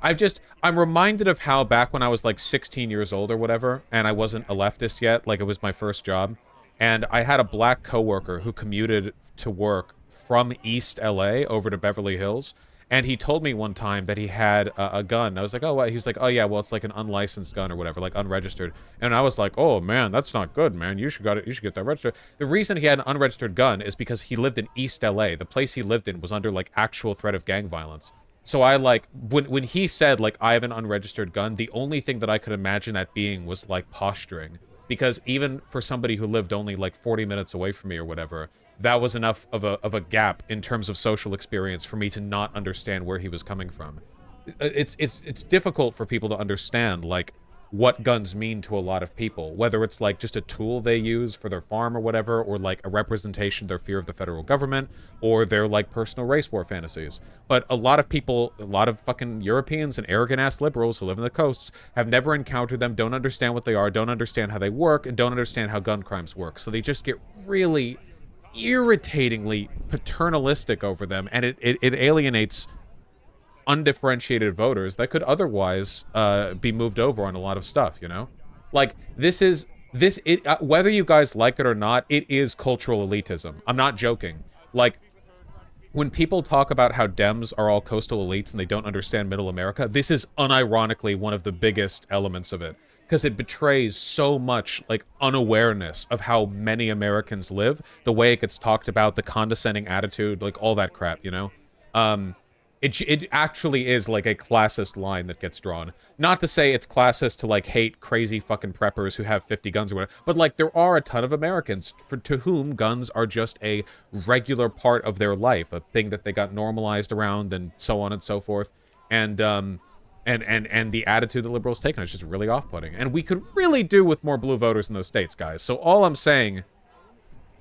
I'm reminded of how back when I was, like, 16 years old or whatever, and I wasn't a leftist yet, like, it was my first job, and I had a black coworker who commuted to work from East LA over to Beverly Hills, and he told me one time that he had a gun. I was like, oh, what? He was like, oh, yeah, well, it's like an unlicensed gun or whatever, like unregistered. And I was like, oh, man, that's not good, man. You should get that registered. The reason he had an unregistered gun is because he lived in East LA. The place he lived in was under, like, actual threat of gang violence. So I, like, when he said, like, I have an unregistered gun, the only thing that I could imagine that being was, like, posturing. Because even for somebody who lived only, like, 40 minutes away from me or whatever, that was enough of a gap in terms of social experience for me to not understand where he was coming from. It's difficult for people to understand, like, what guns mean to a lot of people, whether it's like just a tool they use for their farm or whatever, or like a representation of their fear of the federal government, or their like personal race war fantasies. But a lot of people, a lot of fucking Europeans and arrogant ass liberals who live in the coasts have never encountered them, don't understand what they are, don't understand how they work, and don't understand how gun crimes work. So they just get really irritatingly paternalistic over them, and it alienates undifferentiated voters that could otherwise be moved over on a lot of stuff, you know? Like, whether you guys like it or not, it is cultural elitism. I'm not joking. Like, when people talk about how Dems are all coastal elites and they don't understand middle America, this is unironically one of the biggest elements of it. Because it betrays so much, like, unawareness of how many Americans live, the way it gets talked about, the condescending attitude, like, all that crap, you know? It actually is, like, a classist line that gets drawn. Not to say it's classist to, like, hate crazy fucking preppers who have 50 guns or whatever, but, like, there are a ton of Americans to whom guns are just a regular part of their life, a thing that they got normalized around and so on and so forth. And the attitude the liberals take on is just really off-putting. And we could really do with more blue voters in those states, guys. So all I'm saying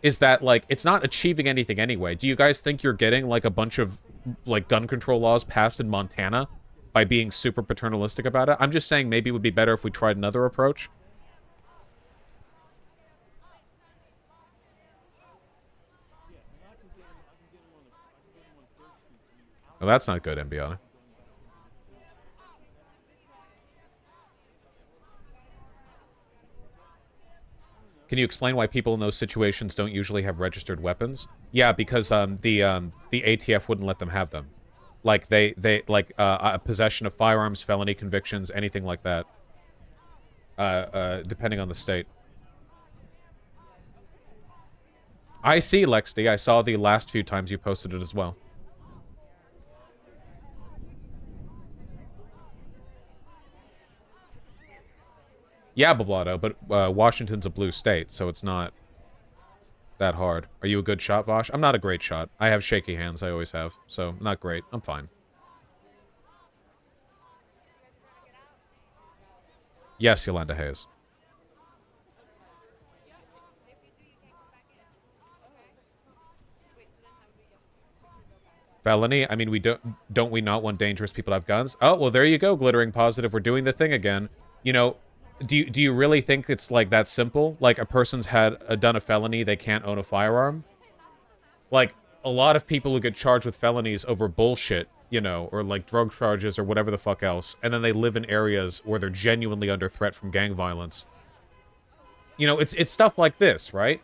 is that, like, it's not achieving anything anyway. Do you guys think you're getting, like, a bunch of, like, gun control laws passed in Montana by being super paternalistic about it? I'm just saying maybe it would be better if we tried another approach. Well, that's not good, Ambiana. Can you explain why people in those situations don't usually have registered weapons? Yeah, because the ATF wouldn't let them have them. Like possession of firearms, felony convictions, anything like that. Depending on the state. I see, Lex D. I saw the last few times you posted it as well. Yeah, Bablotto, but Washington's a blue state, so it's not that hard. Are you a good shot, Vaush? I'm not a great shot. I have shaky hands, I always have, so not great. I'm fine. Yes, Yolanda Hayes. Felony? I mean, don't we not want dangerous people to have guns? Oh, well, there you go, Glittering Positive. We're doing the thing again. You know, do you really think it's, like, that simple? Like, a person's done a felony, they can't own a firearm? Like, a lot of people who get charged with felonies over bullshit you know, or like drug charges or whatever the fuck else, and then they live in areas where they're genuinely under threat from gang violence. You know, it's stuff like this, right?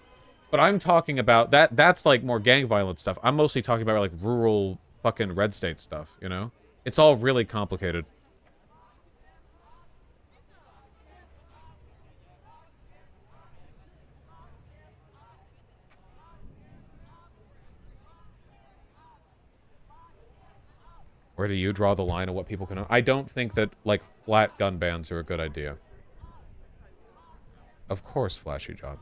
But I'm talking about that's like more gang violence stuff. I'm mostly talking about like rural fucking red state stuff, you know? It's all really complicated. Where do you draw the line of what people can own? I don't think that, like, flat gun bans are a good idea. Of course, Flashy John.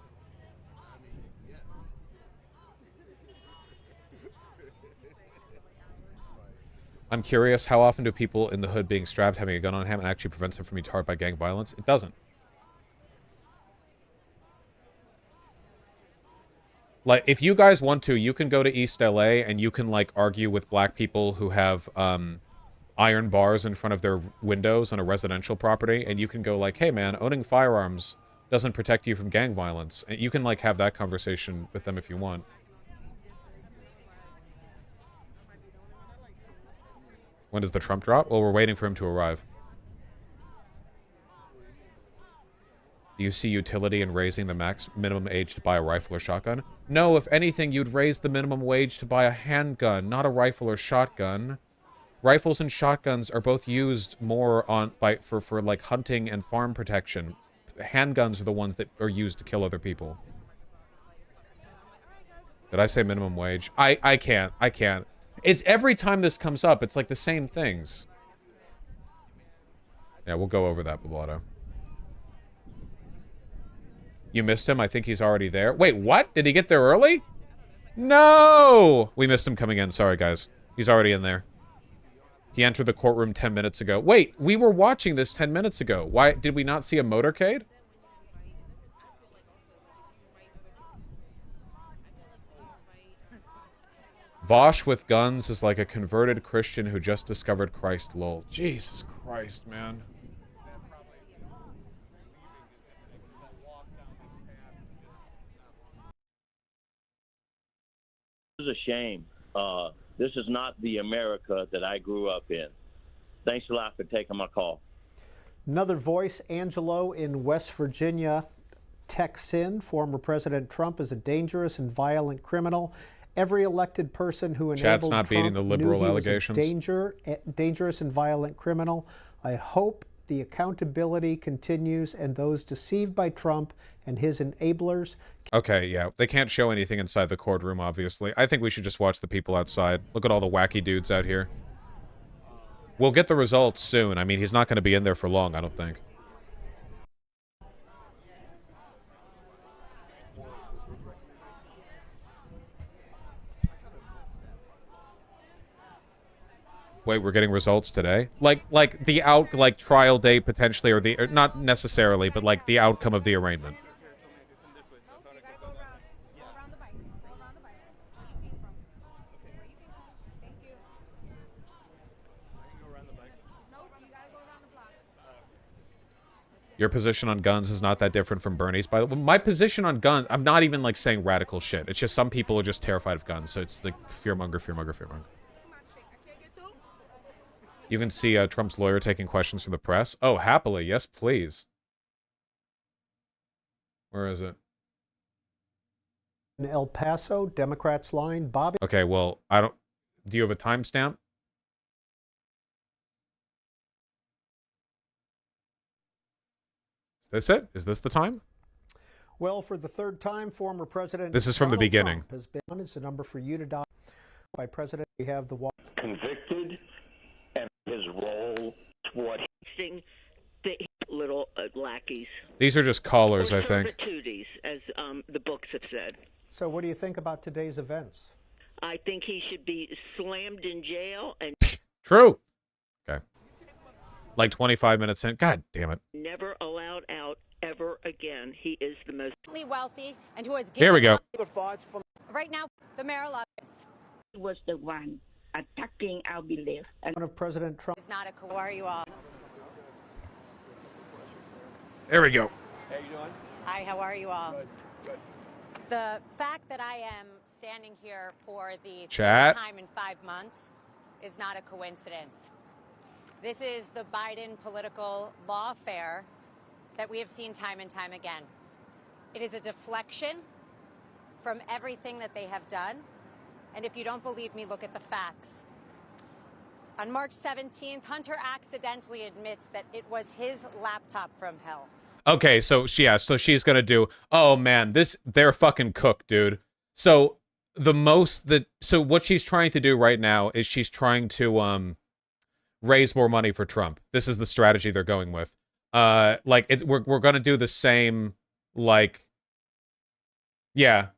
I'm curious, how often do people in the hood being strapped having a gun on him actually prevents them from being tarred by gang violence? It doesn't. Like, if you guys want to, you can go to East LA and you can, like, argue with black people who have, iron bars in front of their windows on a residential property, and you can go like, hey man, owning firearms doesn't protect you from gang violence. And you can, like, have that conversation with them if you want. When does the Trump drop? Well, we're waiting for him to arrive. Do you see utility in raising the minimum age to buy a rifle or shotgun? No, if anything, you'd raise the minimum wage to buy a handgun, not a rifle or shotgun. Rifles and shotguns are both used more for like hunting and farm protection. Handguns are the ones that are used to kill other people. Did I say minimum wage? I can't. It's every time this comes up, it's like the same things. Yeah, we'll go over that, Blotto. You missed him? I think he's already there. Wait, what? Did he get there early? No! We missed him coming in. Sorry, guys. He's already in there. He entered the courtroom 10 minutes ago. Wait, we were watching this 10 minutes ago. Why did we not see a motorcade? Vaush with guns is like a converted Christian who just discovered Christ, lol. Jesus Christ, man. This is a shame. This is not the America that I grew up in. Thanks a lot for taking my call. Another voice, Angelo in West Virginia, texts in, former President Trump is a dangerous and violent criminal. Every elected person who enabled Chat's not Trump beating the liberal knew he was a allegations. dangerous and violent criminal. I hope the accountability continues and those deceived by Trump and his enablers. Okay, yeah. They can't show anything inside the courtroom, obviously. I think we should just watch the people outside. Look at all the wacky dudes out here. We'll get the results soon. I mean, he's not going to be in there for long, I don't think. Wait, we're getting results today? Like the trial date potentially, or not necessarily, but like the outcome of the arraignment. Your position on guns is not that different from Bernie's. By the way, my position on guns, I'm not even like saying radical shit. It's just some people are just terrified of guns, so it's like fearmonger, fearmonger, fearmonger. You can see Trump's lawyer taking questions from the press. Oh, happily. Yes, please. Where is it? In El Paso, Democrats line, Bobby. Okay, well, I don't... Do you have a timestamp? Is this it? Is this the time? Well, for the third time, former President This is from the Donald beginning. Trump has been on. It's the number for you to dial. By President, we have the... Convicted and his role toward the little lackeys. These are just callers, or I think. servitudes, as the books have said. So what do you think about today's events? I think he should be slammed in jail and True. Okay. Like 25 minutes in. God damn it. never allowed out ever again. He is the most wealthy and who has Here we go. Right now, the Maryland was the one attacking our belief. One of President Trump. is not a co. How are you all? There we go. How you doing? Hi, how are you all? Good. The fact that I am standing here for the Chat. third time in 5 months is not a coincidence. This is the Biden political lawfare that we have seen time and time again. It is a deflection from everything that they have done. And if you don't believe me, look at the facts. On March 17th, Hunter accidentally admits that it was his laptop from hell. Okay, so so she's gonna do, oh man, they're fucking cooked, dude. So so what she's trying to do right now is she's trying to raise more money for Trump. This is the strategy they're going with. We're gonna do the same, yeah.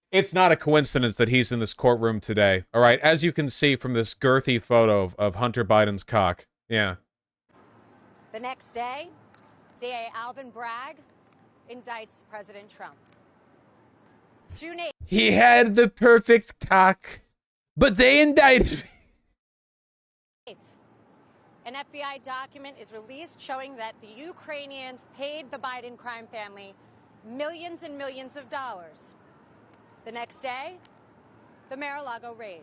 It's not a coincidence that he's in this courtroom today. All right, as you can see from this girthy photo of Hunter Biden's cock. Yeah. The next day, DA Alvin Bragg indicts President Trump. June 8th. He had the perfect cock, but they indicted me. An FBI document is released showing that the Ukrainians paid the Biden crime family millions and millions of dollars. The next day, the Mar-a-Lago raid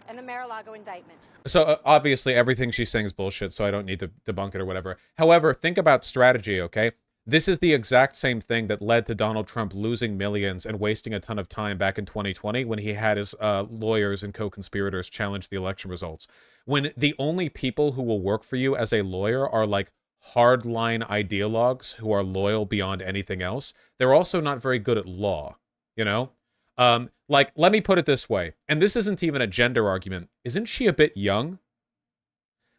and the Mar-a-Lago indictment. So obviously everything she's saying is bullshit, so I don't need to debunk it or whatever. However, think about strategy, okay? This is the exact same thing that led to Donald Trump losing millions and wasting a ton of time back in 2020 when he had his lawyers and co-conspirators challenge the election results. When the only people who will work for you as a lawyer are like hardline ideologues who are loyal beyond anything else, they're also not very good at law, you know? Let me put it this way, and this isn't even a gender argument. Isn't she a bit young?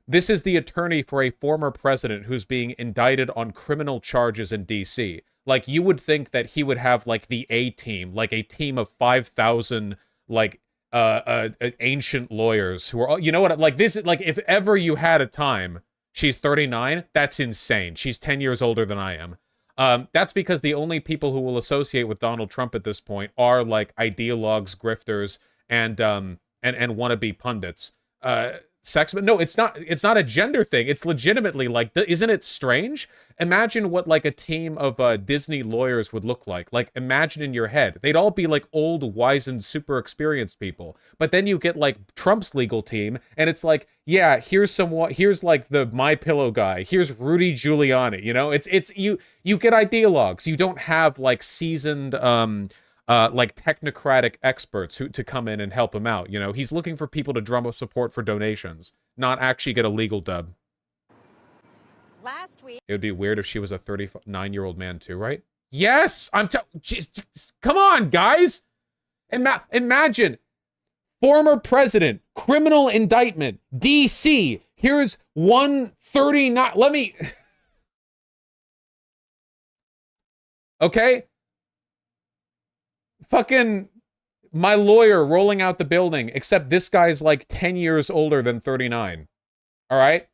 This is the attorney for a former president who's being indicted on criminal charges in D.C. Like, you would think that he would have, like, the A-team, like a team of 5,000, like, ancient lawyers who are, you know what, like, this is, like, if ever you had a time, she's 39, that's insane. She's 10 years older than I am. That's because the only people who will associate with Donald Trump at this point are, like, ideologues, grifters, and wannabe pundits. But no, it's not a gender thing. It's legitimately, like, isn't it strange? Imagine what, like, a team of Disney lawyers would look like. Like, imagine in your head. They'd all be, like, old, wizened, super experienced people. But then you get, like, Trump's legal team, and it's like, yeah, here's like, the MyPillow guy. Here's Rudy Giuliani, you know? You get ideologues. You don't have, like, seasoned, like, technocratic experts to come in and help him out, you know? He's looking for people to drum up support for donations, not actually get a legal dub. Last week, it would be weird if she was a 39-year-old man too, right? Yes! Just, come on, guys! Imagine, former president, criminal indictment, D.C., here's 139, let me... Okay? Fucking my lawyer rolling out the building, except this guy's like 10 years older than 39. All right?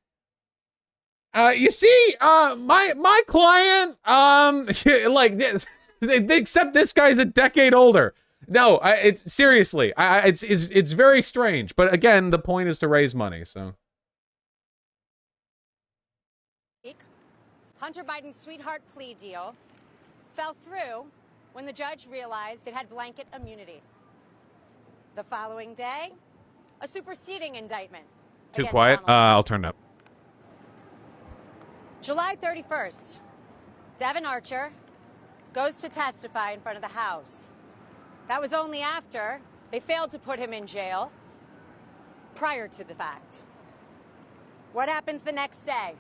You see, my client, like this, except this guy's a decade older. No, it's seriously, it's very strange. But again, the point is to raise money, so. Hunter Biden's sweetheart plea deal fell through when the judge realized it had blanket immunity. The following day, a superseding indictment. Too quiet? I'll turn it up. July 31st, Devin Archer goes to testify in front of the House. That was only after they failed to put him in jail prior to the fact. What happens the next day?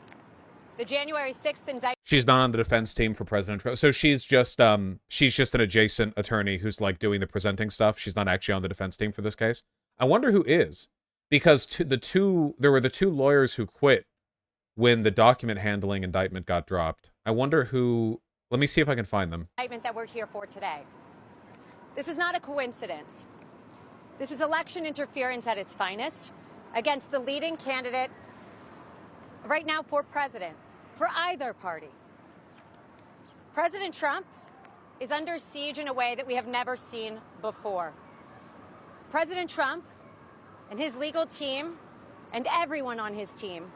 The January 6th indictment. She's not on the defense team for President Trump. So she's just an adjacent attorney who's like doing the presenting stuff. She's not actually on the defense team for this case. I wonder who is, because there were the two lawyers who quit when the document handling indictment got dropped. I wonder who. Let me see if I can find them. Indictment that we're here for today. This is not a coincidence. This is election interference at its finest against the leading candidate right now for president, for either party. President Trump is under siege in a way that we have never seen before. President Trump and his legal team and everyone on his team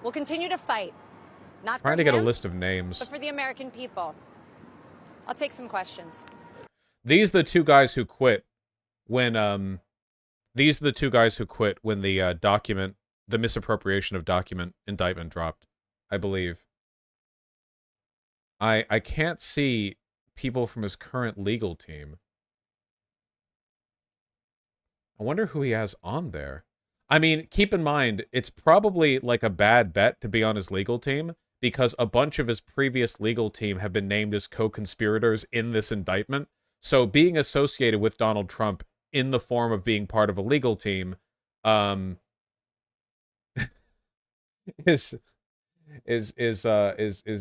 will continue to fight, not for Trying to him, get a list of names. but for the American people. I'll take some questions. These are the two guys who quit when These are the two guys who quit when the the misappropriation of document indictment dropped, I believe. I can't see people from his current legal team. I wonder who he has on there. I mean, keep in mind, it's probably like a bad bet to be on his legal team because a bunch of his previous legal team have been named as co-conspirators in this indictment. So being associated with Donald Trump in the form of being part of a legal team is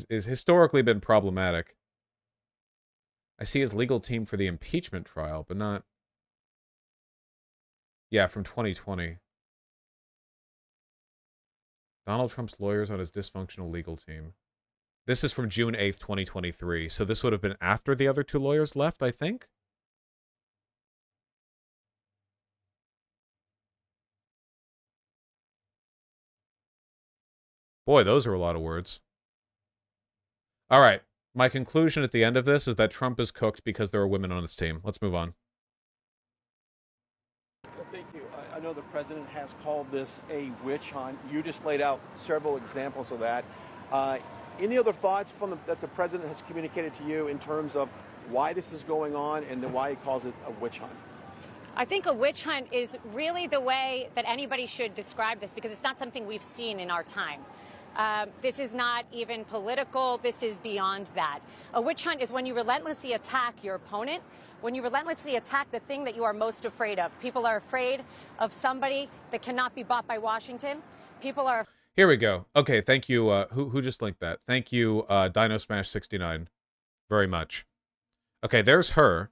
historically been problematic. I see his legal team for the impeachment trial, but not... Yeah, from 2020. Donald Trump's lawyers on his dysfunctional legal team. This is from June 8th, 2023. So this would have been after the other two lawyers left, I think? Boy, those are a lot of words. All right. My conclusion at the end of this is that Trump is cooked because there are women on his team. Let's move on. Thank you. I know the president has called this a witch hunt. You just laid out several examples of that. Any other thoughts that the president has communicated to you in terms of why this is going on and then why he calls it a witch hunt? I think a witch hunt is really the way that anybody should describe this because it's not something we've seen in our time. This is not even political. This is beyond that. A witch hunt is when you relentlessly attack your opponent, when you relentlessly attack the thing that you are most afraid of. People are afraid of somebody that cannot be bought by Washington. People are... Here we go. Okay, thank you. Who just linked that? Thank you, Dino Smash 69, very much. Okay, there's her.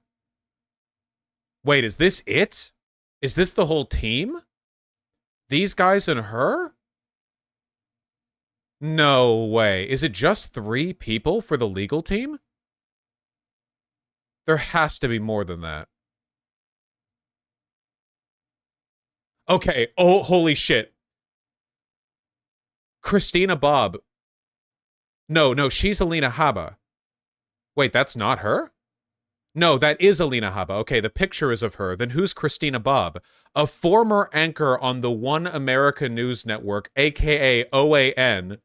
Wait, is this it? Is this the whole team? These guys and her? No way. Is it just 3 people for the legal team? There has to be more than that. Okay. Oh, holy shit. Christina Bobb. No, she's Alina Habba. Wait, that's not her? No, that is Alina Habba. Okay, the picture is of her. Then who's Christina Bobb? A former anchor on the One America News Network, a.k.a. OAN.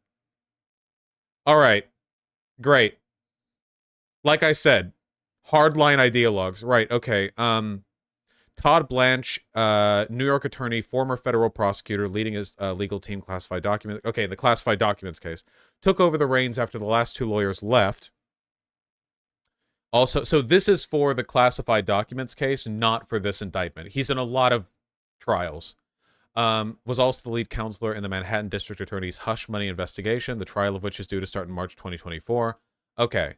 All right. Great. Like I said, hardline ideologues. Right, okay. Todd Blanche, New York attorney, former federal prosecutor, leading his legal team, classified documents. Okay, the classified documents case. Took over the reins after the last 2 lawyers left. Also, so this is for the classified documents case, not for this indictment. He's in a lot of trials. Was also the lead counselor in the Manhattan District Attorney's hush money investigation, the trial of which is due to start in March 2024. Okay.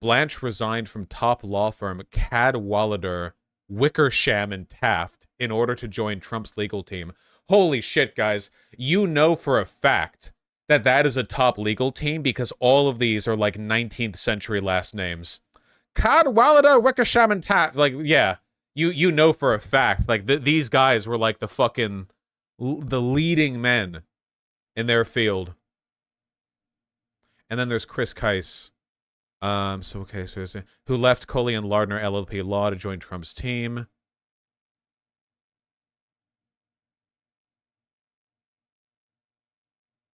Blanche resigned from top law firm Cadwalader, Wickersham and Taft in order to join Trump's legal team. Holy shit, guys. You know for a fact that that is a top legal team because all of these are like 19th century last names. Cadwalader, Wickersham and Taft. Like, yeah. You know for a fact, like, these guys were like the fucking, the leading men in their field. And then there's Chris Keiss. So who left Coley and Lardner LLP Law to join Trump's team.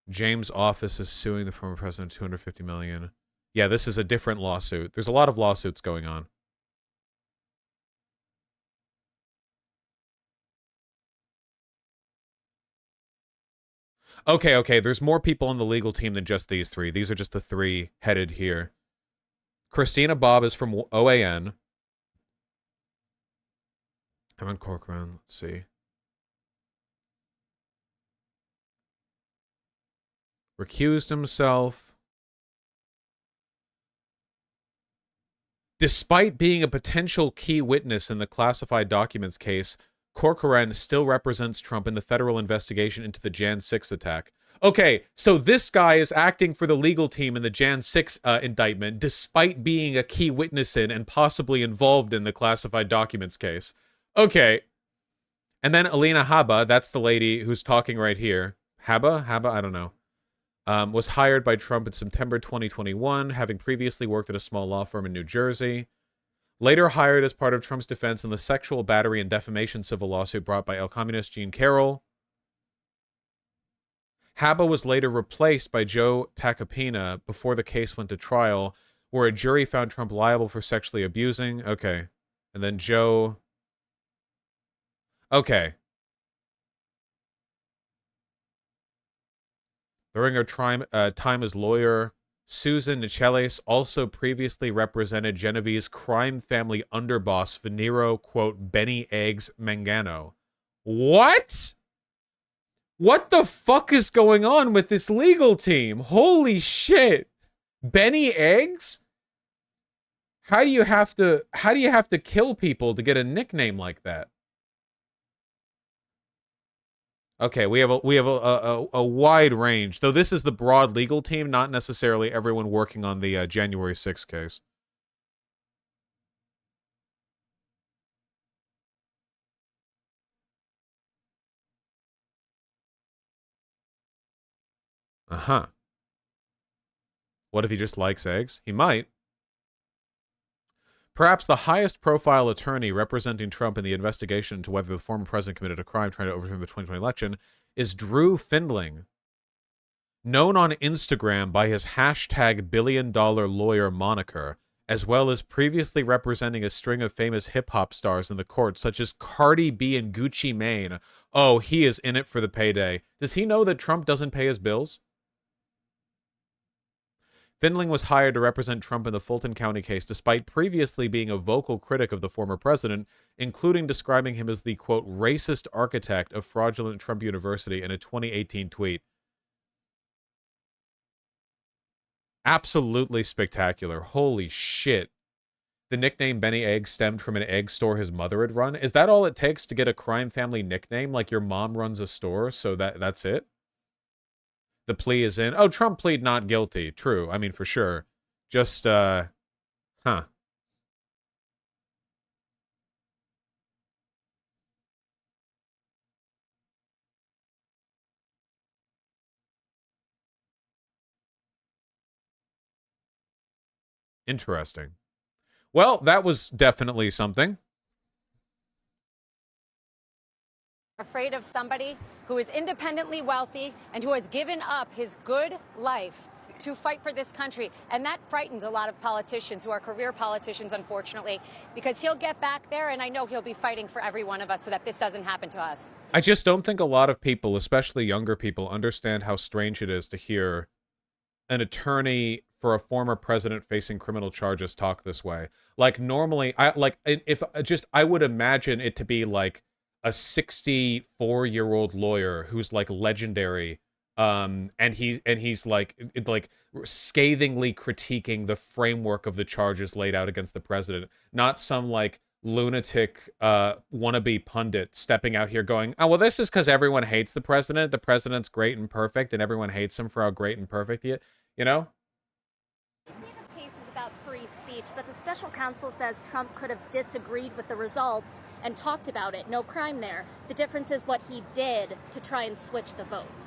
James' office is suing the former president $250 million. Yeah, this is a different lawsuit. There's a lot of lawsuits going on. Okay, there's more people on the legal team than just these 3. These are just the 3 headed here. Christina Bobb is from OAN. Evan Corcoran, let's see. Recused himself. Despite being a potential key witness in the classified documents case, Corcoran still represents Trump in the federal investigation into the Jan 6 attack. Okay, so this guy is acting for the legal team in the Jan 6 indictment, despite being a key witness in and possibly involved in the classified documents case. Okay. And then Alina Habba, that's the lady who's talking right here. Habba? I don't know. Was hired by Trump in September 2021, having previously worked at a small law firm in New Jersey. Later hired as part of Trump's defense in the sexual battery and defamation civil lawsuit brought by communist Jean Carroll. Habba was later replaced by Joe Tacopina before the case went to trial, where a jury found Trump liable for sexually abusing. Okay. And then Joe... Okay. During her time as lawyer, Susan Nicheles also previously represented Genevieve's crime family underboss, Venero, quote, Benny Eggs Mangano. What? What the fuck is going on with this legal team? Holy shit. Benny Eggs? How do you have to kill people to get a nickname like that? Okay, we have a wide range, though this is the broad legal team, not necessarily everyone working on the January 6th case. Uh-huh. What if he just likes eggs? He might. Perhaps the highest profile attorney representing Trump in the investigation into whether the former president committed a crime trying to overturn the 2020 election is Drew Findling, known on Instagram by his hashtag billion-dollar lawyer moniker, as well as previously representing a string of famous hip-hop stars in the court, such as Cardi B and Gucci Mane. Oh, he is in it for the payday. Does he know that Trump doesn't pay his bills? Findling was hired to represent Trump in the Fulton County case, despite previously being a vocal critic of the former president, including describing him as the, quote, racist architect of fraudulent Trump University in a 2018 tweet. Absolutely spectacular. Holy shit. The nickname Benny Egg stemmed from an egg store his mother had run. Is that all it takes to get a crime family nickname? Like your mom runs a store, so that's it? The plea is in. Oh, Trump plead not guilty. True. I mean, for sure. Just, huh. Interesting. Well, that was definitely something. Afraid of somebody who is independently wealthy and who has given up his good life to fight for this country. And that frightens a lot of politicians who are career politicians, unfortunately, because he'll get back there, and I know he'll be fighting for every one of us so that this doesn't happen to us. I just don't think a lot of people, especially younger people, understand how strange it is to hear an attorney for a former president facing criminal charges talk this way. Like, normally, I would imagine it to be like a 64-year-old lawyer who's like legendary, and he's like scathingly critiquing the framework of the charges laid out against the president, not some like lunatic wannabe pundit stepping out here going, oh, well, this is because everyone hates the president. The president's great and perfect, and everyone hates him for how great and perfect he is. You know? The case is about free speech, but the special counsel says Trump could have disagreed with the results and talked about it. No crime there. The difference is what he did to try and switch the votes.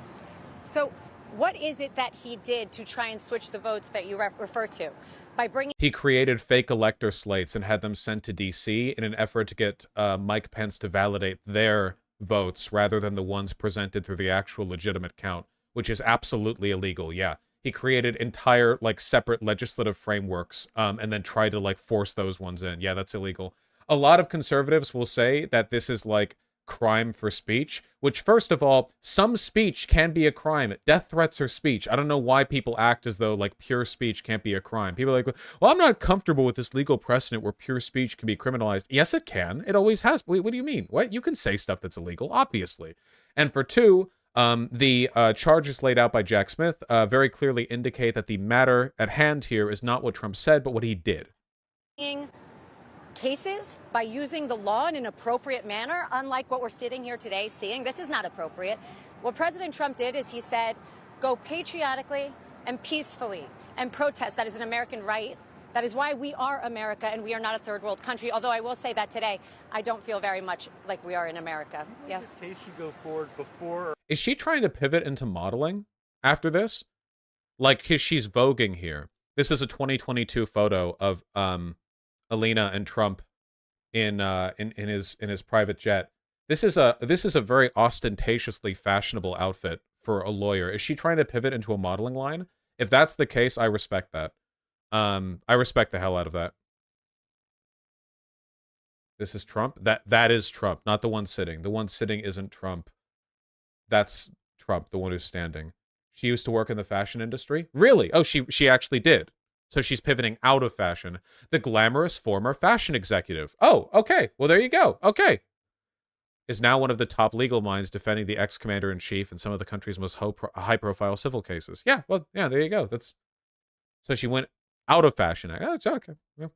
So what is it that he did to try and switch the votes that you refer to? By bringing... He created fake elector slates and had them sent to D.C. in an effort to get Mike Pence to validate their votes rather than the ones presented through the actual legitimate count, which is absolutely illegal, yeah. He created entire, like, separate legislative frameworks and then tried to, like, force those ones in. Yeah, that's illegal. A lot of conservatives will say that this is, like, crime for speech, which, first of all, some speech can be a crime. Death threats are speech. I don't know why people act as though, like, pure speech can't be a crime. People are like, well, I'm not comfortable with this legal precedent where pure speech can be criminalized. Yes, it can. It always has. Wait, what do you mean? What? You can say stuff that's illegal, obviously. And for two, the charges laid out by Jack Smith very clearly indicate that the matter at hand here is not what Trump said, but what he did. Cases by using the law in an appropriate manner, unlike what we're sitting here today seeing. This is not appropriate. What President Trump did is he said, go patriotically and peacefully and protest. That is an American right. That is why we are America and we are not a third world country. Although I will say that today, I don't feel very much like we are in America. Yes. This case should go forward before. Is she trying to pivot into modeling after this? Like, 'cause she's voguing here. This is a 2022 photo of Alina and Trump in his private jet. This is a very ostentatiously fashionable outfit for a lawyer. Is she trying to pivot into a modeling line? If that's the case, I respect that. I respect the hell out of that. This is Trump? That is Trump, not the one sitting. The one sitting isn't Trump. That's Trump, the one who's standing. She used to work in the fashion industry? Really? Oh, she actually did. So she's pivoting out of fashion. The glamorous former fashion executive. Oh, okay. Well, there you go. Okay. Is now one of the top legal minds defending the ex-commander-in-chief in some of the country's most high-profile civil cases. Yeah, well, yeah, there you go. So she went out of fashion. Oh, it's okay. Yeah.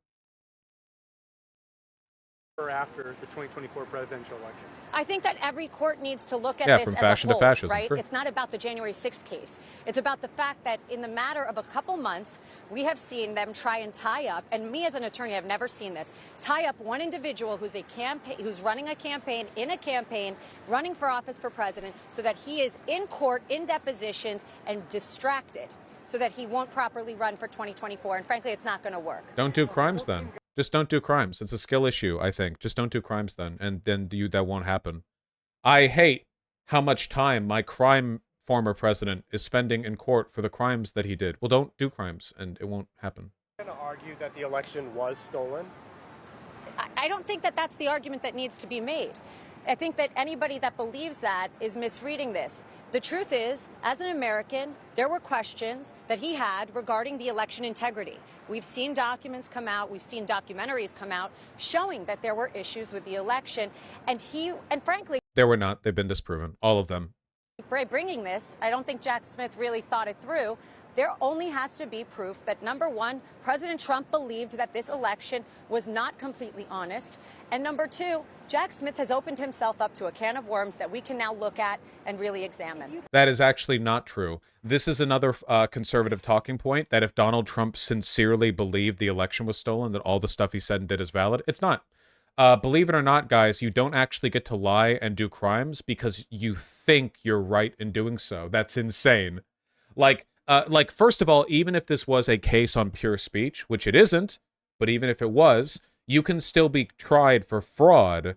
Or after the 2024 presidential election? I think that every court needs to look at Yeah, this from as fashion a to whole, fascism, right? sure. It's not about the January 6th case. It's about the fact that in the matter of a couple months, we have seen them try and tie up, and me as an attorney, I've never seen this, tie up one individual who's running a campaign, running for office for president, so that he is in court, in depositions, and distracted, so that he won't properly run for 2024. And frankly, it's not going to work. Don't do crimes then. Just don't do crimes. It's a skill issue, I think. Just don't do crimes then, and then that won't happen. I hate how much time my former president is spending in court for the crimes that he did. Well, don't do crimes, and it won't happen. Going to argue that the election was stolen? I don't think that that's the argument that needs to be made. I think that anybody that believes that is misreading this. The truth is, as an American, there were questions that he had regarding the election integrity. We've seen documents come out, we've seen documentaries come out showing that there were issues with the election, and frankly, There were not. They've been disproven. All of them. by bringing this, I don't think Jack Smith really thought it through. There only has to be proof that, number one, President Trump believed that this election was not completely honest. And number two, Jack Smith has opened himself up to a can of worms that we can now look at and really examine. That is actually not true. This is another conservative talking point, that if Donald Trump sincerely believed the election was stolen, that all the stuff he said and did is valid. It's not. Believe it or not, guys, you don't actually get to lie and do crimes because you think you're right in doing so. That's insane. Like, first of all, even if this was a case on pure speech, which it isn't, but even if it was, you can still be tried for fraud,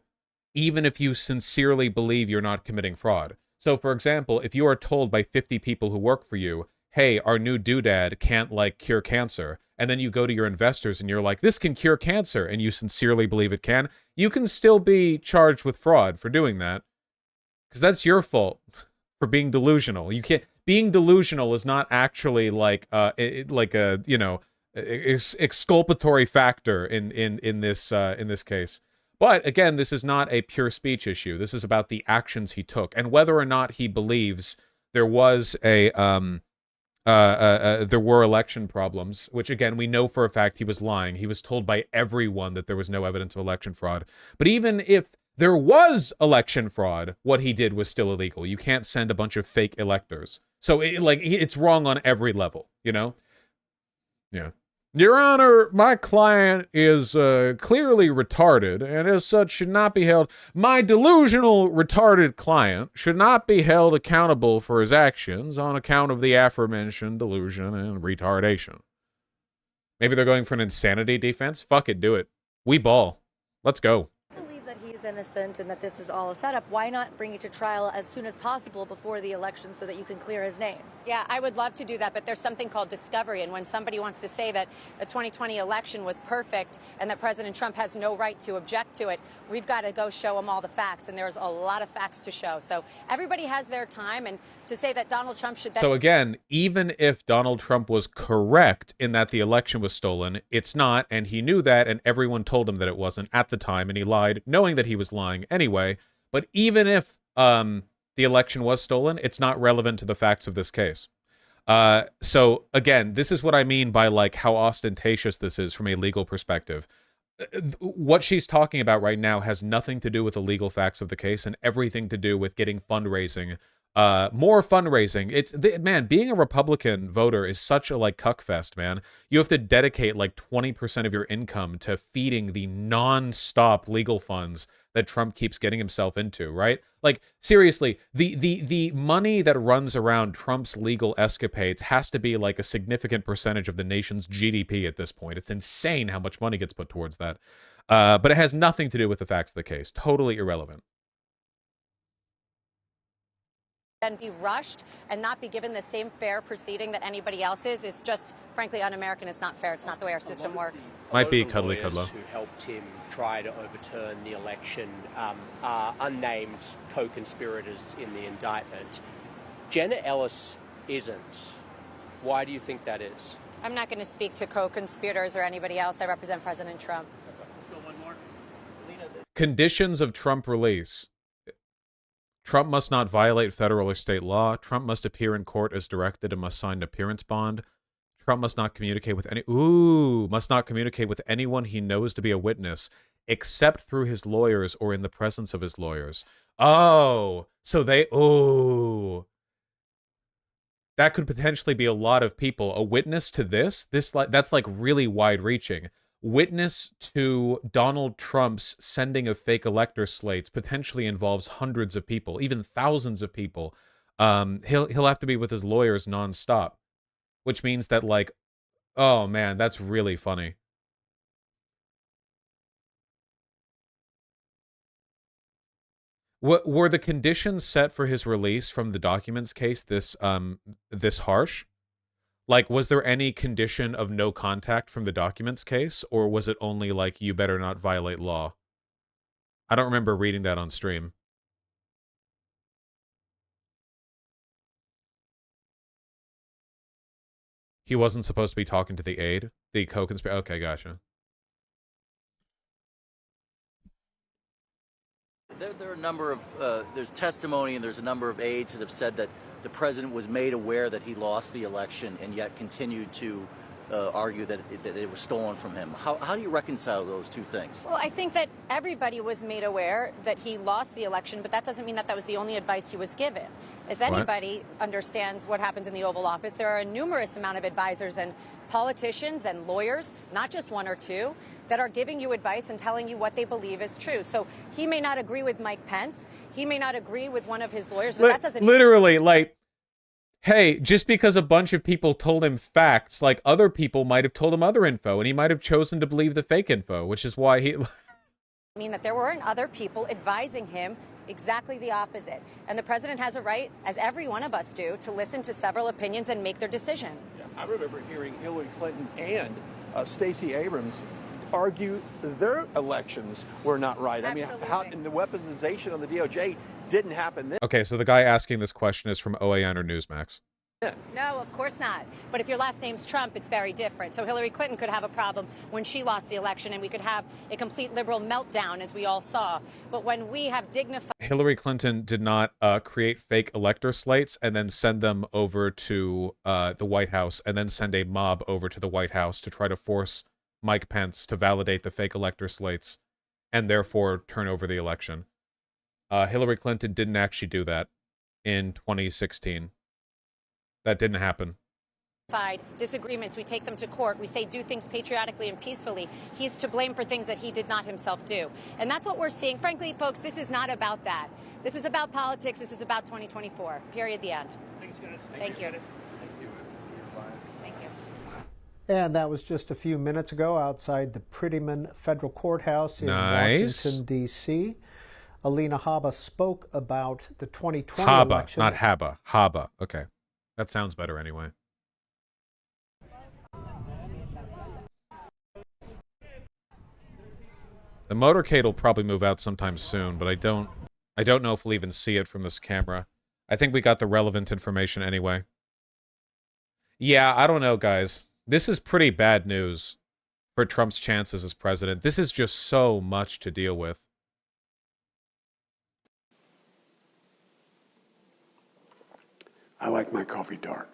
even if you sincerely believe you're not committing fraud. So, for example, if you are told by 50 people who work for you, hey, our new doodad can't, cure cancer, and then you go to your investors and you're like, this can cure cancer, and you sincerely believe it can, you can still be charged with fraud for doing that, because that's your fault for being delusional. You can't... Being delusional is not actually exculpatory factor in this case. But again, this is not a pure speech issue. This is about the actions he took and whether or not he believes there was there were election problems. Which again, we know for a fact he was lying. He was told by everyone that there was no evidence of election fraud. But even if there was election fraud, what he did was still illegal. You can't send a bunch of fake electors. So, it's wrong on every level, you know? Yeah. Your Honor, my client is clearly retarded, and as such should not be held... My delusional, retarded client should not be held accountable for his actions on account of the aforementioned delusion and retardation. Maybe they're going for an insanity defense? Fuck it, do it. We ball. Let's go. He's innocent and that this is all a setup. Why not bring it to trial as soon as possible before the election so that you can clear his name? Yeah, I would love to do that, but there's something called discovery. And when somebody wants to say that the 2020 election was perfect and that President Trump has no right to object to it, we've got to go show them all the facts. And there's a lot of facts to show. So everybody has their time. And to say that Donald Trump should... So again, even if Donald Trump was correct in that the election was stolen, it's not, and he knew that, and everyone told him that it wasn't at the time, and he lied, knowing that he was lying anyway. But even if the election was stolen, it's not relevant to the facts of this case. So again, this is what I mean by how ostentatious this is from a legal perspective. What she's talking about right now has nothing to do with the legal facts of the case and everything to do with getting fundraising, more fundraising. Man, being a Republican voter is such a cuck fest, man. You have to dedicate 20% of your income to feeding the non-stop legal funds that Trump keeps getting himself into, right? Like, seriously, the money that runs around Trump's legal escapades has to be like a significant percentage of the nation's GDP at this point. It's insane how much money gets put towards that. But it has nothing to do with the facts of the case. Totally irrelevant. And be rushed and not be given the same fair proceeding that anybody else is just, frankly, un-American. It's not fair. It's not the way our system works. Might be cuddly cuddler. Who helped him try to overturn the election are unnamed co-conspirators in the indictment. Jenna Ellis isn't. Why do you think that is? I'm not going to speak to co-conspirators or anybody else. I represent President Trump. Let's go one more. Conditions of Trump release. Trump must not violate federal or state law. Trump must appear in court as directed and must sign an appearance bond. Trump must not communicate with must not communicate with anyone he knows to be a witness, except through his lawyers or in the presence of his lawyers. Oh, so that could potentially be a lot of people. A witness to that's like really wide-reaching. Witness to Donald Trump's sending of fake elector slates potentially involves hundreds of people, even thousands of people. He'll have to be with his lawyers nonstop, which means that, like, oh man, that's really funny. What were the conditions set for his release from the documents case this harsh? Like, was there any condition of no contact from the documents case, or was it only like, you better not violate law? I don't remember reading that on stream. He wasn't supposed to be talking to the aide? The co-conspirator? Okay, gotcha. There are a number of, there's testimony and there's a number of aides that have said that the president was made aware that he lost the election and yet continued to argue that it was stolen from him. How do you reconcile those two things? Well, I think that everybody was made aware that he lost the election, but that doesn't mean that that was the only advice he was given. As anybody understands what happens in the Oval Office, there are a numerous amount of advisors and politicians and lawyers, not just one or two, that are giving you advice and telling you what they believe is true. So he may not agree with Mike Pence. He may not agree with one of his lawyers, but that doesn't literally, like, hey, just because a bunch of people told him facts, like, other people might have told him other info, and he might have chosen to believe the fake info, which is why he... mean that there weren't other people advising him exactly the opposite. And the president has a right, as every one of us do, to listen to several opinions and make their decision. Yeah, I remember hearing Hillary Clinton and Stacey Abrams argue their elections were not right. Absolutely. I mean, how in the weaponization of the DOJ didn't happen then. Okay, so the guy asking this question is from OAN or Newsmax. No, of course not. But if your last name's Trump, it's very different. So Hillary Clinton could have a problem when she lost the election, and we could have a complete liberal meltdown, as we all saw. But when we have dignified... Hillary Clinton did not create fake elector slates and then send them over to the White House and then send a mob over to the White House to try to force Mike Pence to validate the fake elector slates and therefore turn over the election. Hillary Clinton didn't actually do that in 2016. That didn't happen. Disagreements, we take them to court. We say do things patriotically and peacefully. He's to blame for things that he did not himself do. And that's what we're seeing. Frankly, folks, this is not about that. This is about politics. This is about 2024. Period. The end. Thanks, guys. Thank you. Thank you. And that was just a few minutes ago outside the Prettyman Federal Courthouse in Nice. Washington, D.C. Alina Habba spoke about the 2020 Haba, election. not Haba. Haba. Okay. That sounds better anyway. The motorcade will probably move out sometime soon, but I don't know if we'll even see it from this camera. I think we got the relevant information anyway. Yeah, I don't know, guys. This is pretty bad news for Trump's chances as president. This is just so much to deal with. I like my coffee dark.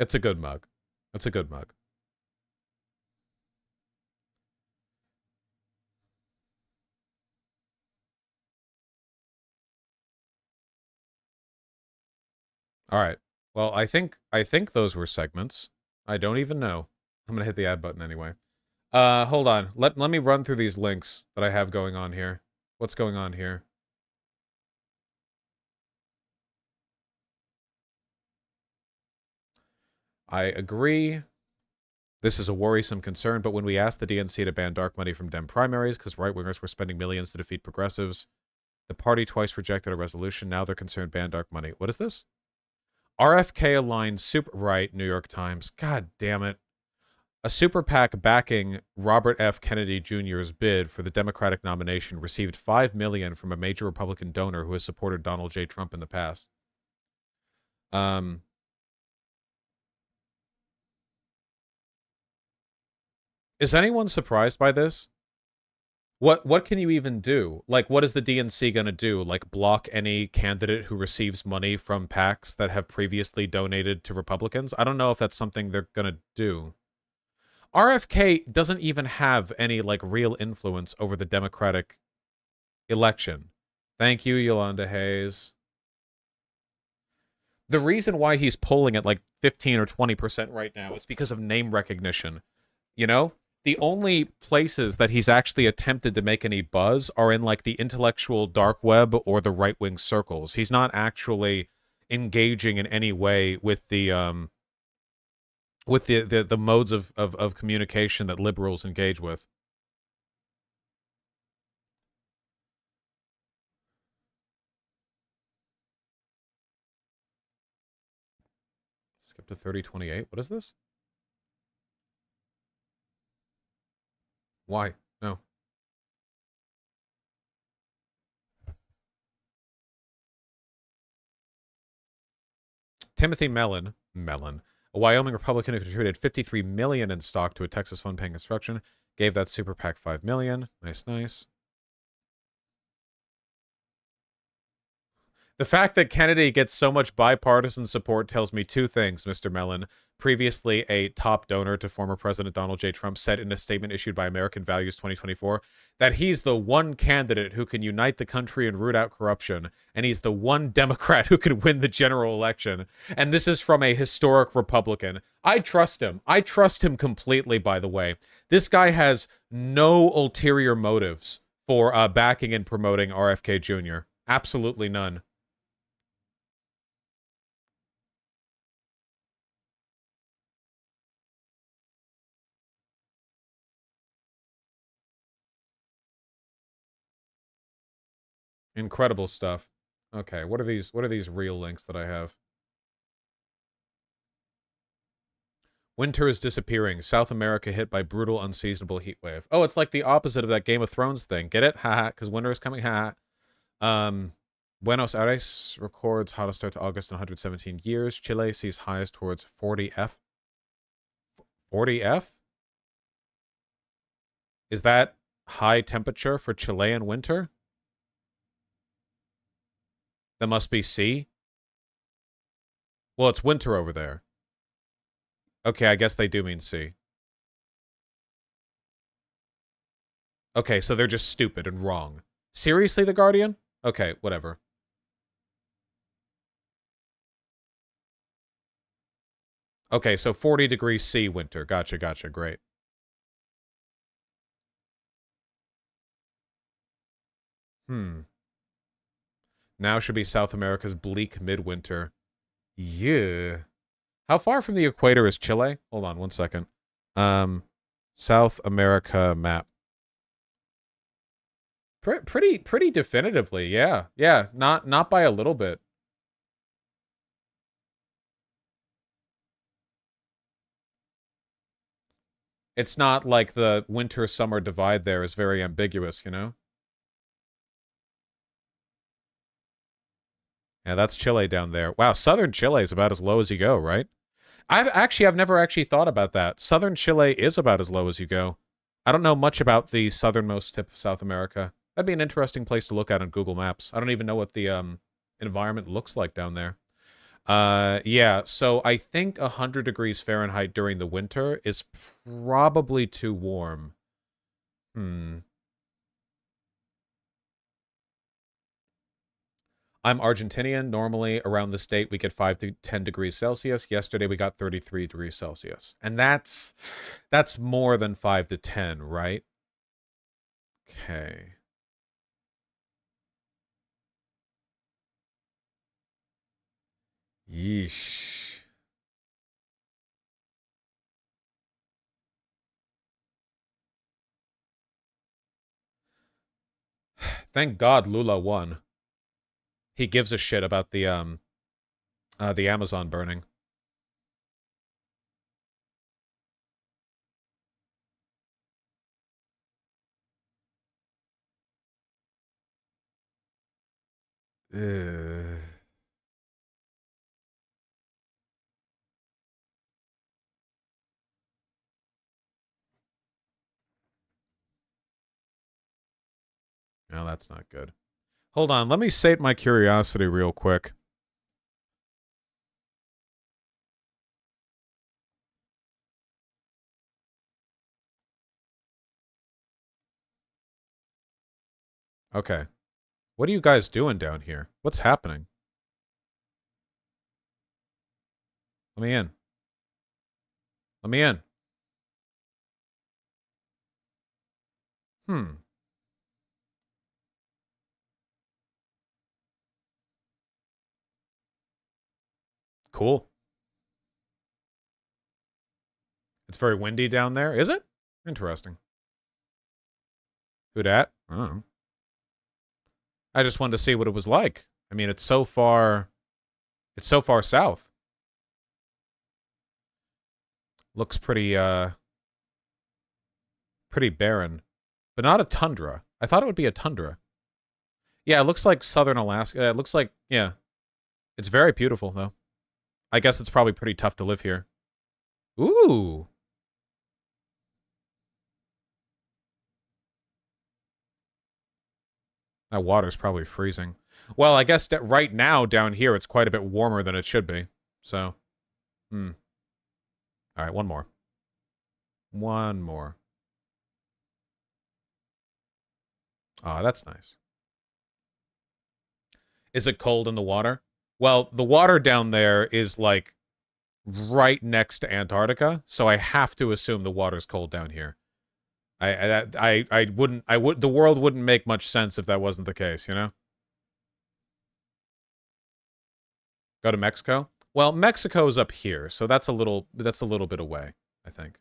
It's a good mug. It's a good mug. All right. Well, I think those were segments. I don't even know. I'm gonna hit the add button anyway. Hold on. Let me run through these links that I have going on here. What's going on here? I agree. This is a worrisome concern, but when we asked the DNC to ban dark money from Dem primaries because right-wingers were spending millions to defeat progressives, the party twice rejected a resolution. Now they're concerned ban dark money. What is this? RFK-aligned super... Right, New York Times. God damn it. A super PAC backing Robert F. Kennedy Jr.'s bid for the Democratic nomination received $5 million from a major Republican donor who has supported Donald J. Trump in the past. Is anyone surprised by this? What can you even do? Like, what is the DNC going to do? Like, block any candidate who receives money from PACs that have previously donated to Republicans? I don't know if that's something they're going to do. RFK doesn't even have any, like, real influence over the Democratic election. Thank you, Yolanda Hayes. The reason why he's polling at, like, 15 or 20% right now is because of name recognition. You know? The only places that he's actually attempted to make any buzz are in, like, the intellectual dark web or the right-wing circles. He's not actually engaging in any way with the modes of communication that liberals engage with. Skip to 3028. What is this? Why? No. Timothy Mellon, a Wyoming Republican who contributed $53 million in stock to a Texas fund paying construction, gave that super PAC $5 million. Nice, nice. The fact that Kennedy gets so much bipartisan support tells me two things, Mr. Mellon. Previously a top donor to former President Donald J. Trump said in a statement issued by American Values 2024 that he's the one candidate who can unite the country and root out corruption, and he's the one Democrat who can win the general election. And this is from a historic Republican. I trust him. I trust him completely, by the way. This guy has no ulterior motives for backing and promoting RFK Jr. Absolutely none. Incredible stuff. Okay, what are these real links that I have? Winter is disappearing. South America hit by brutal, unseasonable heat wave. Oh, it's like the opposite of that Game of Thrones thing. Get it? Haha, because winter is coming. Haha. Buenos Aires records hottest start to August in 117 years. Chile sees highest towards 40F. 40F? Is that high temperature for Chilean winter? That must be C? Well, it's winter over there. Okay, I guess they do mean C. Okay, so they're just stupid and wrong. Seriously, The Guardian? Okay, whatever. Okay, so 40 degrees C winter. Gotcha, gotcha. Great. Now should be South America's bleak midwinter. Yeah. How far from the equator is Chile? Hold on one second. South America map. Pretty definitively, yeah. Yeah, not by a little bit. It's not like the winter-summer divide there is very ambiguous, you know? Yeah, that's Chile down there. Wow, southern Chile is about as low as you go, right? I've never actually thought about that. Southern Chile is about as low as you go. I don't know much about the southernmost tip of South America. That'd be an interesting place to look at on Google Maps. I don't even know what the environment looks like down there. Yeah, so I think 100 degrees Fahrenheit during the winter is probably too warm. I'm Argentinian. Normally around this date we get 5 to 10 degrees Celsius. Yesterday we got 33 degrees Celsius. And that's more than 5 to 10, right? Okay. Yeesh. Thank God Lula won. He gives a shit about the Amazon burning. Ugh. No, that's not good. Hold on, let me sate my curiosity real quick. Okay. What are you guys doing down here? What's happening? Let me in. Let me in. Hmm. Cool. It's very windy down there, is it? Interesting. Who dat? I don't know. I just wanted to see what it was like. I mean, it's so far south. Looks pretty barren. But not a tundra. I thought it would be a tundra. Yeah, it looks like southern Alaska. It looks like, yeah. It's very beautiful, though. I guess it's probably pretty tough to live here. Ooh. That water's probably freezing. Well, I guess that right now down here it's quite a bit warmer than it should be. So, All right, one more. One more. Ah, that's nice. Is it cold in the water? Well, the water down there is like right next to Antarctica, so I have to assume the water's cold down here. The world wouldn't make much sense if that wasn't the case, you know? Go to Mexico? Well, Mexico's up here, so that's a little bit away, I think.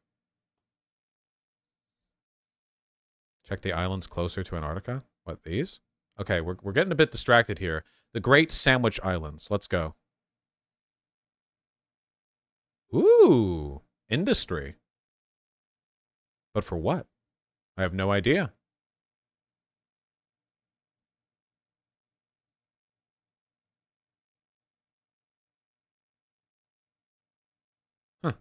Check the islands closer to Antarctica. What, these? Okay, we're getting a bit distracted here. The Great Sandwich Islands. Let's go. Ooh, industry. But for what? I have no idea. Huh.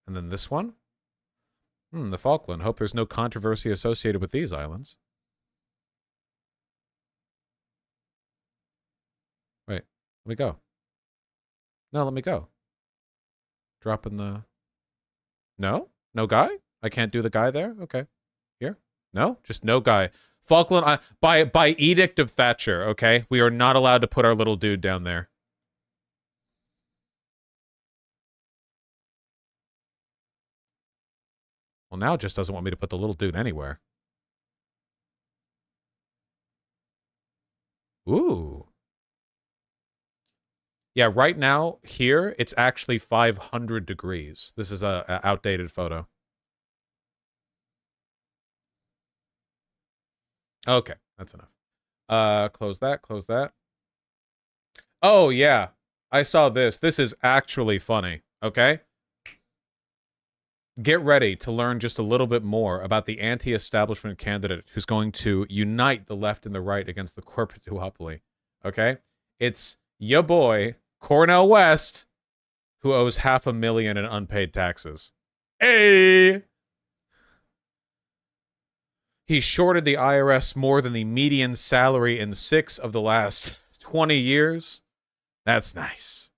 And then this one? The Falkland. Hope there's no controversy associated with these islands. Wait, let me go. No, let me go. Drop in the... No? No guy? I can't do the guy there? Okay. Here? No? Just no guy. Falkland, by edict of Thatcher, okay? We are not allowed to put our little dude down there. Well, now it just doesn't want me to put the little dude anywhere. Ooh. Yeah, right now, here, it's actually 500 degrees. This is a outdated photo. Okay, that's enough. Close that, close that. Oh, yeah. I saw this. This is actually funny, okay? Get ready to learn just a little bit more about the anti-establishment candidate who's going to unite the left and the right against the corporate duopoly, okay? It's ya boy, Cornel West, who owes $500,000 in unpaid taxes. Hey! He shorted the IRS more than the median salary in 6 of the last 20 years. That's nice.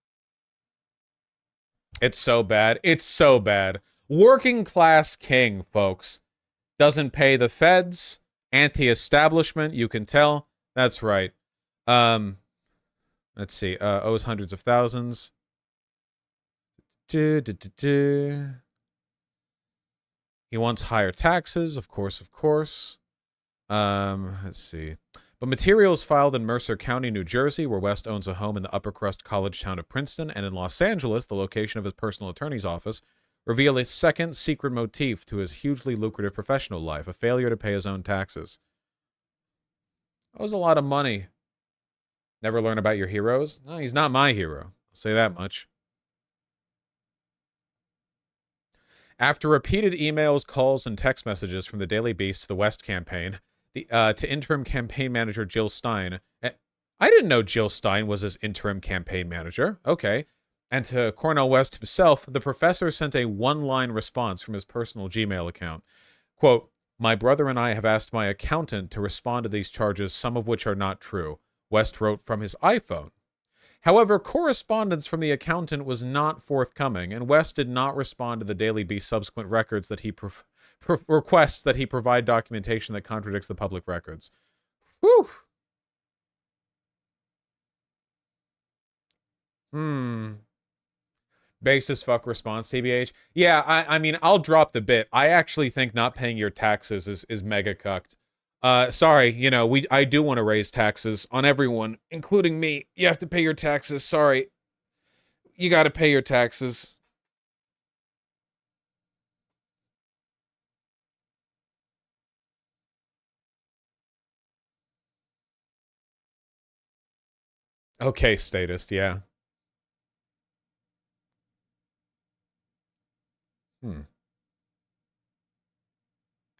It's so bad. It's so bad. Working class king, folks. Doesn't pay the feds. Anti-establishment, you can tell. That's right. Let's see. Owes hundreds of thousands. He wants higher taxes, of course, of course. Let's see. But materials filed in Mercer County, New Jersey, where West owns a home in the upper crust college town of Princeton, and in Los Angeles, the location of his personal attorney's office, reveal a second secret motif to his hugely lucrative professional life, a failure to pay his own taxes. That was a lot of money. Never learn about your heroes? No, he's not my hero. I'll say that much. After repeated emails, calls, and text messages from the Daily Beast to the West campaign, to interim campaign manager Jill Stein. I didn't know Jill Stein was his interim campaign manager. Okay. And to Cornel West himself, the professor sent a one-line response from his personal Gmail account. Quote, "My brother and I have asked my accountant to respond to these charges, some of which are not true," West wrote from his iPhone. However, correspondence from the accountant was not forthcoming, and West did not respond to the Daily Beast subsequent records that he requests that he provide documentation that contradicts the public records. Whew. Based as fuck response, TBH. Yeah, I mean, I'll drop the bit. I actually think not paying your taxes is mega cucked. Sorry, you know, I do want to raise taxes on everyone, including me. You have to pay your taxes. Sorry. You got to pay your taxes. Okay, statist, yeah.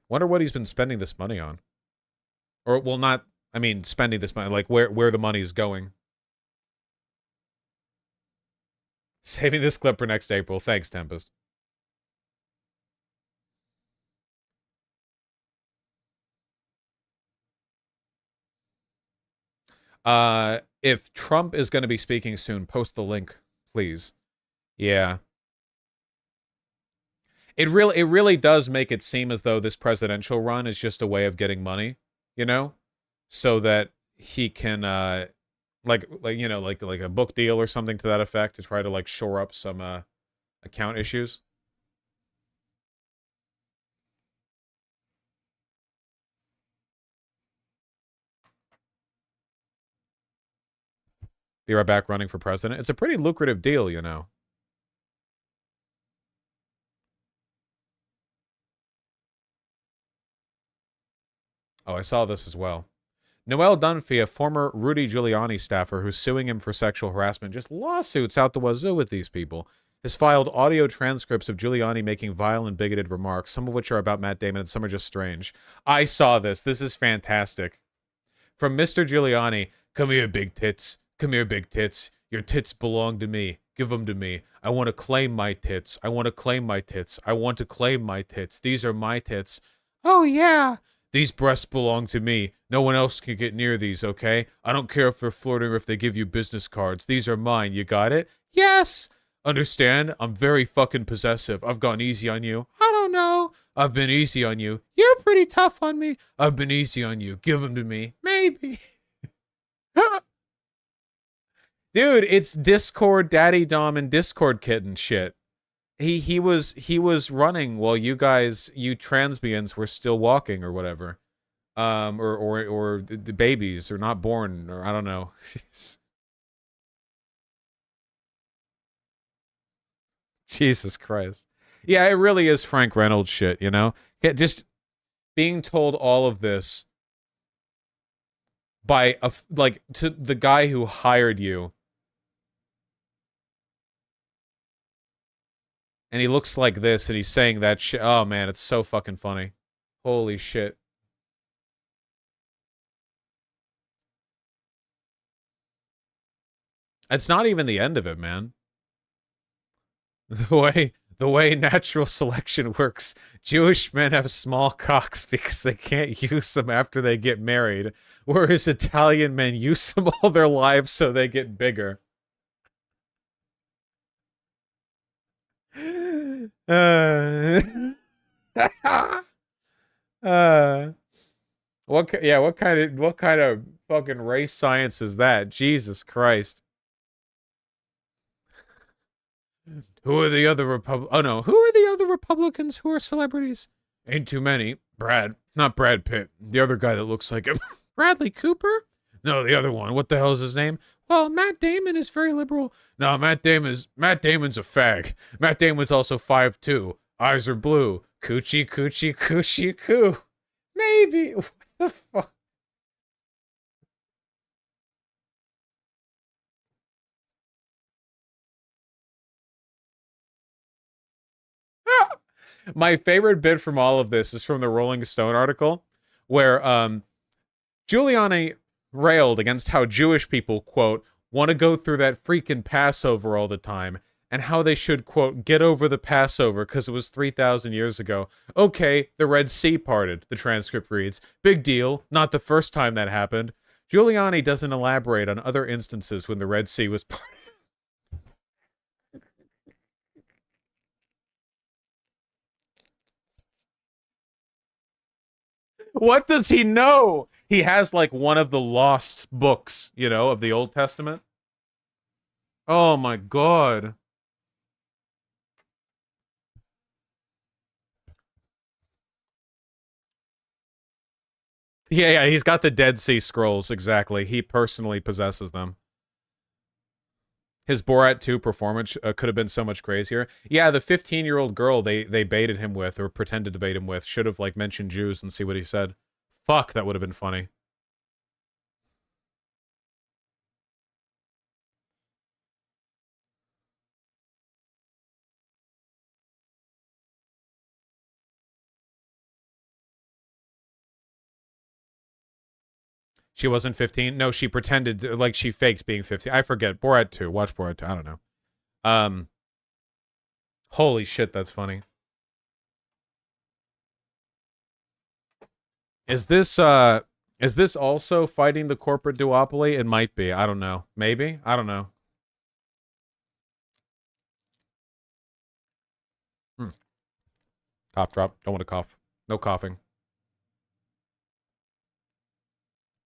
Wonder what he's been spending this money on. Or, well, not, I mean, spending this money, like where the money is going. Saving this clip for next April. Thanks, Tempest. If Trump is going to be speaking soon, post the link, please. Yeah. It really does make it seem as though this presidential run is just a way of getting money, you know, so that he can like you know, like a book deal or something to that effect to try to like shore up some account issues. Be right back running for president. It's a pretty lucrative deal, you know. Oh, I saw this as well. Noelle Dunphy, a former Rudy Giuliani staffer who's suing him for sexual harassment, just lawsuits out the wazoo with these people, has filed audio transcripts of Giuliani making vile and bigoted remarks, some of which are about Matt Damon and some are just strange. I saw this. This is fantastic. From Mr. Giuliani, "Come here, big tits. Come here, big tits. Your tits belong to me. Give them to me. I want to claim my tits. I want to claim my tits. I want to claim my tits. These are my tits. Oh, yeah. These breasts belong to me. No one else can get near these, okay? I don't care if they're flirting or if they give you business cards. These are mine. You got it? Yes! Understand? I'm very fucking possessive. I've gone easy on you. I don't know. I've been easy on you. You're pretty tough on me. I've been easy on you. Give them to me. Maybe." Dude, it's Discord Daddy Dom and Discord Kitten shit. He was running while you transbians were still walking or whatever. Or the babies are not born, or I don't know. Jesus Christ. Yeah, it really is Frank Reynolds shit, you know? Just being told all of this by to the guy who hired you. And he looks like this, and he's saying that shit. Oh, man, it's so fucking funny. Holy shit. It's not even the end of it, man. The way natural selection works, Jewish men have small cocks because they can't use them after they get married, whereas Italian men use them all their lives so they get bigger. Yeah, what kind of fucking race science is that? Jesus Christ. Who are the other who are the other Republicans who are celebrities? Ain't too many. Not Brad Pitt. The other guy that looks like him. Bradley Cooper? No, the other one. What the hell is his name? Well, Matt Damon is very liberal. No, Matt Damon's a fag. Matt Damon's also 5'2". Eyes are blue. Coochie, coochie, coochie, coo. Maybe. What the fuck? My favorite bit from all of this is from the Rolling Stone article, where Giuliani railed against how Jewish people, quote, want to go through that freaking Passover all the time, and how they should, quote, get over the Passover because it was 3,000 years ago. Okay, the Red Sea parted, the transcript reads. Big deal, not the first time that happened. Giuliani doesn't elaborate on other instances when the Red Sea was parted. What does he know? He has like one of the lost books, you know, of the Old Testament. Oh my God. Yeah, he's got the Dead Sea Scrolls, exactly. He personally possesses them. His Borat 2 performance could have been so much crazier. Yeah, the 15-year-old girl they baited him with, or pretended to bait him with, should have, like, mentioned Jews and see what he said. Fuck, that would have been funny. She wasn't 15? No, she pretended, like, she faked being 15. I forget. Borat 2. Watch Borat 2. I don't know. Holy shit, that's funny. Is this also fighting the corporate duopoly? It might be. I don't know. Maybe? I don't know. Cough drop. Don't want to cough. No coughing.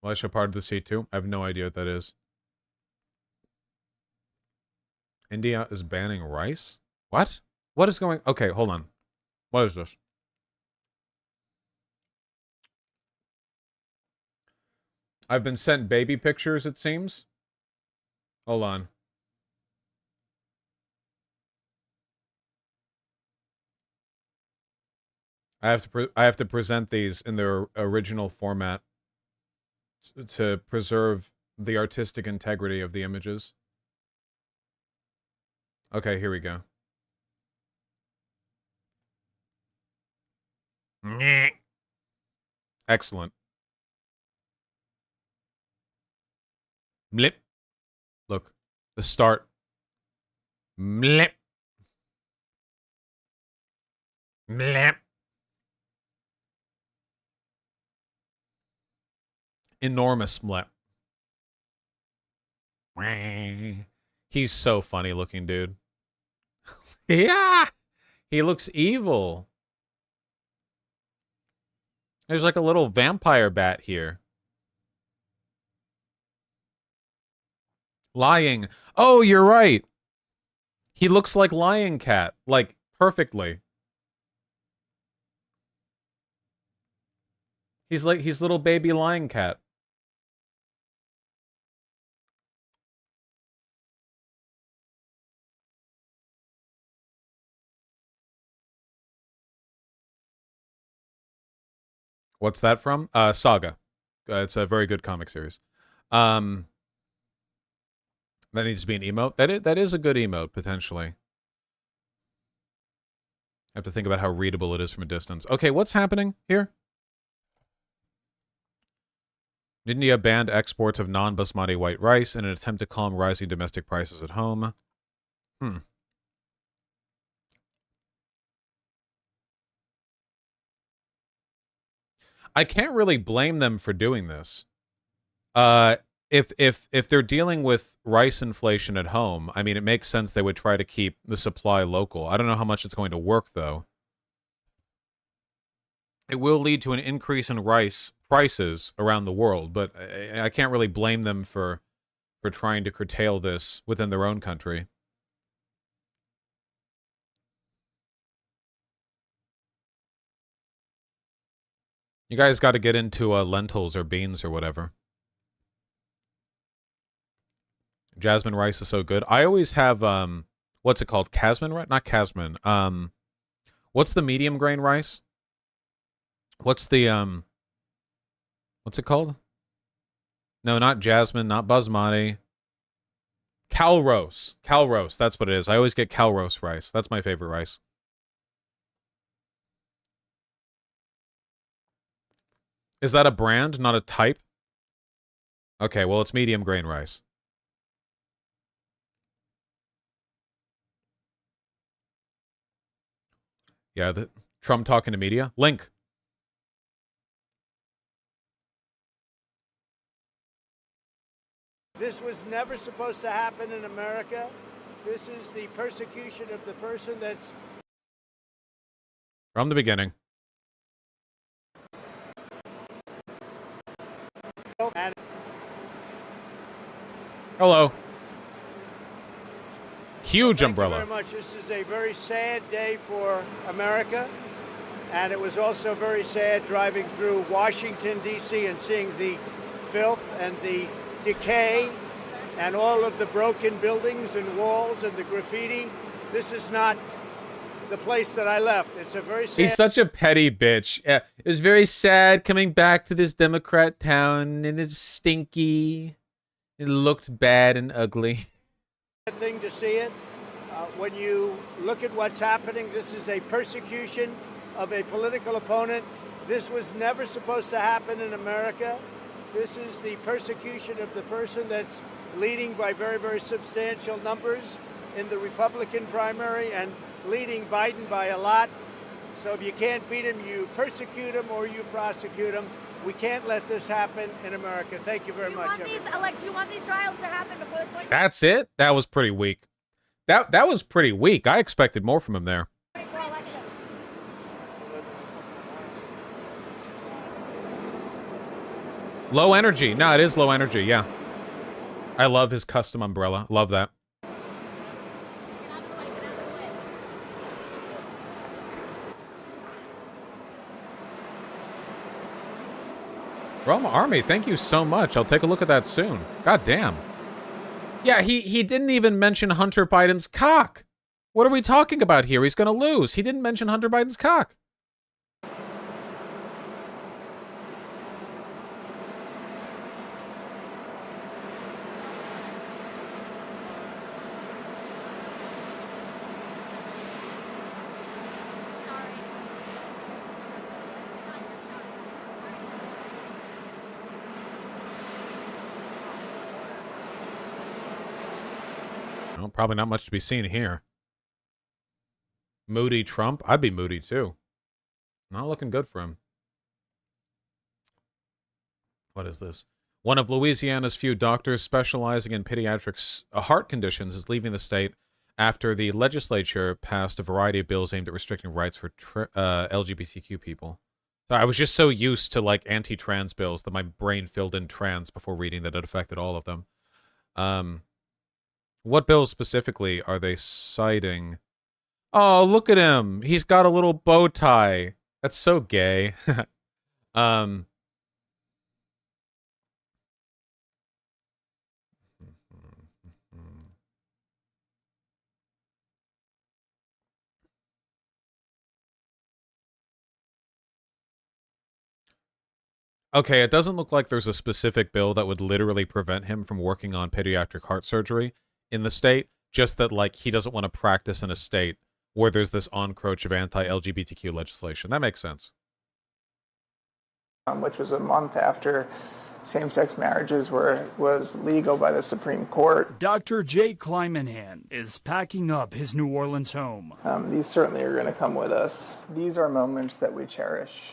Militia part of the C2? I have no idea what that is. India is banning rice? What? What is going... Okay, hold on. What is this? I've been sent baby pictures, it seems. Hold on. I have to present these in their original format to preserve the artistic integrity of the images. Okay, here we go. Excellent. Blip. Look, the start. Blip. Blip. Enormous blip. He's so funny looking, dude. Yeah! He looks evil. There's like a little vampire bat here. Lying. Oh, you're right. He looks like Lion Cat. Like, perfectly. He's little baby Lion Cat. What's that from? Saga. It's a very good comic series. That needs to be an emote. That is a good emote, potentially. I have to think about how readable it is from a distance. Okay, what's happening here? India banned exports of non-basmati white rice in an attempt to calm rising domestic prices at home. I can't really blame them for doing this. If they're dealing with rice inflation at home, I mean, it makes sense they would try to keep the supply local. I don't know how much it's going to work, though. it will lead to an increase in rice prices around the world, but I can't really blame them for trying to curtail this within their own country. You guys got to get into lentils or beans or whatever. Jasmine rice is so good. I always have what's it called? Casman rice? Not Casman. What's the medium grain rice? What's the what's it called? No, not Jasmine, not Basmati. Calrose. Calrose, that's what it is. I always get Calrose rice. That's my favorite rice. Is that a brand, not a type? Okay, well, it's medium grain rice. Yeah, Trump talking to media. Link. This was never supposed to happen in America. This is the persecution of the person that's... From the beginning. Hello. Huge umbrella. Thank you very much. This is a very sad day for America. And it was also very sad driving through Washington, D.C. and seeing the filth and the decay and all of the broken buildings and walls and the graffiti. This is not the place that I left. It's a very sad... He's such a petty bitch. Yeah, it was very sad coming back to this Democrat town, and it's stinky. It looked bad and ugly. thing to see it. When you look at what's happening, this is a persecution of a political opponent. This was never supposed to happen in America. This is the persecution of the person that's leading by very, very substantial numbers in the Republican primary and leading Biden by a lot. So if you can't beat him, you persecute him or you prosecute him. We can't let this happen in America. Thank you very much. Do you want these trials to happen before the 2020? That's it? That was pretty weak. That was pretty weak. I expected more from him there. Low energy. No, it is low energy, yeah. I love his custom umbrella. Love that. Roma Army, thank you so much. I'll take a look at that soon. God damn. Yeah, he didn't even mention Hunter Biden's cock. What are we talking about here? He's gonna lose. He didn't mention Hunter Biden's cock. Well, probably not much to be seen here. Moody Trump? I'd be moody too. Not looking good for him. What is this? One of Louisiana's few doctors specializing in pediatric heart conditions is leaving the state after the legislature passed a variety of bills aimed at restricting rights for LGBTQ people. So I was just so used to like anti-trans bills that my brain filled in trans before reading that it affected all of them. What bills specifically are they citing? Oh, look at him. He's got a little bow tie. That's so gay. Okay, it doesn't look like there's a specific bill that would literally prevent him from working on pediatric heart surgery in the state, just that, like, he doesn't want to practice in a state where there's this encroach of anti-LGBTQ legislation. That makes sense. Which was a month after same-sex marriages was legal by the Supreme Court. Dr. Jay Kleimanhan is packing up his New Orleans home. These certainly are going to come with us. These are moments that we cherish.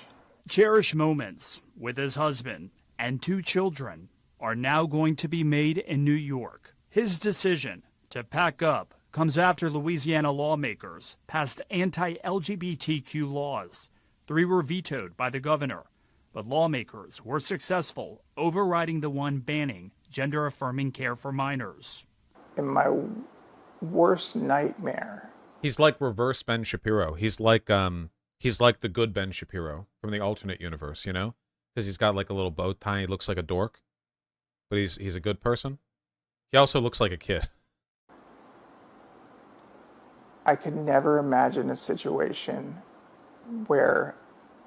Cherished moments with his husband and 2 children are now going to be made in New York. His decision to pack up comes after Louisiana lawmakers passed anti-LGBTQ laws 3 were vetoed by the governor, but lawmakers were successful, overriding the one banning gender-affirming care for minors. In my worst nightmare, He's like reverse Ben Shapiro. He's like the good Ben Shapiro from the alternate universe, you know? Because he's got like a little bow tie. He looks like a dork, but he's a good person. He also looks like a kid. I could never imagine a situation where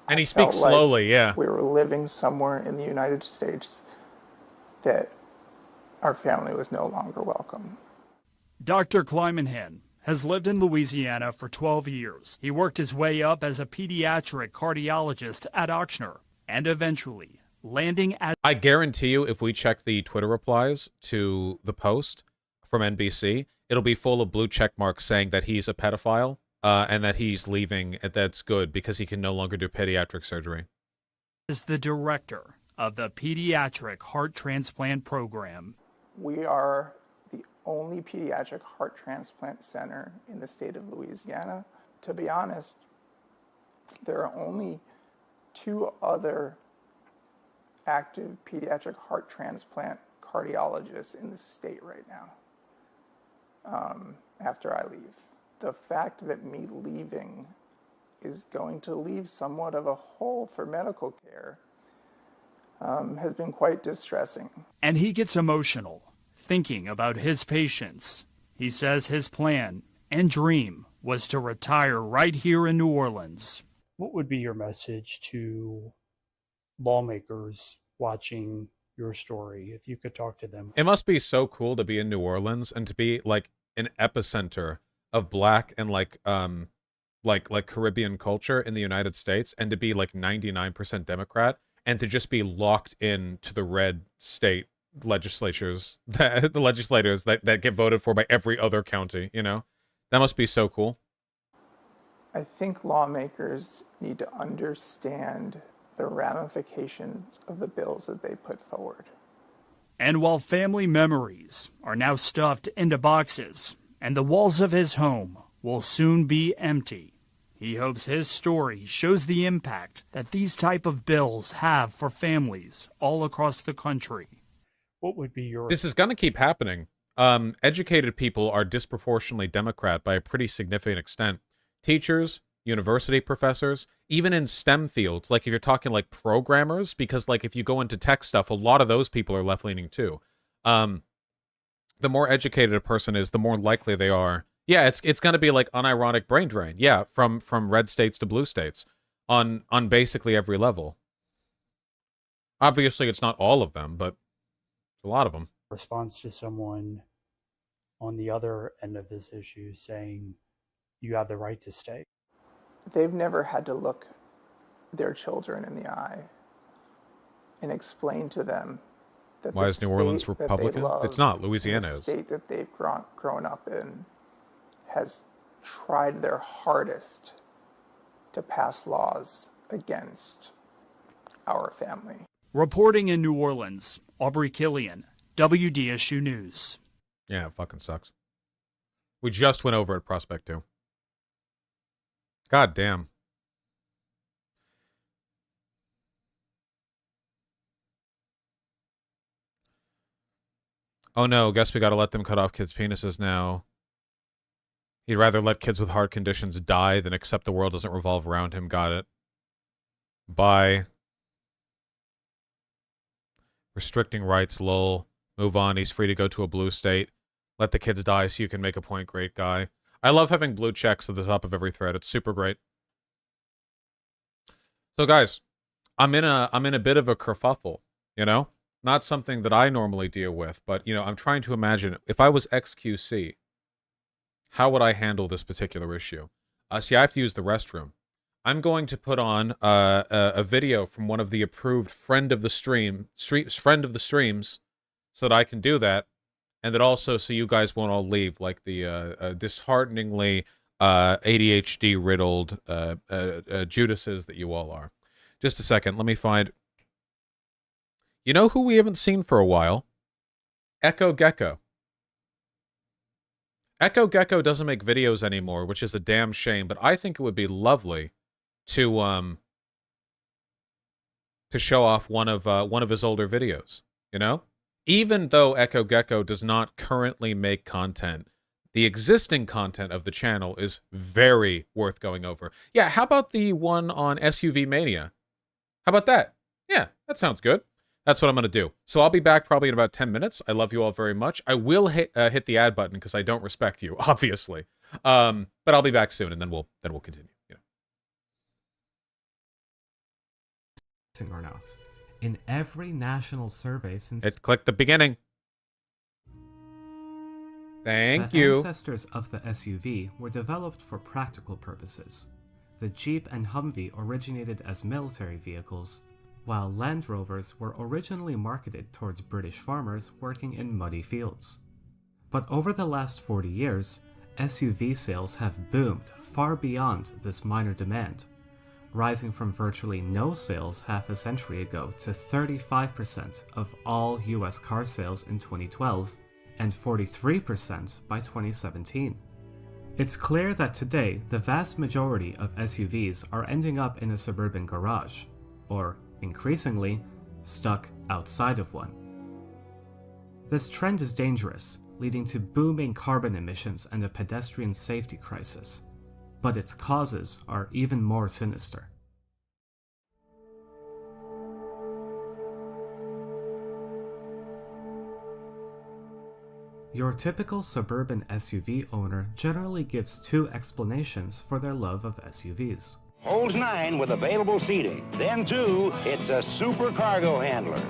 And he I speaks felt like slowly, yeah. we were living somewhere in the United States that our family was no longer welcome. Dr. Kleimanhan has lived in Louisiana for 12 years. He worked his way up as a pediatric cardiologist at Ochsner and eventually landing as... I guarantee you, if we check the Twitter replies to the post from NBC, it'll be full of blue check marks saying that he's a pedophile and that he's leaving. That's good because he can no longer do pediatric surgery. Is the director of the pediatric heart transplant program. We are the only pediatric heart transplant center in the state of Louisiana. To be honest, there are only 2 other active pediatric heart transplant cardiologists in the state right now after I leave. The fact that me leaving is going to leave somewhat of a hole for medical care has been quite distressing. And he gets emotional thinking about his patients. He says his plan and dream was to retire right here in New Orleans. What would be your message to lawmakers watching your story, if you could talk to them? It must be so cool to be in New Orleans and to be like an epicenter of black and like Caribbean culture in the United States, and to be like 99% Democrat and to just be locked in to the red state legislatures, the legislators that get voted for by every other county, you know? That must be so cool. I think lawmakers need to understand the ramifications of the bills that they put forward. And while family memories are now stuffed into boxes and the walls of his home will soon be empty, he hopes his story shows the impact that these type of bills have for families all across the country. What would be your... This is going to keep happening. Educated people are disproportionately Democrat by a pretty significant extent. Teachers, university professors, even in STEM fields, like if you're talking like programmers, because like if you go into tech stuff, a lot of those people are left-leaning too. The more educated a person is, the more likely they are. Yeah, it's going to be like unironic brain drain. Yeah, from red states to blue states on basically every level. Obviously, it's not all of them, but a lot of them. Response to someone on the other end of this issue saying you have the right to stay. They've never had to look their children in the eye and explain to them that why is New Orleans Republican? It's not. Louisiana is. The state that they've grown up in has tried their hardest to pass laws against our family. Reporting in New Orleans, Aubrey Killian, WDSU News. Yeah, it fucking sucks. We just went over at Prospect 2. God damn. Oh no, guess we gotta let them cut off kids' penises now. He'd rather let kids with heart conditions die than accept the world doesn't revolve around him. Got it. Bye. Restricting rights, lol. Move on, he's free to go to a blue state. Let the kids die so you can make a point, great guy. I love having blue checks at the top of every thread. It's super great. So guys, I'm in a bit of a kerfuffle, you know? Not something that I normally deal with, but you know, I'm trying to imagine if I was XQC, how would I handle this particular issue? See, I have to use the restroom. I'm going to put on a video from one of the approved friend of the streams, so that I can do that, and that also so you guys won't all leave like the dishearteningly ADHD-riddled Judases that you all are. Just a second, let me find... You know who we haven't seen for a while? Echo Gecko. Echo Gecko doesn't make videos anymore, which is a damn shame, but I think it would be lovely to to show off one of his older videos, you know? Even though Echo Gecko does not currently make content, the existing content of the channel is very worth going over. Yeah, how about the one on SUV Mania? How about that? Yeah, that sounds good. That's what I'm going to do. So I'll be back probably in about 10 minutes. I love you all very much. I will hit the ad button because I don't respect you, obviously. But I'll be back soon, and then we'll continue. You know. Or not. In every national survey since... Click the beginning. Thank the you. ancestors of the SUV were developed for practical purposes. The Jeep and Humvee originated as military vehicles, while Land Rovers were originally marketed towards British farmers working in muddy fields. But over the last 40 years, SUV sales have boomed far beyond this minor demand, rising from virtually no sales half a century ago to 35% of all US car sales in 2012 and 43% by 2017. It's clear that today the vast majority of SUVs are ending up in a suburban garage, or increasingly, stuck outside of one. This trend is dangerous, leading to booming carbon emissions and a pedestrian safety crisis. But its causes are even more sinister. Your typical suburban SUV owner generally gives two explanations for their love of SUVs. Holds 9 with available seating. Then 2, it's a super cargo handler.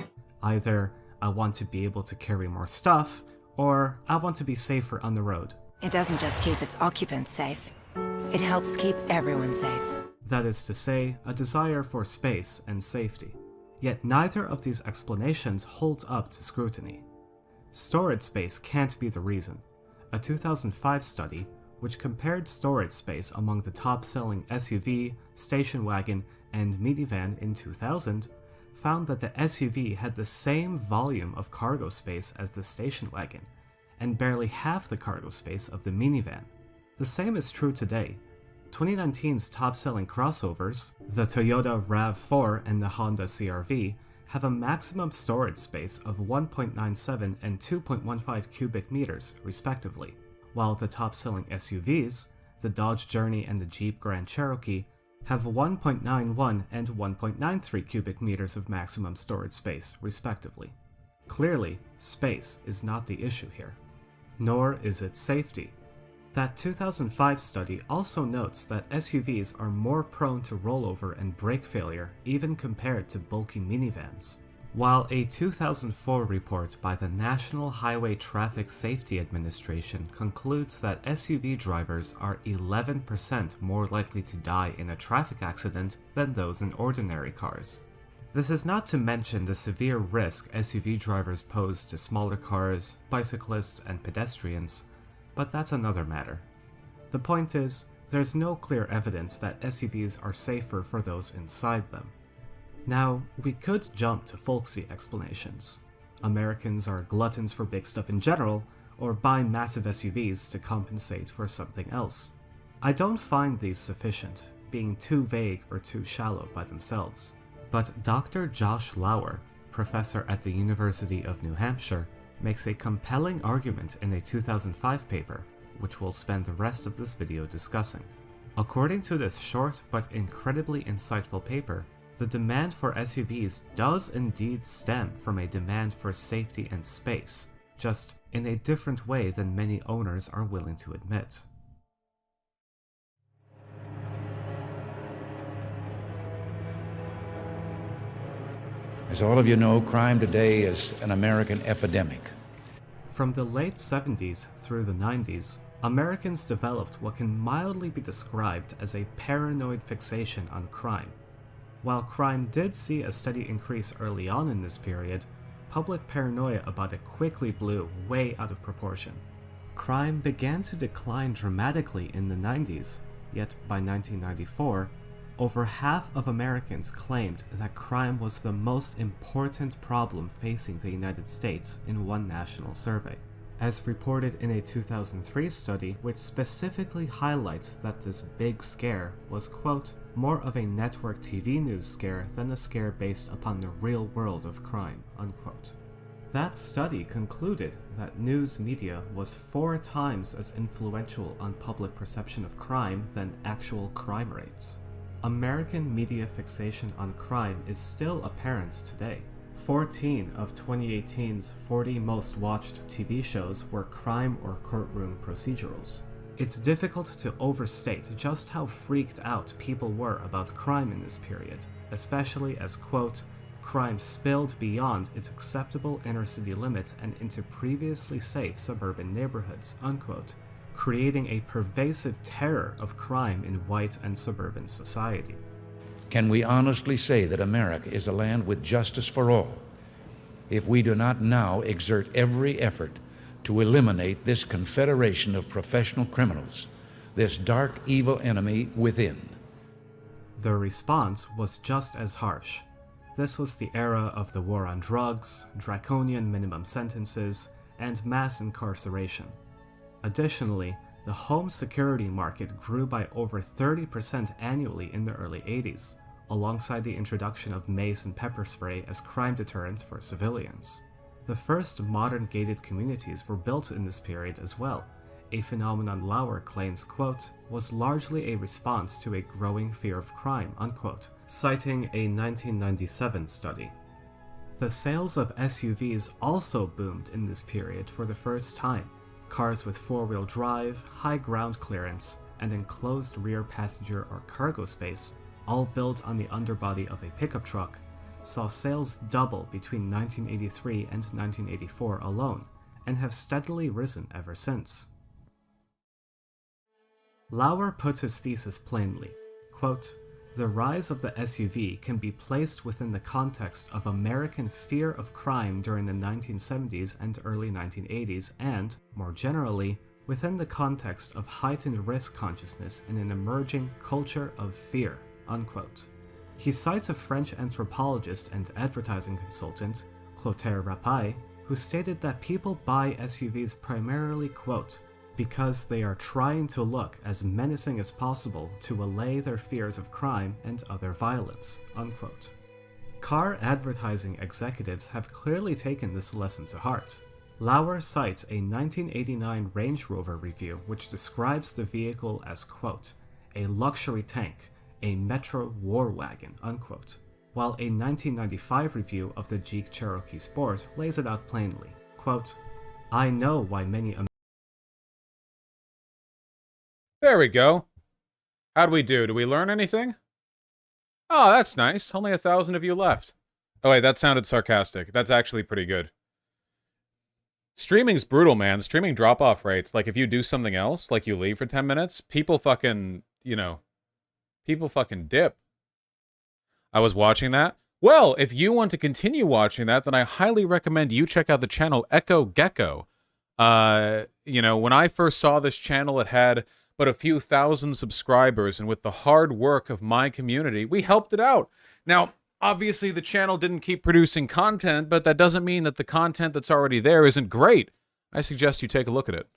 Either, I want to be able to carry more stuff, or I want to be safer on the road. It doesn't just keep its occupants safe. It helps keep everyone safe. That is to say, a desire for space and safety. Yet neither of these explanations holds up to scrutiny. Storage space can't be the reason. A 2005 study, which compared storage space among the top-selling SUV, station wagon, and minivan in 2000, found that the SUV had the same volume of cargo space as the station wagon, and barely half the cargo space of the minivan. The same is true today. 2019's top-selling crossovers, the Toyota RAV4 and the Honda CR-V, have a maximum storage space of 1.97 and 2.15 cubic meters, respectively, while the top-selling SUVs, the Dodge Journey and the Jeep Grand Cherokee, have 1.91 and 1.93 cubic meters of maximum storage space, respectively. Clearly, space is not the issue here. Nor is it safety. That 2005 study also notes that SUVs are more prone to rollover and brake failure even compared to bulky minivans. While a 2004 report by the National Highway Traffic Safety Administration concludes that SUV drivers are 11% more likely to die in a traffic accident than those in ordinary cars. This is not to mention the severe risk SUV drivers pose to smaller cars, bicyclists, and pedestrians, but that's another matter. The point is, there's no clear evidence that SUVs are safer for those inside them. Now, we could jump to folksy explanations. Americans are gluttons for big stuff in general, or buy massive SUVs to compensate for something else. I don't find these sufficient, being too vague or too shallow by themselves. But Dr. Josh Lauer, professor at the University of New Hampshire, makes a compelling argument in a 2005 paper, which we'll spend the rest of this video discussing. According to this short but incredibly insightful paper, the demand for SUVs does indeed stem from a demand for safety and space, just in a different way than many owners are willing to admit. As all of you know, crime today is an American epidemic. From the late 70s through the 90s, Americans developed what can mildly be described as a paranoid fixation on crime. While crime did see a steady increase early on in this period, public paranoia about it quickly blew way out of proportion. Crime began to decline dramatically in the 90s, yet by 1994, over half of Americans claimed that crime was the most important problem facing the United States in one national survey. as reported in a 2003 study which specifically highlights that this big scare was, quote, more of a network TV news scare than a scare based upon the real world of crime, unquote. That study concluded that news media was 4 times as influential on public perception of crime than actual crime rates. American media fixation on crime is still apparent today. 14 of 2018's 40 most watched TV shows were crime or courtroom procedurals. It's difficult to overstate just how freaked out people were about crime in this period, especially as, quote, crime spilled beyond its acceptable inner-city limits and into previously safe suburban neighborhoods, unquote, creating a pervasive terror of crime in white and suburban society. Can we honestly say that America is a land with justice for all if we do not now exert every effort to eliminate this confederation of professional criminals, this dark, evil enemy within? The response was just as harsh. This was the era of the war on drugs, draconian minimum sentences, and mass incarceration. Additionally, the home security market grew by over 30% annually in the early 80s, alongside the introduction of mace and pepper spray as crime deterrents for civilians. The first modern gated communities were built in this period as well, a phenomenon Lauer claims, quote, was largely a response to a growing fear of crime, unquote, citing a 1997 study. The sales of SUVs also boomed in this period for the first time. Cars with four-wheel drive, high ground clearance, and enclosed rear passenger or cargo space, all built on the underbody of a pickup truck, saw sales double between 1983 and 1984 alone, and have steadily risen ever since. Lauer puts his thesis plainly, quote, the rise of the SUV can be placed within the context of American fear of crime during the 1970s and early 1980s and, more generally, within the context of heightened risk consciousness in an emerging culture of fear, unquote. He cites a French anthropologist and advertising consultant, Clotaire Rapaille, who stated that people buy SUVs primarily, quote, because they are trying to look as menacing as possible to allay their fears of crime and other violence, unquote. Car advertising executives have clearly taken this lesson to heart. Lauer cites a 1989 Range Rover review which describes the vehicle as, quote, a luxury tank, a metro war wagon, unquote, while a 1995 review of the Jeep Cherokee Sport lays it out plainly, quote, I know why many There we go. How'd we do? Did we learn anything? Oh, that's nice. Only 1,000 of you left. Oh, wait, that sounded sarcastic. That's actually pretty good. Streaming's brutal, man. Streaming drop-off rates. Like, if you do something else, like you leave for 10 minutes, people fucking, you know, people fucking dip. I was watching that. Well, if you want to continue watching that, then I highly recommend you check out the channel Echo Gecko. You know, when I first saw this channel, it had but a few thousand subscribers, and with the hard work of my community, we helped it out. Now, obviously, the channel didn't keep producing content, but that doesn't mean that the content that's already there isn't great. I suggest you take a look at it.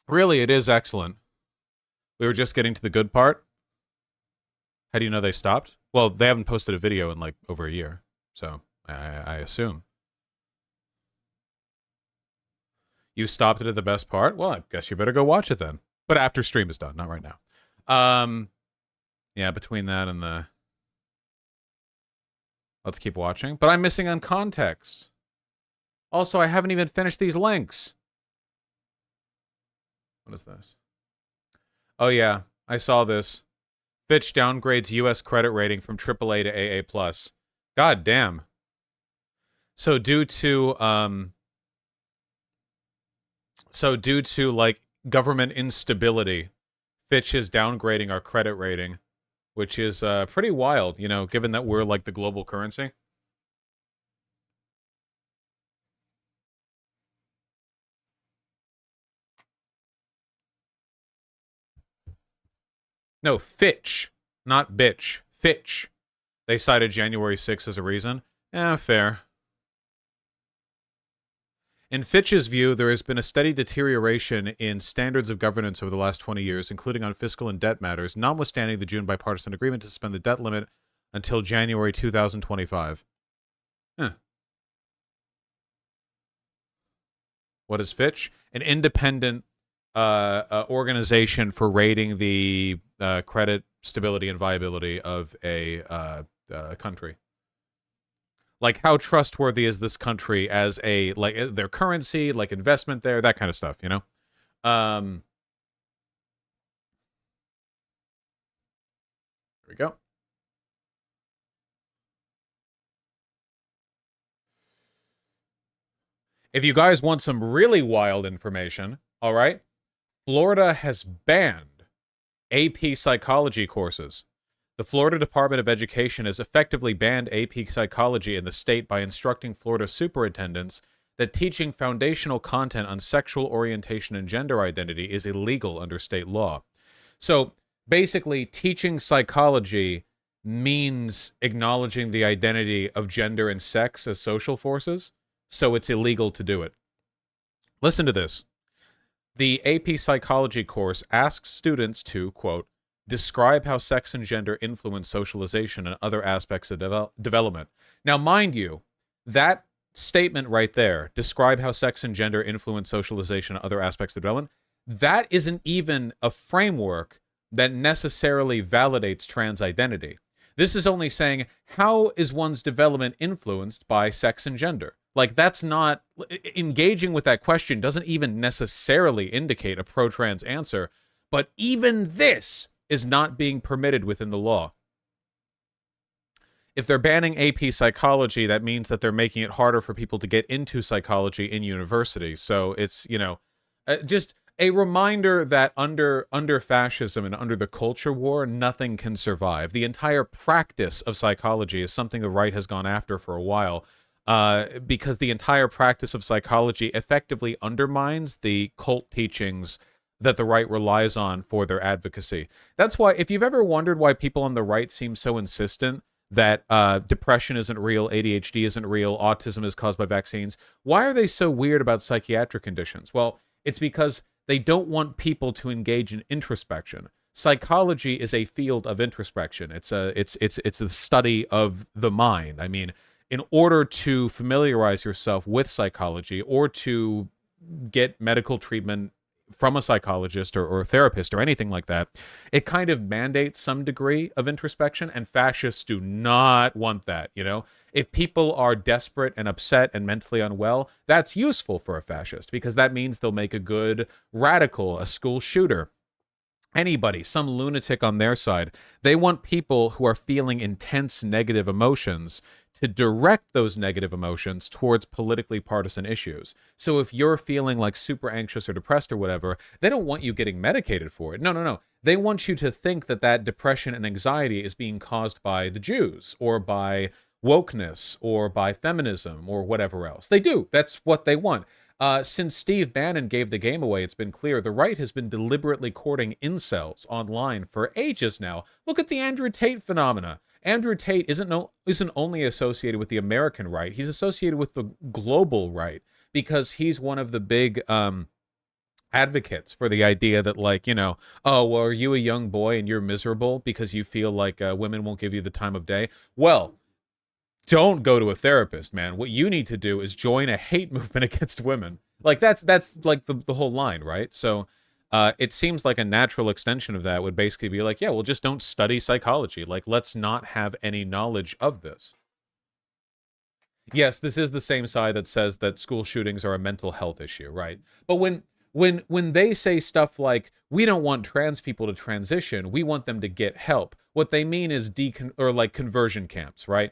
Really, it is excellent. We were just getting to the good part. How do you know they stopped? Well, they haven't posted a video in like over a year, so I assume. You stopped it at the best part? Well, I guess you better go watch it then. But after stream is done, not right now. Yeah, between that and the... Let's keep watching. But I'm missing on context. Also, I haven't even finished these links. What is this? Oh, yeah. I saw this. Fitch downgrades U.S. credit rating from AAA to AA+. God damn. So due to, like, government instability, Fitch is downgrading our credit rating, which is pretty wild, you know, given that we're, like, the global currency. No, Fitch, not bitch. Fitch. They cited January 6th as a reason. Fair. In Fitch's view, there has been a steady deterioration in standards of governance over the last 20 years, including on fiscal and debt matters, notwithstanding the June bipartisan agreement to suspend the debt limit until January 2025. Huh. What is Fitch? An independent organization for rating the credit stability and viability of a country. Like, how trustworthy is this country as a, like, their currency, like investment there, that kind of stuff, you know? There we go. If you guys want some really wild information, all right, Florida has banned AP psychology courses. The Florida Department of Education has effectively banned AP psychology in the state by instructing Florida superintendents that teaching foundational content on sexual orientation and gender identity is illegal under state law. So basically, teaching psychology means acknowledging the identity of gender and sex as social forces, so it's illegal to do it. Listen to this. The AP psychology course asks students to, quote, describe how sex and gender influence socialization and other aspects of development. Now, mind you, that statement right there, describe how sex and gender influence socialization and other aspects of development, that isn't even a framework that necessarily validates trans identity. This is only saying, how is one's development influenced by sex and gender? Like, that's not, engaging with that question doesn't even necessarily indicate a pro-trans answer, but even this is not being permitted within the law. If they're banning AP psychology, that means that they're making it harder for people to get into psychology in universities. So it's, you know, just a reminder that under fascism and under the culture war, nothing can survive. The entire practice of psychology is something the right has gone after for a while, because the entire practice of psychology effectively undermines the cult teachings that the right relies on for their advocacy. That's why, if you've ever wondered why people on the right seem so insistent that depression isn't real, ADHD isn't real, autism is caused by vaccines, why are they so weird about psychiatric conditions? Well, it's because they don't want people to engage in introspection. Psychology is a field of introspection. It's a study of the mind. I mean, in order to familiarize yourself with psychology or to get medical treatment from a psychologist or a therapist or anything like that, it kind of mandates some degree of introspection, and fascists do not want that, you know? If people are desperate and upset and mentally unwell, that's useful for a fascist, because that means they'll make a good radical, a school shooter, anybody, some lunatic on their side. They want people who are feeling intense negative emotions to direct those negative emotions towards politically partisan issues. So if you're feeling like super anxious or depressed or whatever, they don't want you getting medicated for it. No. They want you to think that that depression and anxiety is being caused by the Jews or by wokeness or by feminism or whatever else. They do. That's what they want. Since Steve Bannon gave the game away, it's been clear the right has been deliberately courting incels online for ages now. Look at the Andrew Tate phenomena. Andrew Tate isn't only associated with the American right, he's associated with the global right, because he's one of the big advocates for the idea that, like, you know, oh, well, are you a young boy and you're miserable because you feel like women won't give you the time of day? Well, don't go to a therapist, man. What you need to do is join a hate movement against women. Like, that's like the whole line, right? So it seems like a natural extension of that would basically be like, yeah, well, just don't study psychology. Like, let's not have any knowledge of this. Yes, this is the same side that says that school shootings are a mental health issue, right? But when they say stuff like, we don't want trans people to transition, we want them to get help, what they mean is conversion camps, right?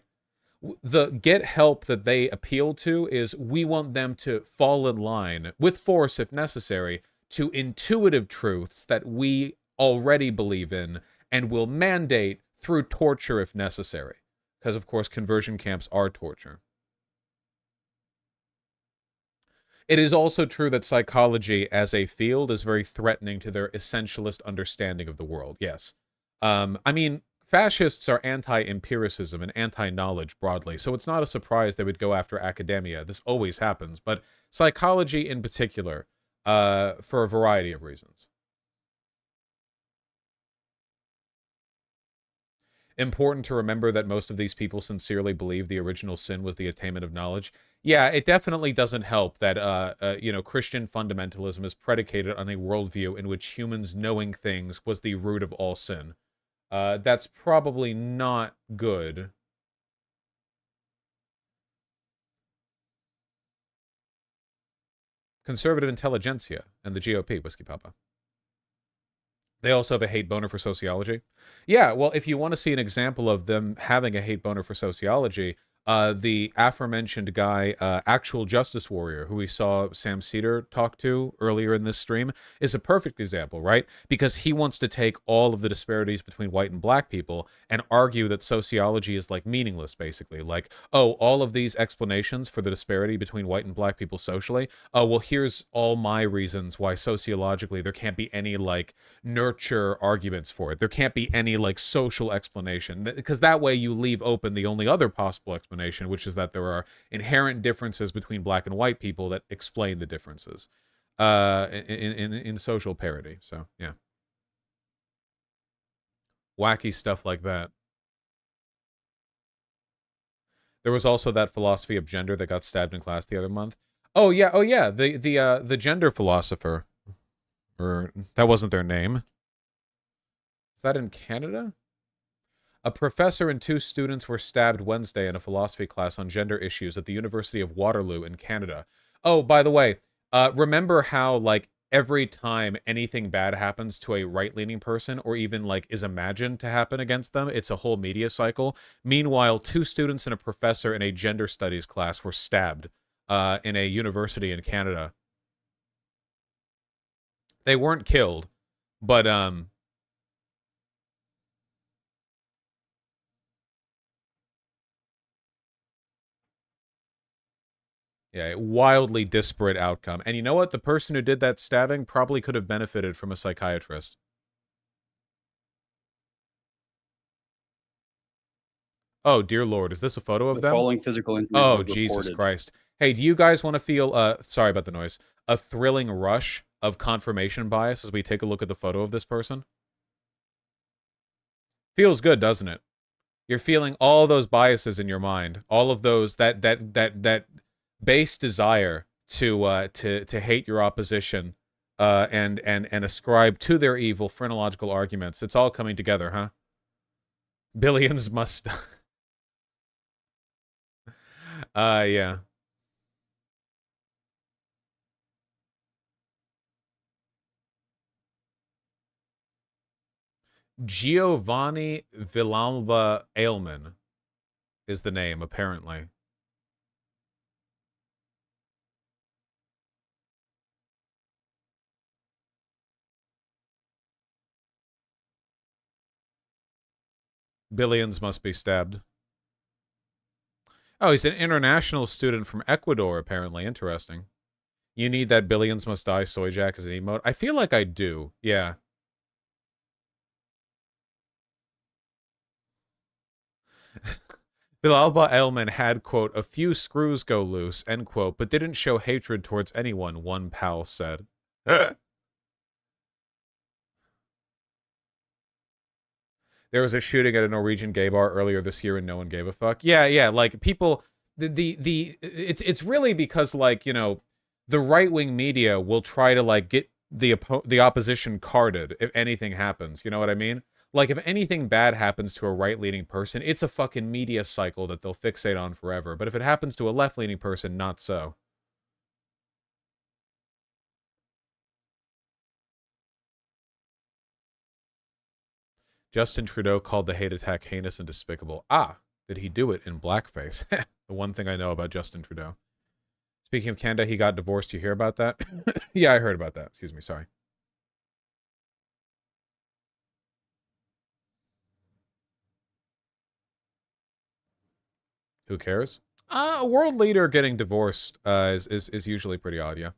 The get help that they appeal to is, we want them to fall in line, with force if necessary, to intuitive truths that we already believe in and will mandate through torture if necessary. Because, of course, conversion camps are torture. It is also true that psychology as a field is very threatening to their essentialist understanding of the world, yes. I mean, fascists are anti-empiricism and anti-knowledge broadly, so it's not a surprise they would go after academia. This always happens, but psychology in particular, for a variety of reasons. Important to remember that most of these people sincerely believe the original sin was the attainment of knowledge. Yeah, it definitely doesn't help that, you know, Christian fundamentalism is predicated on a worldview in which humans knowing things was the root of all sin. That's probably not good. Conservative intelligentsia and the GOP, Whiskey Papa. They also have a hate boner for sociology. Yeah, well, if you want to see an example of them having a hate boner for sociology, the aforementioned guy, Actual Justice Warrior, who we saw Sam Cedar talk to earlier in this stream, is a perfect example, right? Because he wants to take all of the disparities between white and black people and argue that sociology is, like, meaningless, basically. Like, oh, all of these explanations for the disparity between white and black people socially, oh, well, here's all my reasons why sociologically there can't be any, like, nurture arguments for it. There can't be any, like, social explanation, because that way you leave open the only other possible explanation, which is that there are inherent differences between black and white people that explain the differences in social parity. So, yeah. Wacky stuff like that. There was also that philosophy of gender that got stabbed in class the other month. Oh, yeah, the gender philosopher. Or, that wasn't their name. Is that in Canada? A professor and 2 students were stabbed Wednesday in a philosophy class on gender issues at the University of Waterloo in Canada. Oh, by the way, remember how, like, every time anything bad happens to a right-leaning person, or even, like, is imagined to happen against them, it's a whole media cycle? Meanwhile, 2 students and a professor in a gender studies class were stabbed in a university in Canada. They weren't killed, but, yeah, a wildly disparate outcome. And you know what? The person who did that stabbing probably could have benefited from a psychiatrist. Oh, dear Lord. Is this a photo of The them? following physical injuries Oh, were Jesus reported. Christ. Hey, do you guys want to feel, sorry about the noise, a thrilling rush of confirmation bias as we take a look at the photo of this person? Feels good, doesn't it? You're feeling all those biases in your mind, all of those, that base desire to hate your opposition, and ascribe to their evil phrenological arguments. It's all coming together, huh? Billions must. Yeah. Giovanni Villalba Ailman is the name, apparently. Billions must be stabbed. Oh, he's an international student from Ecuador, apparently. Interesting. You need that Billions Must Die soy jack as an emote? I feel like I do, yeah. Villalba Ailman had, quote, a few screws go loose, end quote, but didn't show hatred towards anyone, one pal said. There was a shooting at a Norwegian gay bar earlier this year and no one gave a fuck. Yeah, like, people, it's really because, like, you know, the right-wing media will try to, like, get the opposition carded if anything happens, you know what I mean? Like, if anything bad happens to a right-leaning person, it's a fucking media cycle that they'll fixate on forever. But if it happens to a left-leaning person, not so. Justin Trudeau called the hate attack heinous and despicable. Ah, did he do it in blackface? The one thing I know about Justin Trudeau. Speaking of Canada, he got divorced. You hear about that? Yeah, I heard about that. Excuse me, sorry. Who cares? A world leader getting divorced is usually pretty odd, yeah.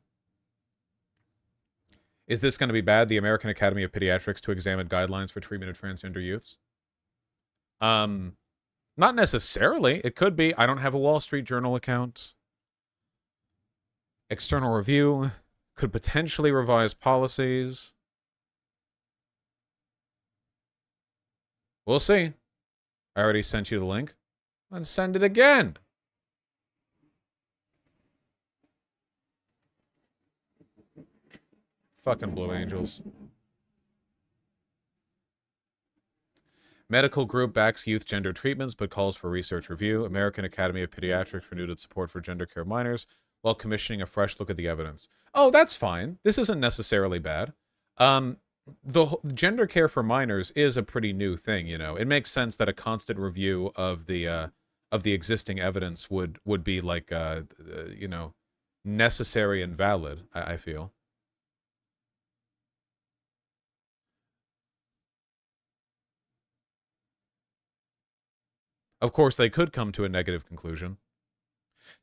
Is this going to be bad? The American Academy of Pediatrics to examine guidelines for treatment of transgender youths? Not necessarily. It could be. I don't have a Wall Street Journal account. External review could potentially revise policies. We'll see. I already sent you the link. And send it again. Fucking Blue Angels. Medical group backs youth gender treatments but calls for research review. American Academy of Pediatrics renewed its support for gender care minors while commissioning a fresh look at the evidence. Oh, that's fine. This isn't necessarily bad. The gender care for minors is a pretty new thing, you know. It makes sense that a constant review of the existing evidence would be like you know, necessary and valid, I feel. Of course, they could come to a negative conclusion.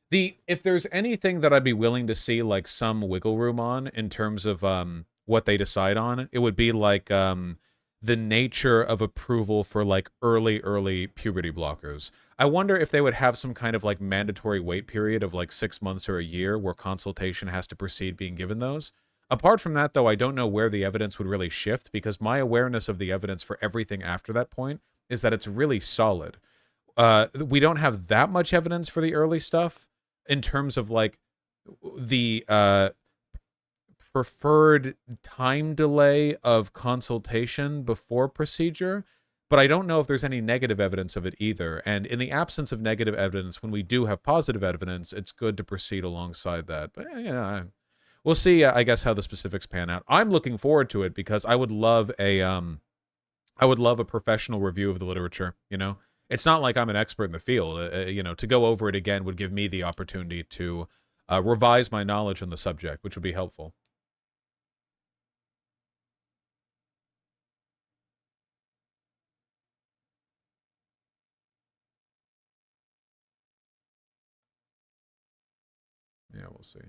If there's anything that I'd be willing to see like some wiggle room on in terms of what they decide on, it would be like the nature of approval for like early puberty blockers. I wonder if they would have some kind of like mandatory wait period of like 6 months or a year where consultation has to precede being given those. Apart from that, though, I don't know where the evidence would really shift, because my awareness of the evidence for everything after that point is that it's really solid. We don't have that much evidence for the early stuff in terms of like the preferred time delay of consultation before procedure, but I don't know if there's any negative evidence of it either. And in the absence of negative evidence, when we do have positive evidence, it's good to proceed alongside that. But yeah, we'll see, I guess, how the specifics pan out. I'm looking forward to it because I would love a professional review of the literature, you know? It's not like I'm an expert in the field. You know, to go over it again would give me the opportunity to revise my knowledge on the subject, which would be helpful. Yeah, we'll see.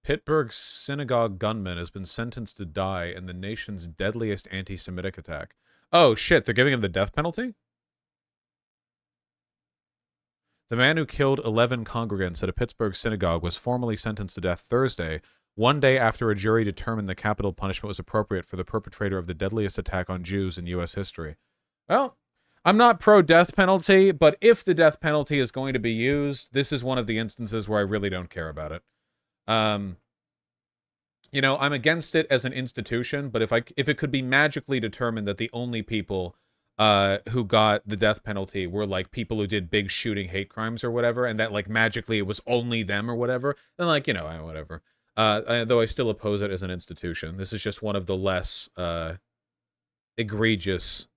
Pittsburgh synagogue gunman has been sentenced to die in the nation's deadliest anti-Semitic attack. Oh, shit, they're giving him the death penalty? The man who killed 11 congregants at a Pittsburgh synagogue was formally sentenced to death Thursday, one day after a jury determined the capital punishment was appropriate for the perpetrator of the deadliest attack on Jews in U.S. history. Well, I'm not pro-death penalty, but if the death penalty is going to be used, this is one of the instances where I really don't care about it. You know, I'm against it as an institution, but if it could be magically determined that the only people who got the death penalty were like people who did big shooting hate crimes or whatever, and that like magically it was only them or whatever, then like, you know, whatever. Though I still oppose it as an institution. This is just one of the less egregious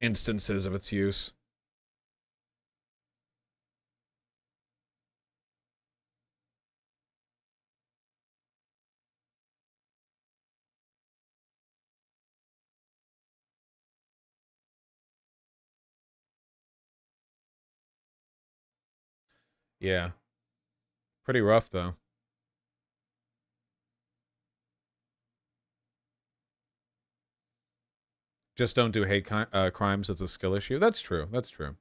instances of its use. Yeah. Pretty rough, though. Just don't do hate crimes as a skill issue. That's true. That's true.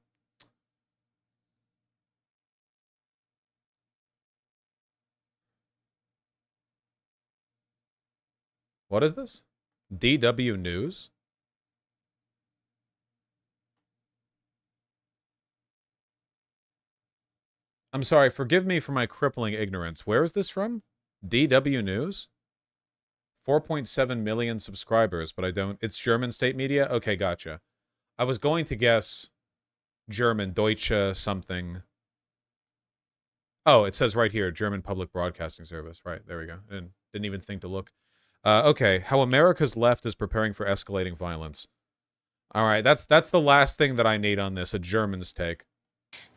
What is this? DW News? I'm sorry, forgive me for my crippling ignorance. Where is this from? DW News? 4.7 million subscribers, but I don't... It's German state media? Okay, gotcha. I was going to guess German, Deutsche something. Oh, it says right here, German Public Broadcasting Service. Right, there we go. And didn't even think to look. Okay, how America's left is preparing for escalating violence. All right, that's the last thing that I need on this, a German's take.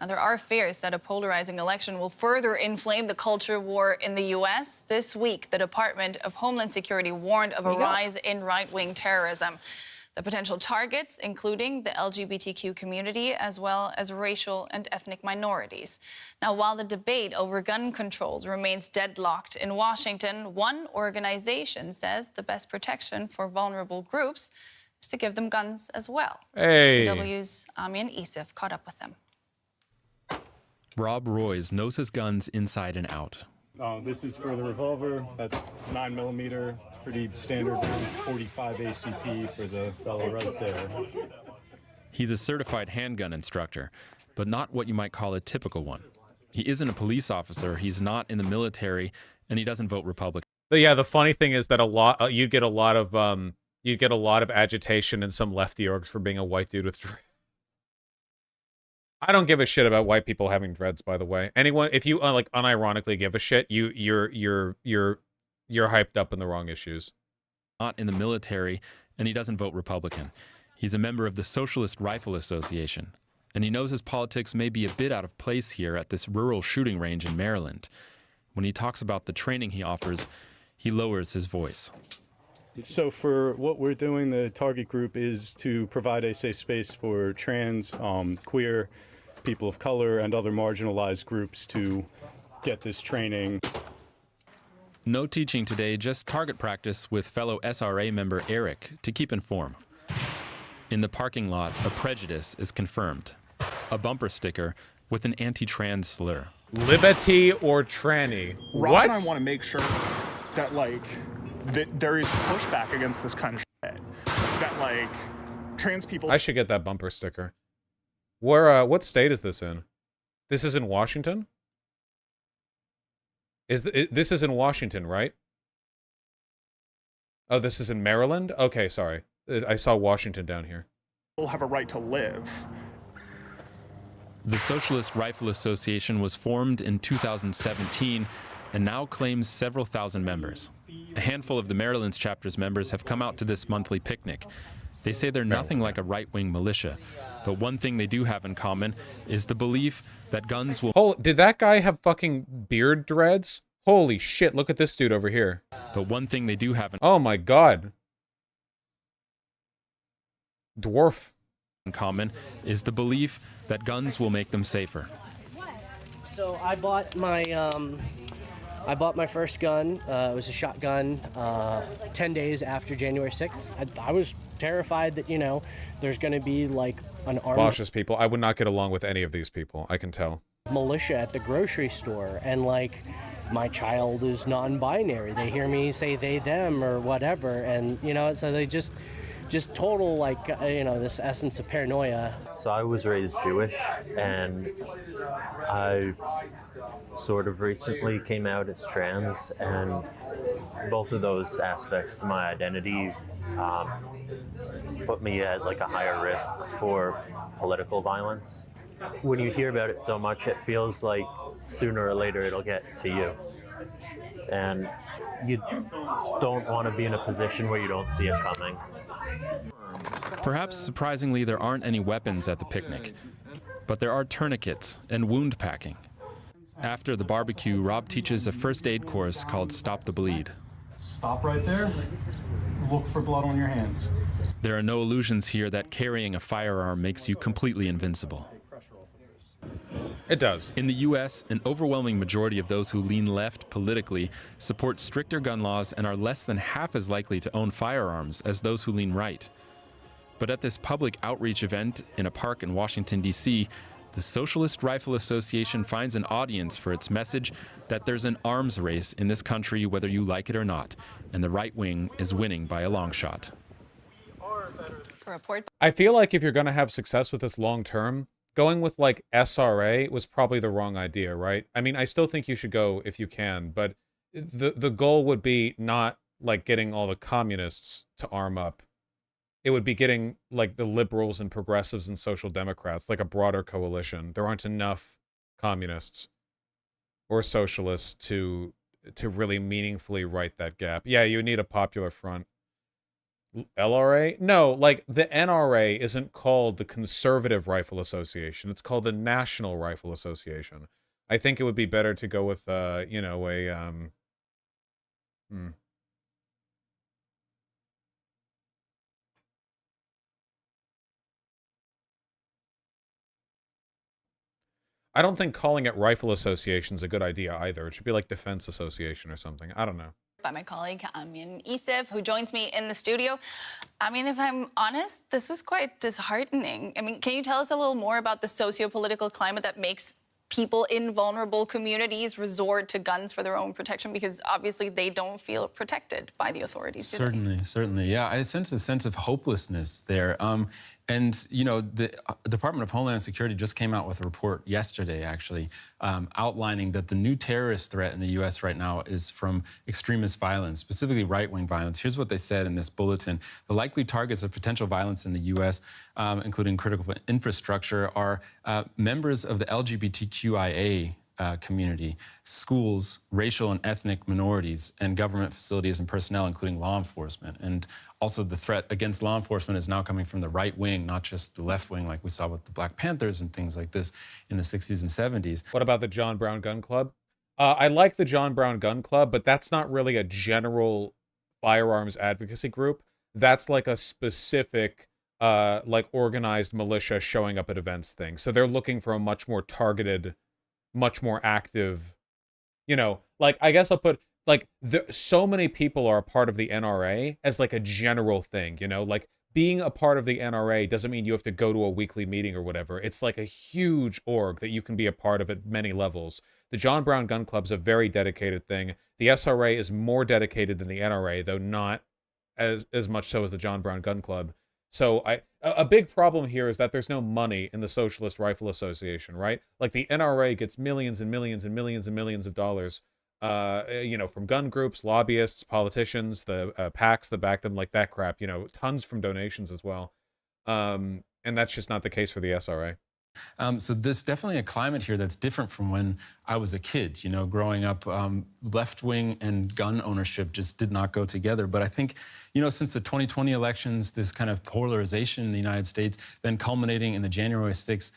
Now, there are fears that a polarizing election will further inflame the culture war in the U.S. This week, the Department of Homeland Security warned of a rise in right-wing terrorism. The potential targets, including the LGBTQ community, as well as racial and ethnic minorities. Now, while the debate over gun controls remains deadlocked in Washington, one organization says the best protection for vulnerable groups is to give them guns as well. Hey. DW's Amian Isif caught up with them. Rob Royce knows his guns inside and out. This is for the revolver. That's 9mm, pretty standard 45 ACP for the fellow right there. He's a certified handgun instructor, but not what you might call a typical one. He isn't a police officer, he's not in the military, and he doesn't vote Republican. But yeah, the funny thing is that you get a lot of agitation in some lefty orgs for being a white dude with dreads. I don't give a shit about white people having dreads, by the way. Anyone, if you like unironically give a shit, you're hyped up in the wrong issues. Not in the military, and he doesn't vote Republican. He's a member of the Socialist Rifle Association, and he knows his politics may be a bit out of place here at this rural shooting range in Maryland. When he talks about the training he offers, he lowers his voice. So for what we're doing, the target group is to provide a safe space for trans, queer, people of color, and other marginalized groups to get this training. No teaching today, just target practice with fellow SRA member Eric to keep informed. In the parking lot, a prejudice is confirmed. A bumper sticker with an anti-trans slur. Liberty or tranny? Rob What? and I want to make sure that, like, that there is pushback against this kind of shit. That, like, trans people... I should get that bumper sticker. Where, what state is this in? This is in Washington? This is in Washington, right? Oh, this is in Maryland? Okay, sorry. I saw Washington down here. People have a right to live. The Socialist Rifle Association was formed in 2017 and now claims several thousand members. A handful of the Maryland's chapter's members have come out to this monthly picnic. They say they're nothing like a right-wing militia, but one thing they do have in common is the belief that guns will... Did that guy have fucking beard dreads? Holy shit, look at this dude over here. But one thing they do have in... Oh my god. Dwarf. In common is the belief that guns will make them safer. So I bought my first gun. It was a shotgun 10 days after January 6th. I was terrified that, you know, there's going to be like an armed Vaush's people. I would not get along with any of these people. I can tell. militia at the grocery store, and like my child is non-binary. They hear me say they, them, or whatever, and you know, so they just total like you know, this essence of paranoia. So I was raised Jewish, and I sort of recently came out as trans, and both of those aspects to my identity put me at like a higher risk for political violence. When you hear about it so much, it feels like sooner or later it'll get to you. And you don't want to be in a position where you don't see it coming. Perhaps surprisingly, there aren't any weapons at the picnic, but there are tourniquets and wound packing. After the barbecue, Rob teaches a first aid course called Stop the Bleed. Stop right there. Look for blood on your hands. There are no illusions here that carrying a firearm makes you completely invincible. It does. In the U.S., an overwhelming majority of those who lean left politically support stricter gun laws and are less than half as likely to own firearms as those who lean right. But at this public outreach event in a park in Washington, D.C., the Socialist Rifle Association finds an audience for its message that there's an arms race in this country whether you like it or not, and the right wing is winning by a long shot. I feel like if you're going to have success with this long term, going with like SRA was probably the wrong idea, right? I mean, I still think you should go if you can, but the goal would be not like getting all the communists to arm up. It would be getting like the liberals and progressives and social democrats, like a broader coalition. There aren't enough communists or socialists to really meaningfully right that gap. Yeah, you need a popular front. LRA? No, like the NRA isn't called the Conservative Rifle Association. It's called the National Rifle Association. I think it would be better to go with you know, a I don't think calling it rifle association is a good idea either. It should be like defense association or something. I don't know. By my colleague Amin Isif, who joins me in the studio. I mean, if I'm honest, this was quite disheartening. I mean, can you tell us a little more about the socio-political climate that makes people in vulnerable communities resort to guns for their own protection? Because obviously they don't feel protected by the authorities. Certainly. Yeah, I sense a sense of hopelessness there. And, you know, the Department of Homeland Security just came out with a report yesterday, actually, outlining that the new terrorist threat in the U.S. right now is from extremist violence, specifically right-wing violence. Here's what they said in this bulletin. The likely targets of potential violence in the U.S., including critical infrastructure, are members of the LGBTQIA community, schools, racial and ethnic minorities, and government facilities and personnel, including law enforcement. And also the threat against law enforcement is now coming from the right wing, not just the left wing like we saw with the Black Panthers and things like this in the 60s and 70s. What about the John Brown Gun Club? I like the John Brown Gun Club, but that's not really a general firearms advocacy group. That's like a specific, like organized militia showing up at events thing. So they're looking for a much more targeted, much more active, you know, like, I guess I'll put, like, so many people are a part of the NRA as, like, a general thing, you know? Like, being a part of the NRA doesn't mean you have to go to a weekly meeting or whatever. It's, like, a huge org that you can be a part of at many levels. The John Brown Gun Club's a very dedicated thing. The SRA is more dedicated than the NRA, though not as much so as the John Brown Gun Club. So a big problem here is that there's no money in the Socialist Rifle Association, right? Like, the NRA gets millions and millions and millions and millions of dollars, you know, from gun groups, lobbyists, politicians, the PACs that back them, like that crap, you know, tons from donations as well. And that's just not the case for the SRA. So there's definitely a climate here that's different from when I was a kid. You know, growing up, left-wing and gun ownership just did not go together. But I think, you know, since the 2020 elections, this kind of polarization in the United States, then culminating in the January 6th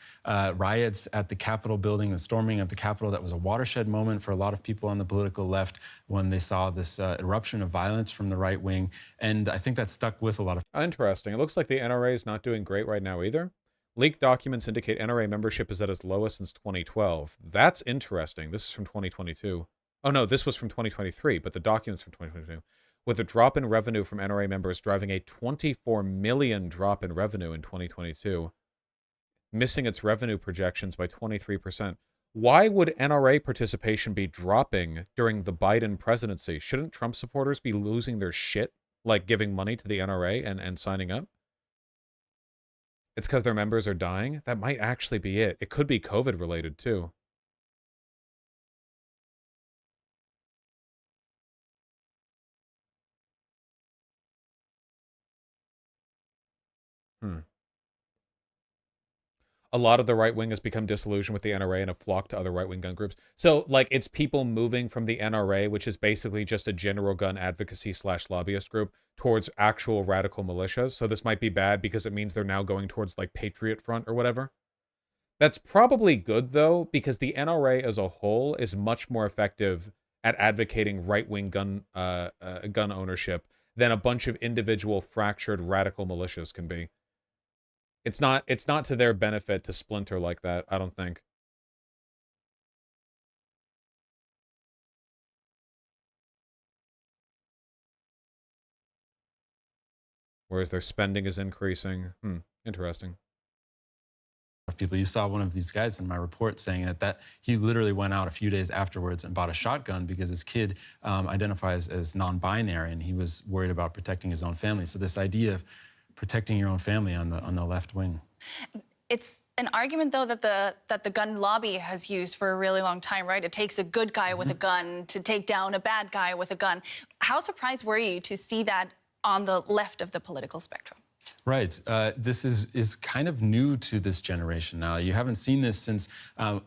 riots at the Capitol building, the storming of the Capitol, that was a watershed moment for a lot of people on the political left when they saw this eruption of violence from the right wing. And I think that stuck with a lot of... Interesting. It looks like the NRA is not doing great right now either. Leaked documents indicate NRA membership is at its lowest since 2012. That's interesting. This is from 2022. Oh, no, this was from 2023, but the documents from 2022. With a drop in revenue from NRA members driving a 24 million drop in revenue in 2022, missing its revenue projections by 23%. Why would NRA participation be dropping during the Biden presidency? Shouldn't Trump supporters be losing their shit, like giving money to the NRA and signing up? It's because their members are dying? That might actually be it. It could be COVID related too. A lot of the right wing has become disillusioned with the NRA and have flocked to other right-wing gun groups. So, like, it's people moving from the NRA, which is basically just a general gun advocacy / lobbyist group, towards actual radical militias. So this might be bad because it means they're now going towards, like, Patriot Front or whatever. That's probably good, though, because the NRA as a whole is much more effective at advocating right-wing gun ownership than a bunch of individual fractured radical militias can be. It's not to their benefit to splinter like that, I don't think. Whereas their spending is increasing. Interesting. People, you saw one of these guys in my report saying that he literally went out a few days afterwards and bought a shotgun because his kid identifies as non-binary and he was worried about protecting his own family. So this idea of protecting your own family on the left wing. It's an argument, though, that the gun lobby has used for a really long time, right? It takes a good guy with a gun to take down a bad guy with a gun. How surprised were you to see that on the left of the political spectrum? Right. This is kind of new to this generation now. You haven't seen this since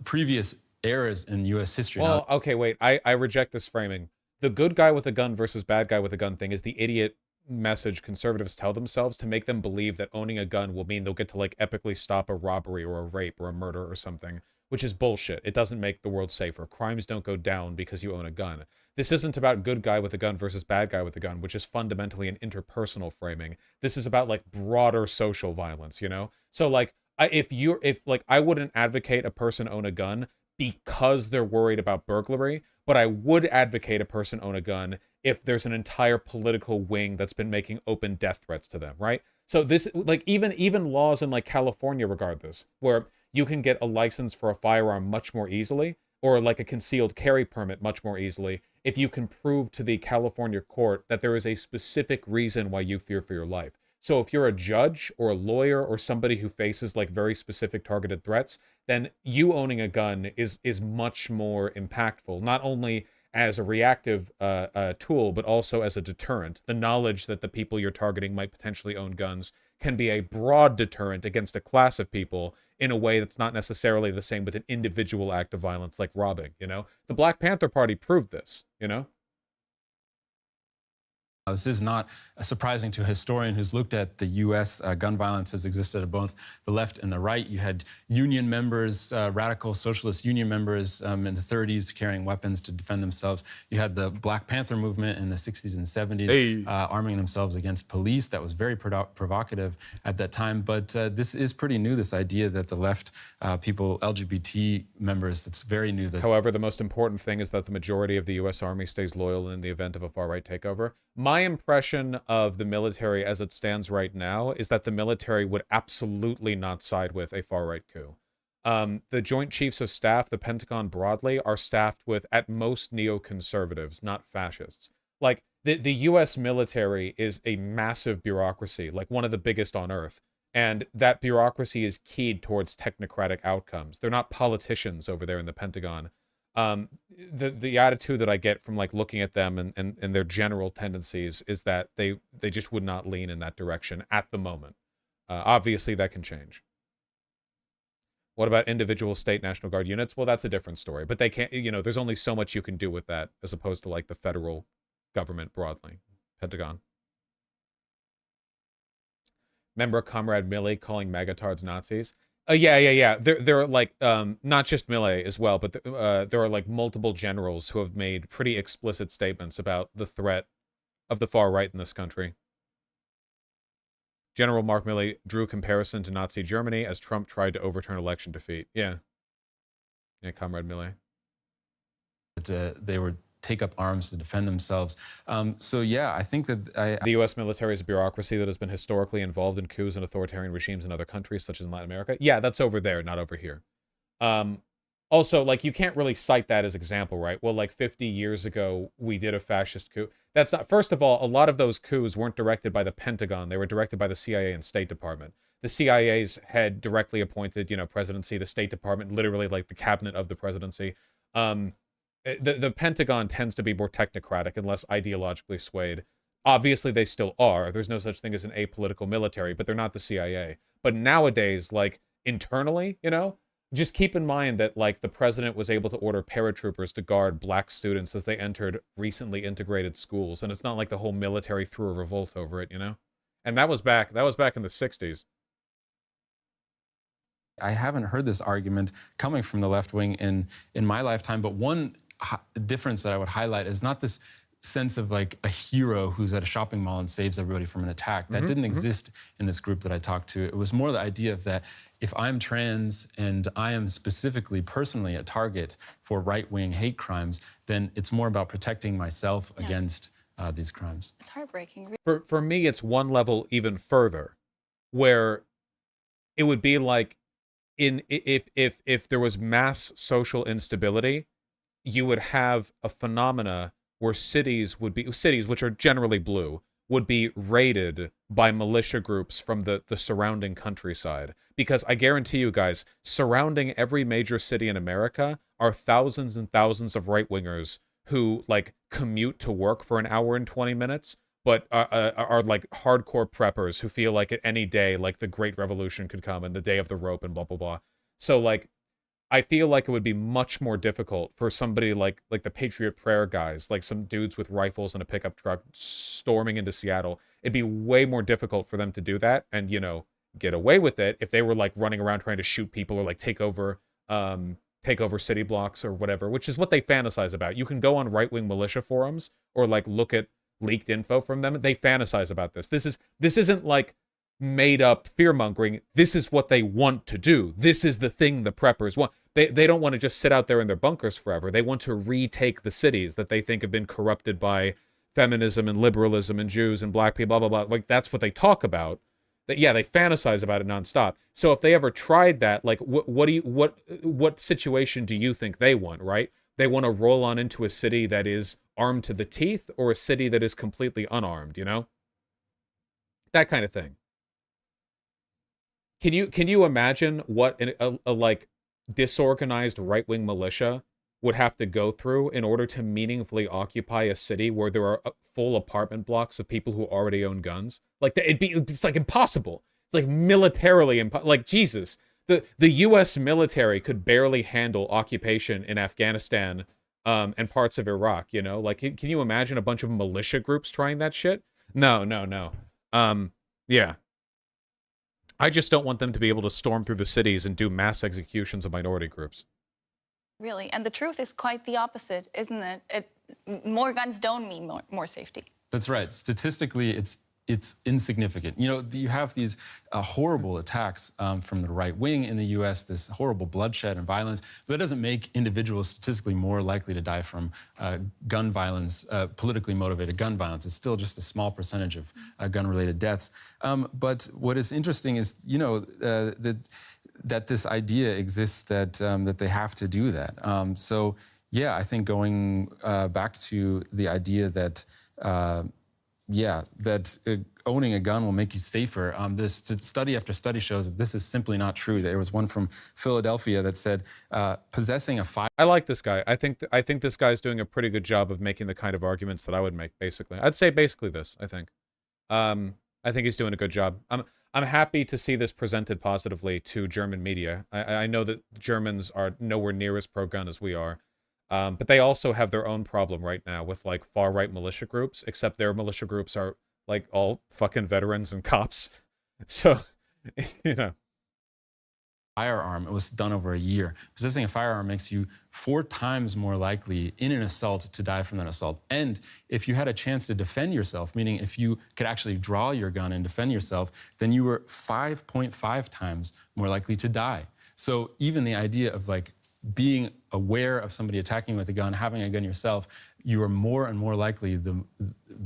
previous eras in U.S. history. Well, okay, wait. I reject this framing. The good guy with a gun versus bad guy with a gun thing is the idiot message conservatives tell themselves to make them believe that owning a gun will mean they'll get to, like, epically stop a robbery or a rape or a murder or something, which is bullshit. It doesn't make the world safer. Crimes don't go down because you own a gun. This isn't about good guy with a gun versus bad guy with a gun, which is fundamentally an interpersonal framing. This is about, like, broader social violence, you know? So, like, I wouldn't advocate a person own a gun because they're worried about burglary, but I would advocate a person own a gun if there's an entire political wing that's been making open death threats to them, right? So this, like, even laws in like California regard this, where you can get a license for a firearm much more easily, or like a concealed carry permit much more easily, if you can prove to the California court that there is a specific reason why you fear for your life. So if you're a judge or a lawyer or somebody who faces like very specific targeted threats, then you owning a gun is much more impactful, not only as a reactive tool, but also as a deterrent. The knowledge that the people you're targeting might potentially own guns can be a broad deterrent against a class of people in a way that's not necessarily the same with an individual act of violence like robbing, you know? The Black Panther Party proved this, you know? This is not surprising to a historian who's looked at the U.S. Gun violence has existed at both the left and the right. You had union members, radical socialist union members in the 30s carrying weapons to defend themselves. You had the Black Panther movement in the 60s and 70s arming themselves against police. That was very provocative at that time. But this is pretty new, this idea that the left people, LGBT members, it's very new. However, the most important thing is that the majority of the U.S. Army stays loyal in the event of a far-right takeover. My impression of the military as it stands right now is that the military would absolutely not side with a far-right coup. The Joint Chiefs of Staff, the Pentagon broadly, are staffed with, at most, neoconservatives, not fascists. Like, the U.S. military is a massive bureaucracy, like one of the biggest on Earth. And that bureaucracy is keyed towards technocratic outcomes. They're not politicians over there in the Pentagon. The attitude that I get from like looking at them and their general tendencies is that they just would not lean in that direction at the moment. Obviously that can change. What about individual state National Guard units? Well, that's a different story, but they can't, you know, there's only so much you can do with that as opposed to like the federal government broadly, Pentagon. Remember Comrade Milley calling magatards Nazis? Yeah. They're like, not just Milley as well, but there are like multiple generals who have made pretty explicit statements about the threat of the far right in this country. General Mark Milley drew comparison to Nazi Germany as Trump tried to overturn election defeat. Yeah, Comrade Milley. They would take up arms to defend themselves. So yeah, I think that the U.S. military is a bureaucracy that has been historically involved in coups and authoritarian regimes in other countries, such as in Latin America. Yeah, that's over there, not over here. Also, like, you can't really cite that as example, right? Well, like 50 years ago, we did a fascist coup. That's not, first of all, a lot of those coups weren't directed by the Pentagon. They were directed by the CIA and State Department. The CIA's head directly appointed, you know, presidency, the State Department, literally like the cabinet of the presidency. The Pentagon tends to be more technocratic and less ideologically swayed. Obviously, they still are. There's no such thing as an apolitical military, but they're not the CIA. But nowadays, like, internally, you know, just keep in mind that, like, the president was able to order paratroopers to guard black students as they entered recently integrated schools. And it's not like the whole military threw a revolt over it, you know? And that was back in the 60s. I haven't heard this argument coming from the left wing in my lifetime, but one difference that I would highlight is not this sense of like a hero who's at a shopping mall and saves everybody from an attack. That didn't exist in this group that I talked to. It was more the idea of that if I'm trans and I am specifically, personally, a target for right-wing hate crimes, then it's more about protecting myself against these crimes. It's heartbreaking. For me, it's one level even further, where it would be like, if there was mass social instability, you would have a phenomena where cities, which are generally blue, would be raided by militia groups from the surrounding countryside. Because I guarantee you guys, surrounding every major city in America are thousands and thousands of right-wingers who, like, commute to work for an hour and 20 minutes, but are like hardcore preppers who feel like at any day, like, the Great Revolution could come and the day of the rope and blah, blah, blah. So, like, I feel like it would be much more difficult for somebody like the Patriot Prayer guys, like some dudes with rifles and a pickup truck storming into Seattle. It'd be way more difficult for them to do that and, you know, get away with it if they were like running around trying to shoot people or like take over city blocks or whatever, which is what they fantasize about. You can go on right-wing militia forums or like look at leaked info from them. They fantasize about this. This isn't like made up fear-mongering. This is what they want to do. This is the thing the preppers want. They don't want to just sit out there in their bunkers forever. They want to retake the cities that they think have been corrupted by feminism and liberalism and Jews and black people, blah, blah, blah. Like, that's what they talk about. That, yeah, they fantasize about it nonstop. So if they ever tried that, like, what situation do you think they want, right? They want to roll on into a city that is armed to the teeth, or a city that is completely unarmed, you know? That kind of thing. Can you imagine what a like disorganized right-wing militia would have to go through in order to meaningfully occupy a city where there are full apartment blocks of people who already own guns? Like, it's like impossible. It's like militarily like, Jesus. The U.S. military could barely handle occupation in Afghanistan and parts of Iraq, you know? Like, can you imagine a bunch of militia groups trying that shit? No. Yeah. I just don't want them to be able to storm through the cities and do mass executions of minority groups. Really, and the truth is quite the opposite, isn't it? More guns don't mean more safety. That's right. Statistically, it's insignificant. You know, you have these horrible attacks from the right wing in the U.S., this horrible bloodshed and violence, but that doesn't make individuals statistically more likely to die from gun violence, politically motivated gun violence. It's still just a small percentage of gun-related deaths. But what is interesting is, you know, that this idea exists that that they have to do that. So, yeah, I think going back to the idea that owning a gun will make you safer. This study after study shows that this is simply not true. There was one from Philadelphia that said possessing a fire. I like this guy. I think this guy's doing a pretty good job of making the kind of arguments that I would make. Basically, I'd say basically this. I think he's doing a good job. I'm happy to see this presented positively to German media. I know that Germans are nowhere near as pro-gun as we are. But they also have their own problem right now with, like, far-right militia groups, except their militia groups are, like, all fucking veterans and cops. So, you know. Firearm, it was done over a year. Possessing a firearm makes you 4 times more likely in an assault to die from that assault. And if you had a chance to defend yourself, meaning if you could actually draw your gun and defend yourself, then you were 5.5 times more likely to die. So even the idea of, like, being aware of somebody attacking with a gun, having a gun yourself, you are more and more likely, the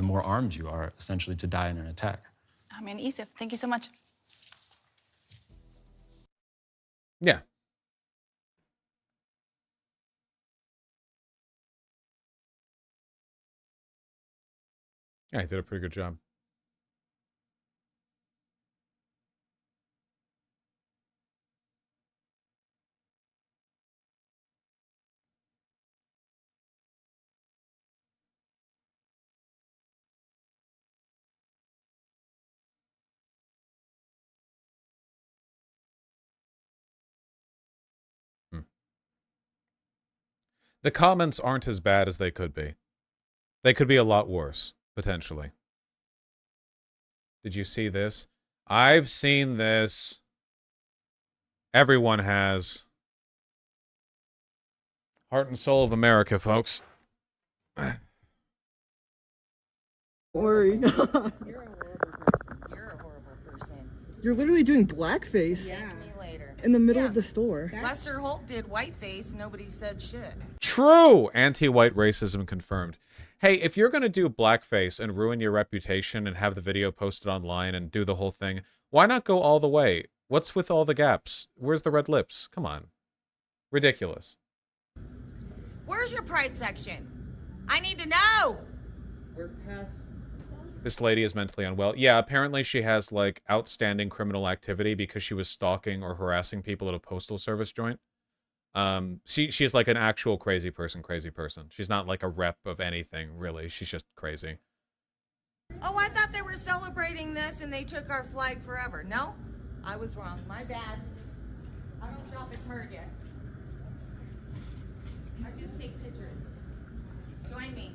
more armed you are, essentially, to die in an attack. I mean, Isif, thank you so much. Yeah. Yeah, he did a pretty good job. The comments aren't as bad as they could be. They could be a lot worse, potentially. Did you see this? I've seen this. Everyone has. Heart and soul of America, folks. Worry. You're a horrible person. You're a horrible person. You're literally doing blackface. Thank me later. In the middle of the store. Lester Holt did whiteface. Nobody said shit. True! Anti-white racism confirmed. Hey, if you're going to do blackface and ruin your reputation and have the video posted online and do the whole thing, why not go all the way? What's with all the gaps? Where's the red lips? Come on. Ridiculous. Where's your pride section? I need to know. We're past. This lady is mentally unwell. Yeah, apparently she has, like, outstanding criminal activity because she was stalking or harassing people at a postal service joint. She's like an actual crazy person. She's not like a rep of anything, really. She's just crazy. Oh, I thought they were celebrating this and they took our flag forever. No, I was wrong. My bad. I don't shop at Target. I just take pictures. Join me.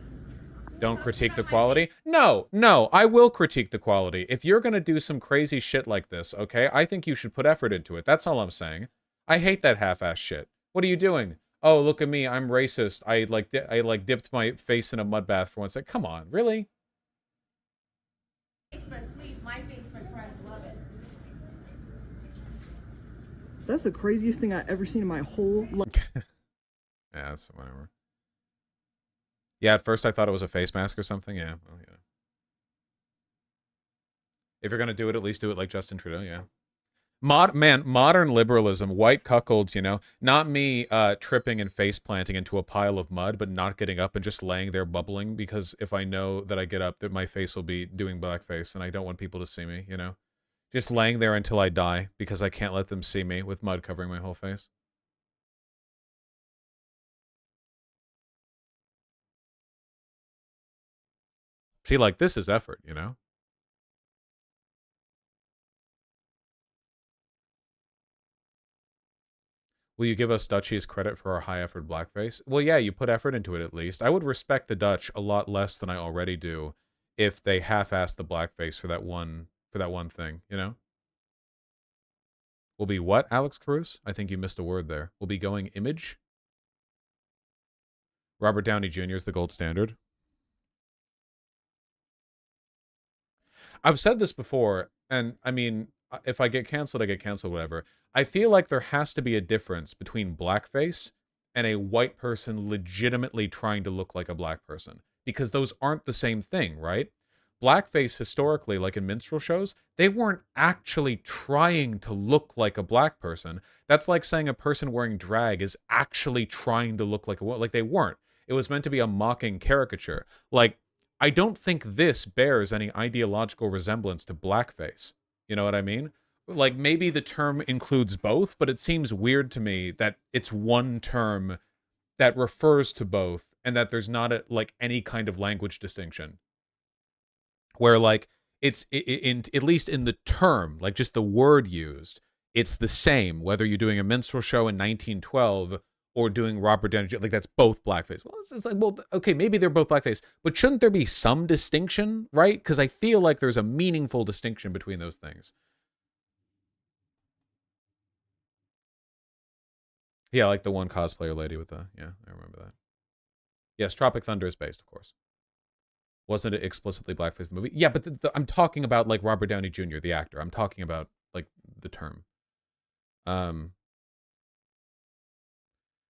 Don't critique the quality? No, I will critique the quality. If you're gonna do some crazy shit like this, okay, I think you should put effort into it. That's all I'm saying. I hate that half-ass shit. What are you doing? Oh, look at me, I'm racist. I dipped my face in a mud bath for once. Like, come on, really? Facebook, please, my Facebook friends love it. That's the craziest thing I've ever seen in my whole life. Yeah, that's whatever. Yeah, at first I thought it was a face mask or something. Yeah, well, yeah. If you're gonna do it, at least do it like Justin Trudeau. Yeah. Modern liberalism, white cuckolds, you know, not me tripping and face planting into a pile of mud, but not getting up and just laying there bubbling, because if I know that I get up, that my face will be doing blackface, and I don't want people to see me, you know? Just laying there until I die, because I can't let them see me with mud covering my whole face. See, like, this is effort, you know? Will you give us Dutchies credit for our high effort blackface? Well, yeah, you put effort into it at least. I would respect the Dutch a lot less than I already do if they half-assed the blackface for that one thing, you know? Will be what, Alex Caruso? I think you missed a word there. Will be going image? Robert Downey Jr. is the gold standard. I've said this before, and I mean, if I get canceled, I get canceled, whatever. I feel like there has to be a difference between blackface and a white person legitimately trying to look like a black person, because those aren't the same thing, right? Blackface, historically, like in minstrel shows, they weren't actually trying to look like a black person. That's like saying a person wearing drag is actually trying to look like a woman. Like, they weren't. It was meant to be a mocking caricature. Like, I don't think this bears any ideological resemblance to blackface. You know what I mean? Like, maybe the term includes both, but it seems weird to me that it's one term that refers to both, and that there's not like any kind of language distinction. Where, like, it's at least in the term, like just the word used, it's the same whether you're doing a minstrel show in 1912 or doing Robert Downey Jr. Like, that's both blackface. Well, it's like, well, okay, maybe they're both blackface, but shouldn't there be some distinction, right? Because I feel like there's a meaningful distinction between those things. Yeah, like the one cosplayer lady with the, yeah, I remember that. Yes, Tropic Thunder is based, of course. Wasn't it explicitly blackface in the movie? Yeah, but I'm talking about, like, Robert Downey Jr., the actor. I'm talking about, like, the term.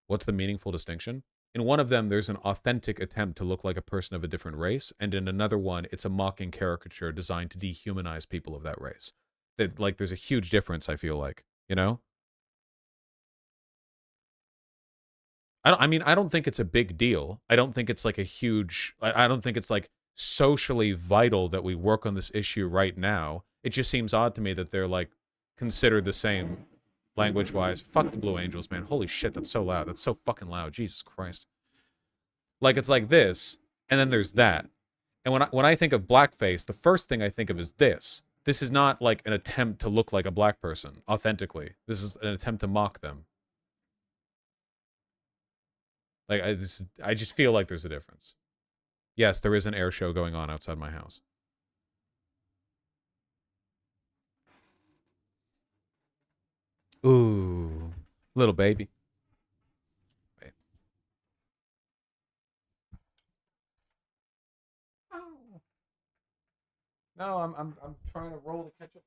What's the meaningful distinction? In one of them, there's an authentic attempt to look like a person of a different race, and in another one, it's a mocking caricature designed to dehumanize people of that race. That, like, there's a huge difference, I feel like, you know? I mean, I don't think it's a big deal. I don't think it's like a huge, I don't think it's like socially vital that we work on this issue right now. It just seems odd to me that they're like considered the same language-wise. Fuck the Blue Angels, man. Holy shit, that's so loud. That's so fucking loud. Jesus Christ. Like, it's like this, and then there's that. And when I think of blackface, the first thing I think of is this. This is not like an attempt to look like a black person authentically. This is an attempt to mock them. Like, I just feel like there's a difference. Yes, there is an air show going on outside my house. Ooh, little baby. Wait. Oh. No, I'm trying to roll the ketchup.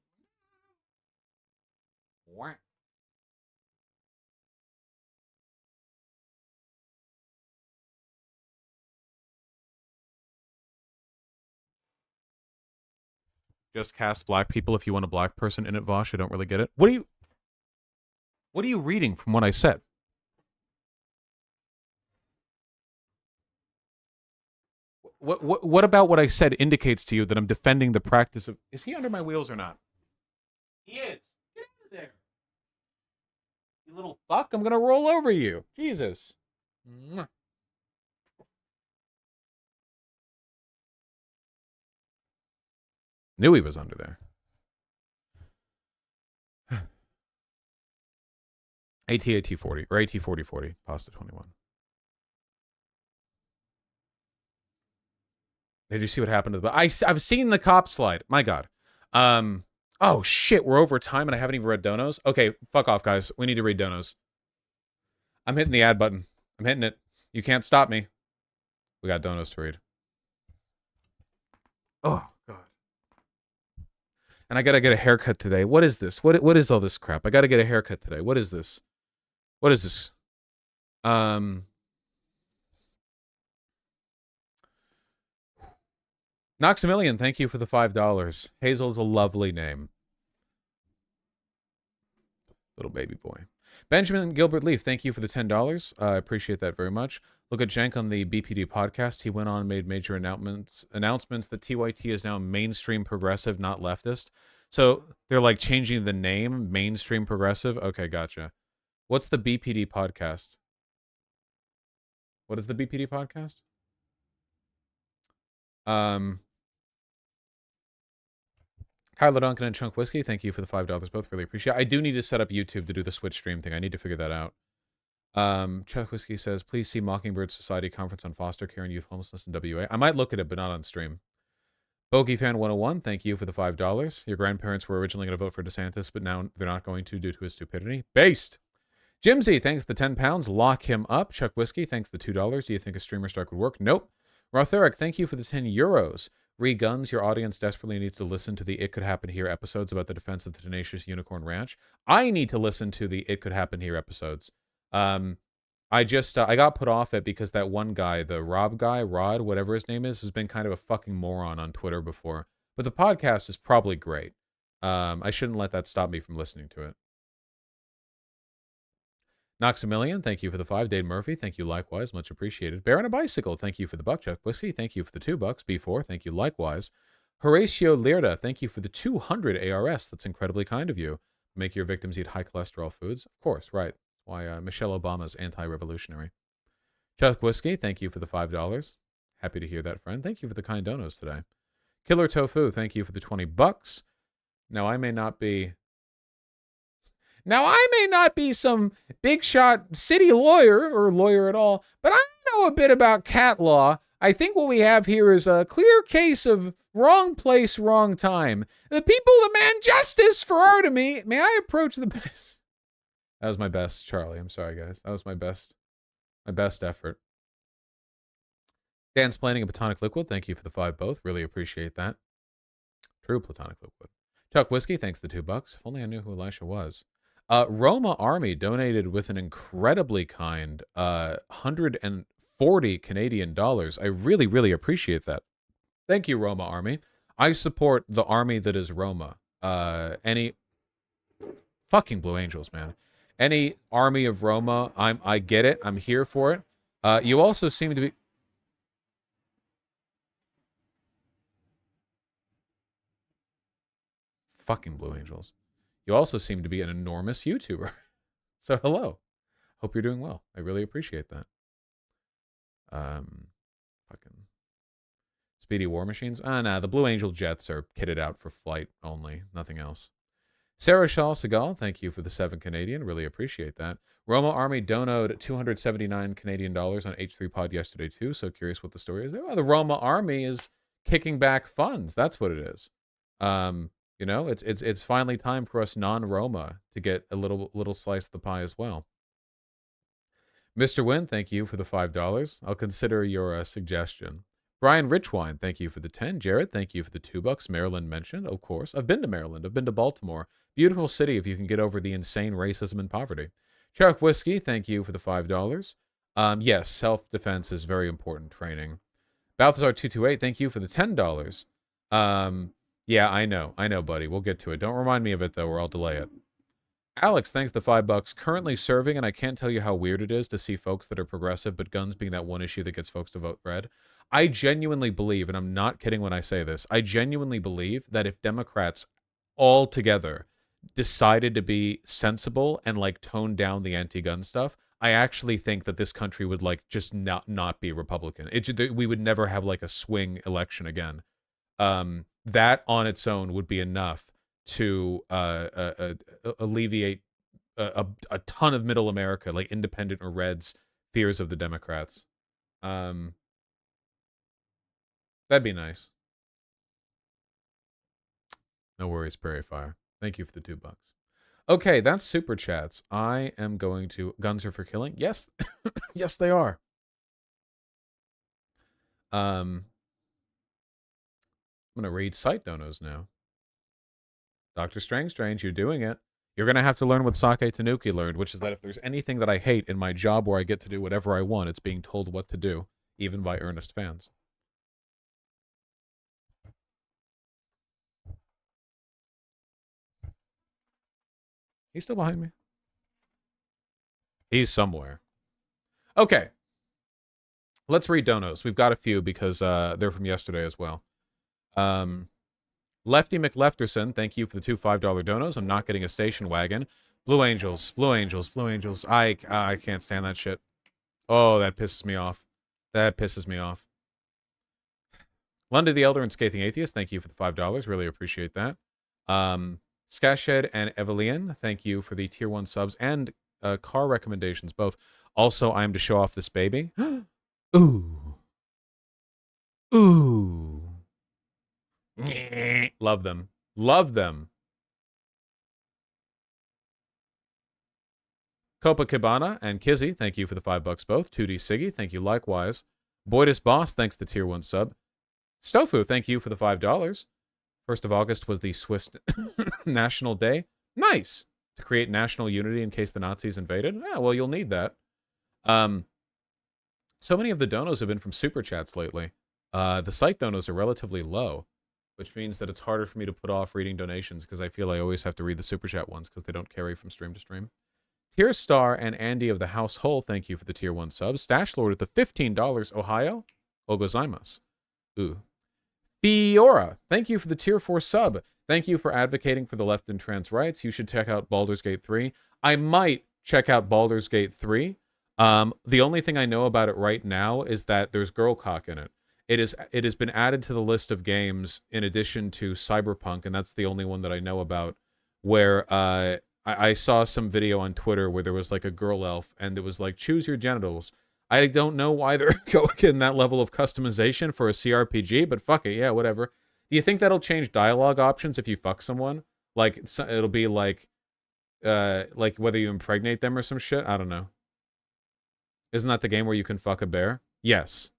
Whack. Just cast black people if you want a black person in it, Vaush. I don't really get it. What are you reading from what I said? What about what I said indicates to you that I'm defending the practice of... Is he under my wheels or not? He is. Get out of there. You little fuck. I'm going to roll over you. Jesus. Mwah. Knew he was under there. AT-40 or AT-4040 pasta 21. Did you see what happened to the... I've seen the cop slide. My God. Oh shit, we're over time and I haven't even read donos. Okay, fuck off, guys. We need to read donos. I'm hitting the ad button. I'm hitting it. You can't stop me. We got donos to read. Oh God. And I gotta get a haircut today. What is this? What is all this crap? I gotta get a haircut today. What is this? What is this? Noxamillion, thank you for the $5. Hazel's a lovely name. Little baby boy. Benjamin Gilbert Leaf, thank you for the $10. I appreciate that very much. Look at Jenk on the BPD podcast. He went on and made major announcements that TYT is now mainstream progressive, not leftist. So they're like changing the name, mainstream progressive. Okay, gotcha. What's the BPD podcast? What is the BPD podcast? Kyler Duncan and Chunk Whiskey, thank you for the $5 both. Really appreciate it. I do need to set up YouTube to do the Switch stream thing. I need to figure that out. Chuck Whiskey says, please see Mockingbird Society Conference on Foster Care and Youth Homelessness in WA. I might look at it, but not on stream. Bogey Fan 101, thank you for the $5. Your grandparents were originally going to vote for DeSantis, but now they're not going to due to his stupidity. Based! Jimsy, thanks the £10. Lock him up. Chuck Whiskey, thanks the $2. Do you think a streamer strike would work? Nope. Rotheric, thank you for the €10. Re-Guns, your audience desperately needs to listen to the It Could Happen Here episodes about the defense of the Tenacious Unicorn Ranch. I need to listen to the It Could Happen Here episodes. I got put off it because that one guy, the Rod, whatever his name is, has been kind of a fucking moron on Twitter before. But the podcast is probably great. I shouldn't let that stop me from listening to it. Noxamillion, thank you for the 5. Dave Murphy, thank you likewise. Much appreciated. Bear on a Bicycle, thank you for the buck. Chuck Whiskey, thank you for the $2. B4, thank you likewise. Horatio Lirda, thank you for the 200 ARS. That's incredibly kind of you. Make your victims eat high cholesterol foods. Of course, right. That's why Michelle Obama's anti-revolutionary. Chuck Whiskey, thank you for the $5. Happy to hear that, friend. Thank you for the kind donos today. Killer Tofu, thank you for the $20. Now, I may not be some big shot city lawyer or lawyer at all, but I know a bit about cat law. I think what we have here is a clear case of wrong place, wrong time. The people demand justice for Artemy. May I approach the... That was my best, Charlie. I'm sorry, guys. That was my best effort. Dan's Planning a Platonic Liquid. Thank you for the 5 both. Really appreciate that. True Platonic Liquid. Chuck Whiskey, thanks the $2. If only I knew who Elisha was. Roma Army donated with an incredibly kind 140 Canadian dollars. I really, really appreciate that. Thank you, Roma Army. I support the army that is Roma. Any fucking Blue Angels, man. Any army of Roma, I get it. I'm here for it. You also seem to be... Fucking Blue Angels. You also seem to be an enormous YouTuber. So hello. Hope you're doing well. I really appreciate that. Fucking Speedy War Machines. Nah, the Blue Angel jets are kitted out for flight only. Nothing else. Sarah Shaw Segal, thank you for the 7 Canadian. Really appreciate that. Roma Army donoed 279 Canadian dollars on H3 Pod yesterday too. So curious what the story is there. Well, the Roma Army is kicking back funds. That's what it is. You know, it's finally time for us non-Roma to get a little slice of the pie as well. Mr. Wynn, thank you for the $5. I'll consider your suggestion. Brian Richwine, thank you for the 10. Jared, thank you for the $2. Maryland mentioned, of course. I've been to Maryland. I've been to Baltimore. Beautiful city if you can get over the insane racism and poverty. Chuck Whiskey, thank you for the $5. Yes, self-defense is very important training. Balthazar228, thank you for the $10. Yeah, I know, buddy. We'll get to it. Don't remind me of it, though, or I'll delay it. Alex, thanks the $5. Currently serving, and I can't tell you how weird it is to see folks that are progressive, but guns being that one issue that gets folks to vote red. I genuinely believe, and I'm not kidding when I say this, I genuinely believe that if Democrats all together decided to be sensible and, like, tone down the anti-gun stuff, I actually think that this country would, like, just not be Republican. We would never have, like, a swing election again. That on its own would be enough to alleviate a ton of middle America, like independent or reds, fears of the Democrats. That'd be nice. No worries, Prairie Fire. Thank you for the $2. Okay, that's Super Chats. I am going to... Guns are for killing? Yes. Yes, they are. I'm going to read site donos now. Dr. Strange, you're doing it. You're going to have to learn what Sake Tanuki learned, which is that if there's anything that I hate in my job where I get to do whatever I want, it's being told what to do, even by earnest fans. He's still behind me. He's somewhere. Okay. Let's read donos. We've got a few because they're from yesterday as well. Lefty McLefterson, thank you for the 2 $5 donos. I'm not getting a station wagon. Blue Angels. I can't stand that shit. Oh, that pisses me off. London the Elder and Scathing Atheist, thank you for the $5. Really appreciate that. Skashed and Evelyn, thank you for the tier 1 subs and car recommendations both. Also, I am to show off this baby. Ooh. Love them. Copacabana and Kizzy, thank you for the $5 both. 2D Siggy, thank you likewise. Boydus Boss, thanks to the tier 1 sub. Stofu, thank you for the $5. 1st of August was the Swiss National Day. Nice! To create national unity in case the Nazis invaded. Yeah, well, you'll need that. So many of the donos have been from Super Chats lately. The site donos are relatively low, which means that it's harder for me to put off reading donations because I feel I always have to read the Super Chat ones because they don't carry from stream to stream. Tier Star and Andy of the Household, thank you for the tier 1 subs. Stash Lord at the $15. Ohio, Ogozaimasu. Ooh. Fiora, thank you for the tier 4 sub. Thank you for advocating for the left and trans rights. You should check out Baldur's Gate 3. I might check out Baldur's Gate 3. The only thing I know about it right now is that there's girl cock in it. It has been added to the list of games in addition to Cyberpunk, and that's the only one that I know about, where I saw some video on Twitter where there was like a girl elf, and it was like, choose your genitals. I don't know why they're going in that level of customization for a CRPG, but fuck it, yeah, whatever. Do you think that'll change dialogue options if you fuck someone? Like, it'll be like whether you impregnate them or some shit? I don't know. Isn't that the game where you can fuck a bear? Yes.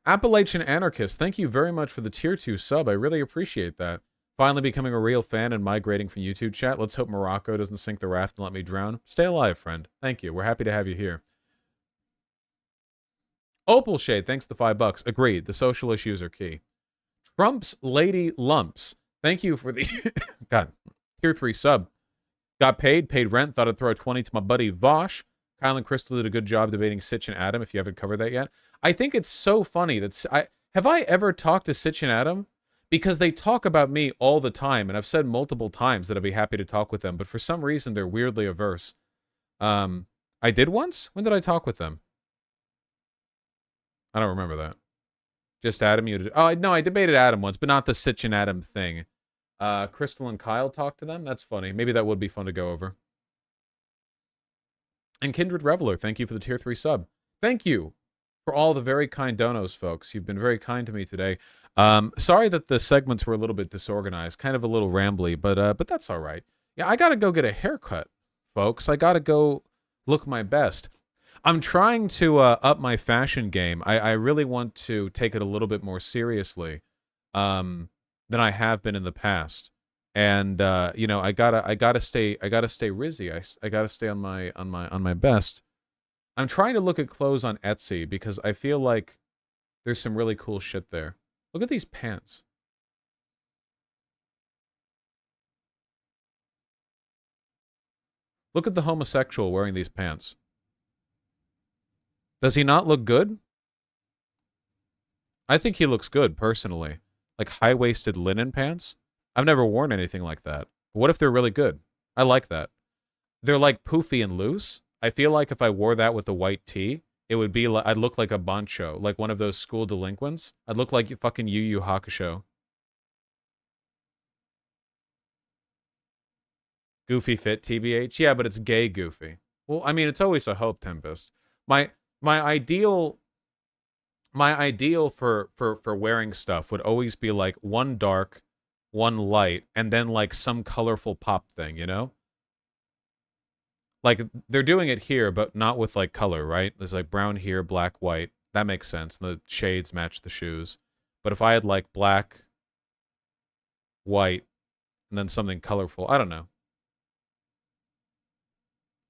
Appalachian Anarchist, thank you very much for the tier 2 sub. I really appreciate that. Finally becoming a real fan and migrating from YouTube chat. Let's hope Morocco doesn't sink the raft and let me drown. Stay alive, friend. Thank you. We're happy to have you here. Opal Shade, thanks to $5. Agreed. The social issues are key. Trump's Lady Lumps, thank you for the God, tier 3 sub. Got paid rent, thought I'd throw a 20 to my buddy Vaush. Kyle and Crystal did a good job debating Sitch and Adam, if you haven't covered that yet. I think it's so funny that have I ever talked to Sitch and Adam? Because they talk about me all the time, and I've said multiple times that I'd be happy to talk with them, but for some reason they're weirdly averse. I did once? When did I talk with them? I don't remember that. Just Adam, you did. Oh, no, I debated Adam once, but not the Sitch and Adam thing. Crystal and Kyle talked to them? That's funny. Maybe that would be fun to go over. And Kindred Reveler, thank you for the tier 3 sub. Thank you for all the very kind donos, folks. You've been very kind to me today. Sorry that the segments were a little bit disorganized, kind of a little rambly, but that's all right. Yeah, I gotta go get a haircut, folks. I gotta go look my best. I'm trying to up my fashion game. I really want to take it a little bit more seriously than I have been in the past. And you know, I gotta stay rizzy. I gotta stay on my best. I'm trying to look at clothes on Etsy because I feel like there's some really cool shit there. Look at these pants. Look at the homosexual wearing these pants. Does he not look good? I think he looks good, personally. Like high-waisted linen pants. I've never worn anything like that. What if they're really good? I like that. They're like poofy and loose. I feel like if I wore that with a white tee, it would be like, I'd look like a bancho, like one of those school delinquents. I'd look like fucking Yu Yu Hakusho. Goofy fit, TBH? Yeah, but it's gay goofy. Well, I mean, it's always a hope, Tempest. My ideal for wearing stuff would always be like one dark, one light, and then like some colorful pop thing, you know? Like, they're doing it here, but not with, like, color, right? There's, like, brown here, black, white. That makes sense. The shades match the shoes. But if I had like black, white, and then something colorful, I don't know.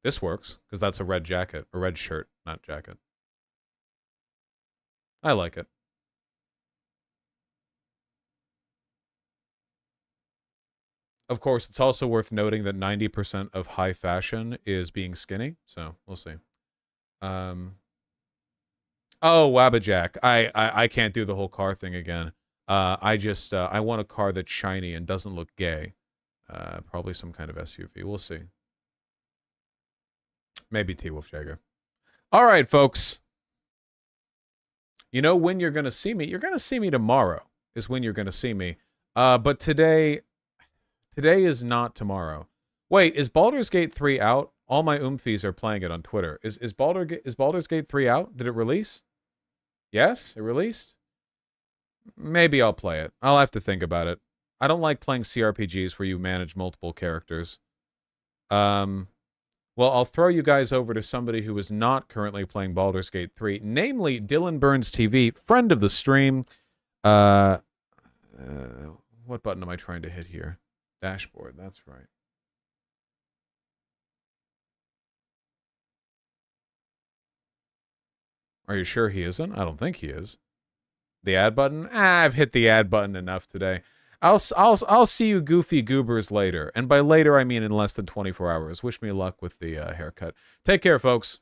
This works, because that's a red jacket, a red shirt, not jacket. I like it. Of course, it's also worth noting that 90% of high fashion is being skinny, so we'll see. Oh, Wabbajack. I can't do the whole car thing again. I want a car that's shiny and doesn't look gay. Probably some kind of SUV. We'll see. Maybe T-Wolf Jagger. All right, folks. You know when you're going to see me? You're going to see me tomorrow is when you're going to see me. But today is not tomorrow. Wait, is Baldur's Gate 3 out? All my oomfies are playing it on Twitter. Is Baldur's Gate 3 out? Did it release? Yes, it released? Maybe I'll play it. I'll have to think about it. I don't like playing CRPGs where you manage multiple characters. Well, I'll throw you guys over to somebody who is not currently playing Baldur's Gate 3, namely Dylan Burns TV, friend of the stream. What button am I trying to hit here? Dashboard, that's right. Are you sure he isn't? I don't think he is. The add button? I've hit the add button enough today. I'll see you goofy goobers later. And by later, I mean in less than 24 hours. Wish me luck with the haircut. Take care, folks.